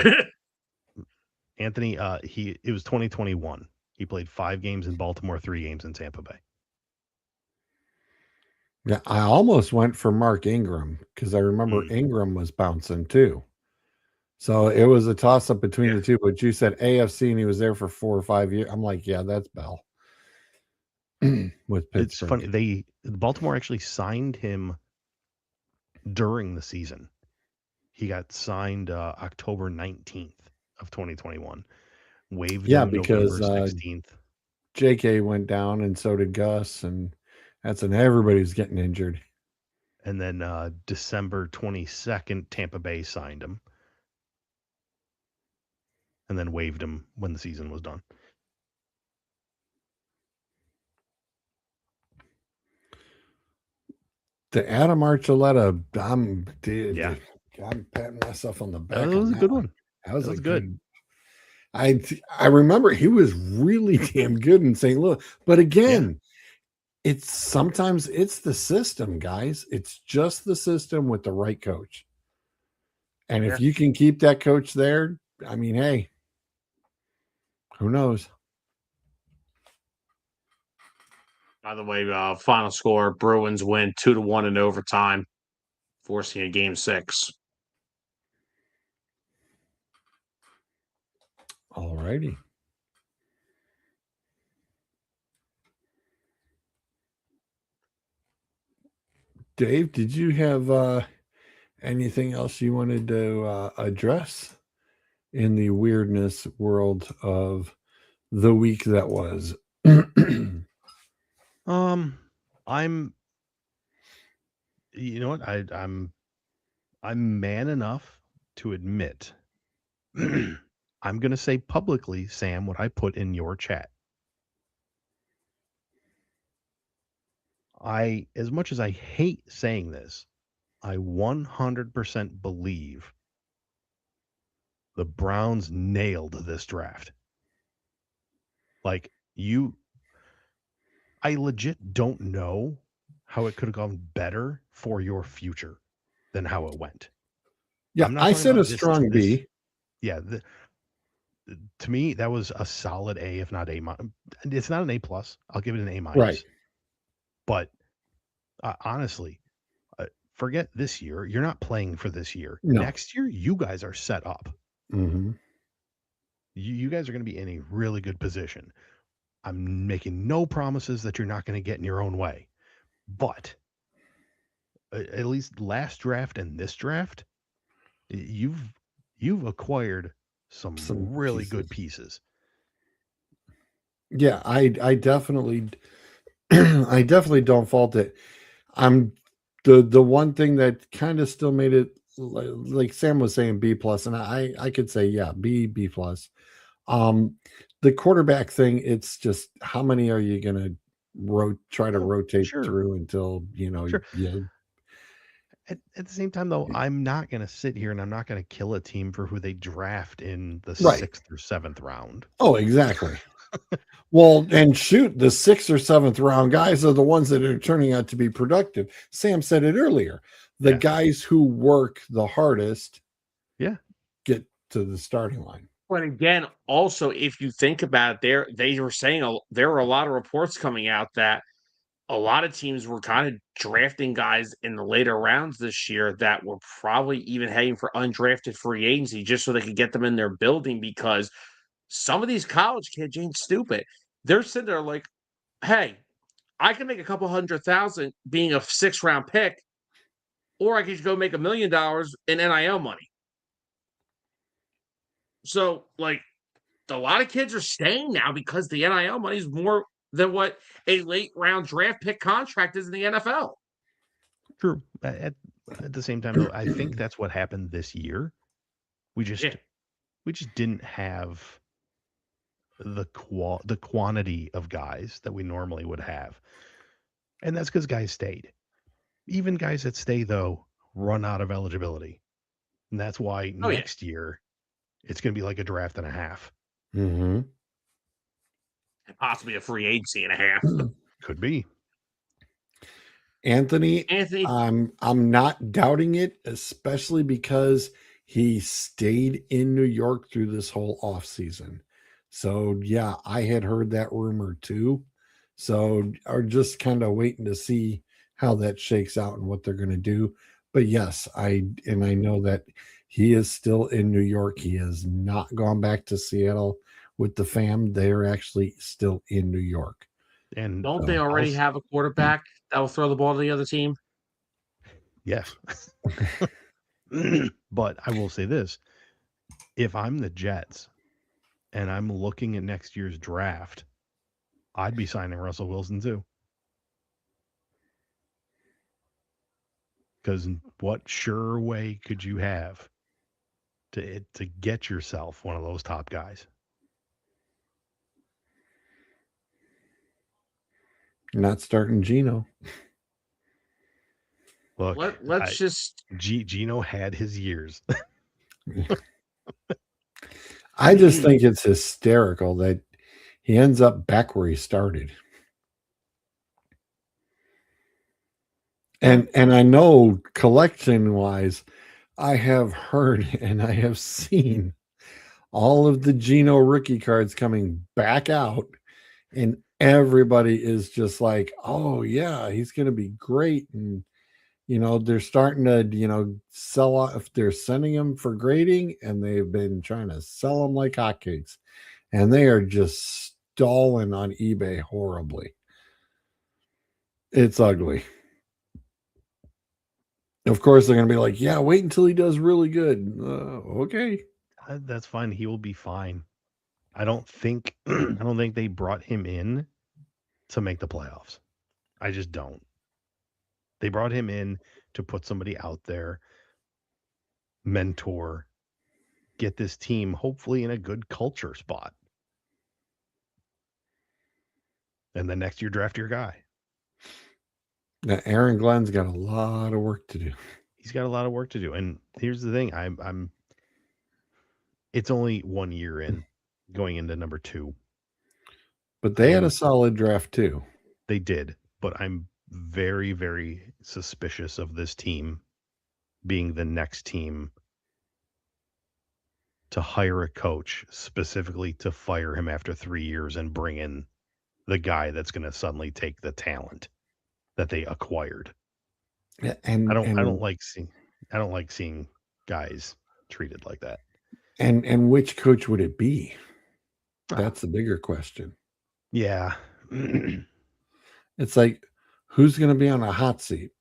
Anthony, it was 2021. He played 5 games in Baltimore, 3 games in Tampa Bay. Yeah, I almost went for Mark Ingram because I remember Ingram was bouncing too. So it was a toss up between the two. But you said AFC and he was there for 4 or 5 years. I'm like, yeah, that's Bell. With Pittsburgh. It's funny. Baltimore actually signed him during the season. He got signed October 19th of 2021. Waived him because November 16th. JK went down and so did Gus, and that's when everybody's getting injured. And then December 22nd, Tampa Bay signed him. And then waived him when the season was done. The Adam Archuleta, I'm patting myself on the back. That was a good one. That was good. I remember he was really damn good in St. Louis. But again, sometimes it's the system, guys. It's just the system with the right coach. And if you can keep that coach there, I mean, hey, who knows? By the way, final score: Bruins win 2-1 in overtime, forcing a game 6. All righty. Dave, did you have anything else you wanted to address in the weirdness world of the week that was? I'm you know what? I'm man enough to admit I'm going to say publicly, Sam, what I put in your chat. As much as I hate saying this, I 100% believe the Browns nailed this draft. Like I legit don't know how it could have gone better for your future than how it went. Yeah, I'm not I talking said about a strong B. Yeah, to me that was a solid A, if not A. It's not an A plus. I'll give it an A minus. Right. But honestly, forget this year. You're not playing for this year. No. Next year, you guys are set up. Mm-hmm. You guys are going to be in a really good position. I'm making no promises that you're not going to get in your own way, but at least last draft and this draft, you've acquired some really good pieces. Yeah, I definitely I definitely don't fault it. I'm the one thing that kind of still made it like Sam was saying B plus, and I could say yeah B plus. The quarterback thing, it's just how many are you gonna try to rotate through until yeah. At the same time, though, I'm not going to sit here and I'm not going to kill a team for who they draft in the Right. 6th or 7th round. Oh, exactly. Well, and shoot, the 6th or 7th round guys are the ones that are turning out to be productive. Sam said it earlier. The guys who work the hardest get to the starting line. But again, also, if you think about it, they were saying there were a lot of reports coming out that a lot of teams were kind of drafting guys in the later rounds this year that were probably even heading for undrafted free agency just so they could get them in their building, because some of these college kids ain't stupid. They're sitting there like, hey, I can make a couple $100,000 being a 6th-round pick, or I could go make $1 million in NIL money. So, like, a lot of kids are staying now because the NIL money is more than what a late round draft pick contract is in the NFL. True. At the same time, though, I think that's what happened this year. We just didn't have the quantity of guys that we normally would have, and that's because guys stayed. Even guys that stay, though, run out of eligibility, and that's why next year it's going to be like a draft and a half. Mm-hmm. Possibly a free agency and a half. Could be. Anthony, I'm not doubting it, especially because he stayed in New York through this whole off season. So yeah, I had heard that rumor too. So are just kind of waiting to see how that shakes out and what they're going to do. But yes, I know that he is still in New York. He has not gone back to Seattle with the fam. They're actually still in New York. And don't they already have a quarterback that will throw the ball to the other team? Yes. But I will say this. If I'm the Jets and I'm looking at next year's draft, I'd be signing Russell Wilson too. Because what sure way could you have to get yourself one of those top guys? Not starting Geno. Look, let's just Geno had his years. I just think it's hysterical that he ends up back where he started. And I know collection wise, I have heard and I have seen all of the Geno rookie cards coming back out, and everybody is just like, oh yeah, he's gonna be great. And they're starting to, sell off. They're sending them for grading, and they've been trying to sell them like hotcakes. And they are just stalling on eBay horribly. It's ugly. Of course, they're going to be like, yeah, wait until he does really good. Okay. That's fine. He will be fine. I don't think they brought him in to make the playoffs. I just don't. They brought him in to put somebody out there, mentor, get this team hopefully in a good culture spot. And then next year draft your guy. Now, Aaron Glenn's got a lot of work to do. He's got a lot of work to do. And here's the thing, it's only 1 year in, going into number 2. But they had a solid draft too. They did, but I'm very, very suspicious of this team being the next team to hire a coach specifically to fire him after 3 years and bring in the guy that's going to suddenly take the talent that they acquired. And I don't like seeing guys treated like that. And which coach would it be? That's the bigger question. Yeah. It's like, who's going to be on a hot seat?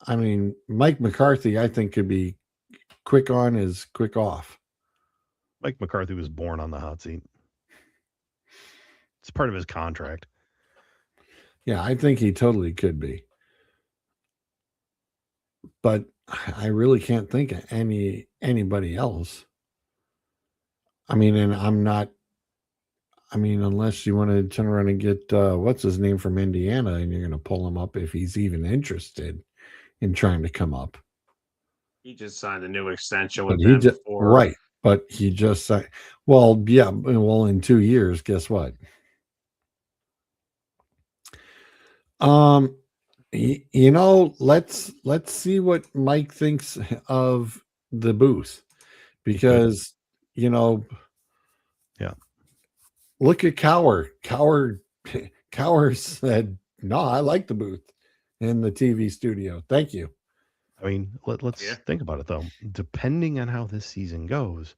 I mean, Mike McCarthy, I think, could be quick on as quick off. Mike McCarthy was born on the hot seat. It's part of his contract. Yeah, I think he totally could be. But I really can't think of anybody else. I mean, and unless you want to turn around and get what's his name from Indiana, and you're going to pull him up if he's even interested in trying to come up. He just signed a new extension But with them before. right. But he just signed. Well, yeah. Well, in 2 years, guess what? Let's see what Mike thinks of the booth, because Yeah. Look at Cower. Cower said, "No, I like the booth in the TV studio. Thank you." I mean, let's think about it though. Depending on how this season goes,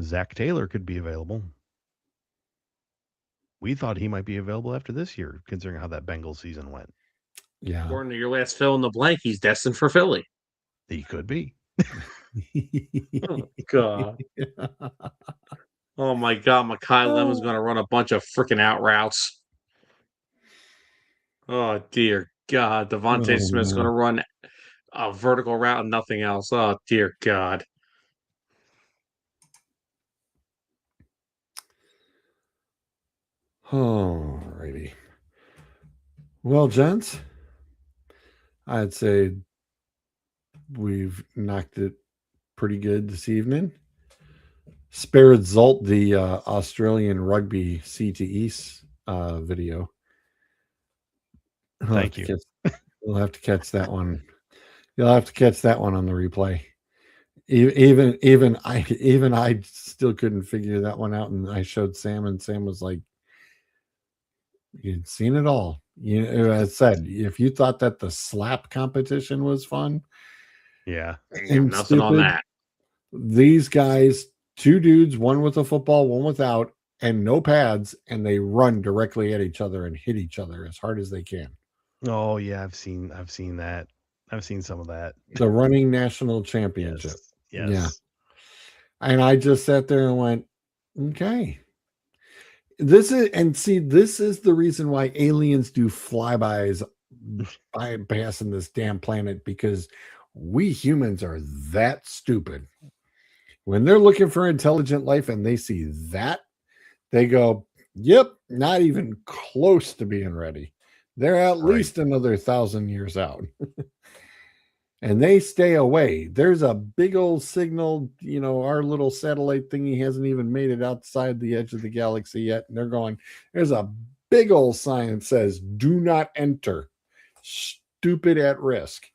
Zach Taylor could be available. We thought he might be available after this year, considering how that Bengals season went. Yeah. According to your last fill in the blank, he's destined for Philly. He could be. Oh, God. Oh, my God. Makai Lemon's going to run a bunch of freaking out routes. Oh, dear God. Devontae Smith's going to run a vertical route and nothing else. Oh, dear God. Alrighty. Well, gents, I'd say we've knocked it pretty good this evening. Spared Zult, the Australian rugby CTE video. Thank you. We'll have to catch that one. You'll have to catch that one on the replay. Even I still couldn't figure that one out, and I showed Sam, and Sam was like, "You'd seen it all." I said, if you thought that the slap competition was fun, and nothing stupid, on that. These guys, 2 dudes, one with a football, one without, and no pads, and they run directly at each other and hit each other as hard as they can. Oh yeah, I've seen that. I've seen some of that. The running national championship. Yes. Yeah. And I just sat there and went, okay. This is the reason why aliens do flybys bypassing this damn planet, because we humans are that stupid. When they're looking for intelligent life and they see that, they go, yep, not even close to being ready. They're at least another 1,000 years out. And they stay away. There's a big old signal, our little satellite thingy hasn't even made it outside the edge of the galaxy yet. And they're going, there's a big old sign that says, do not enter. Stupid at risk.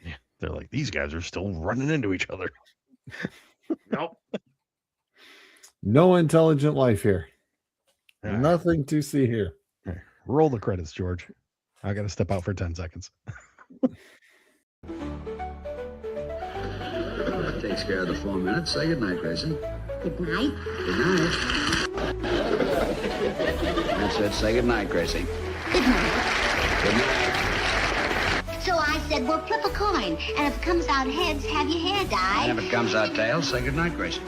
Yeah, they're like, these guys are still running into each other. Nope. No intelligent life here. All right. Nothing to see here. All right. Roll the credits, George. I got to step out for 10 seconds. That takes care of the 4 minutes. Say goodnight, Grayson. Good night. Good night. That's it. Say goodnight, Gracie. Good night. Good night. So I said, well, flip a coin. And if it comes out heads, have your hair dyed. And if it comes out tails, say goodnight, Gracie.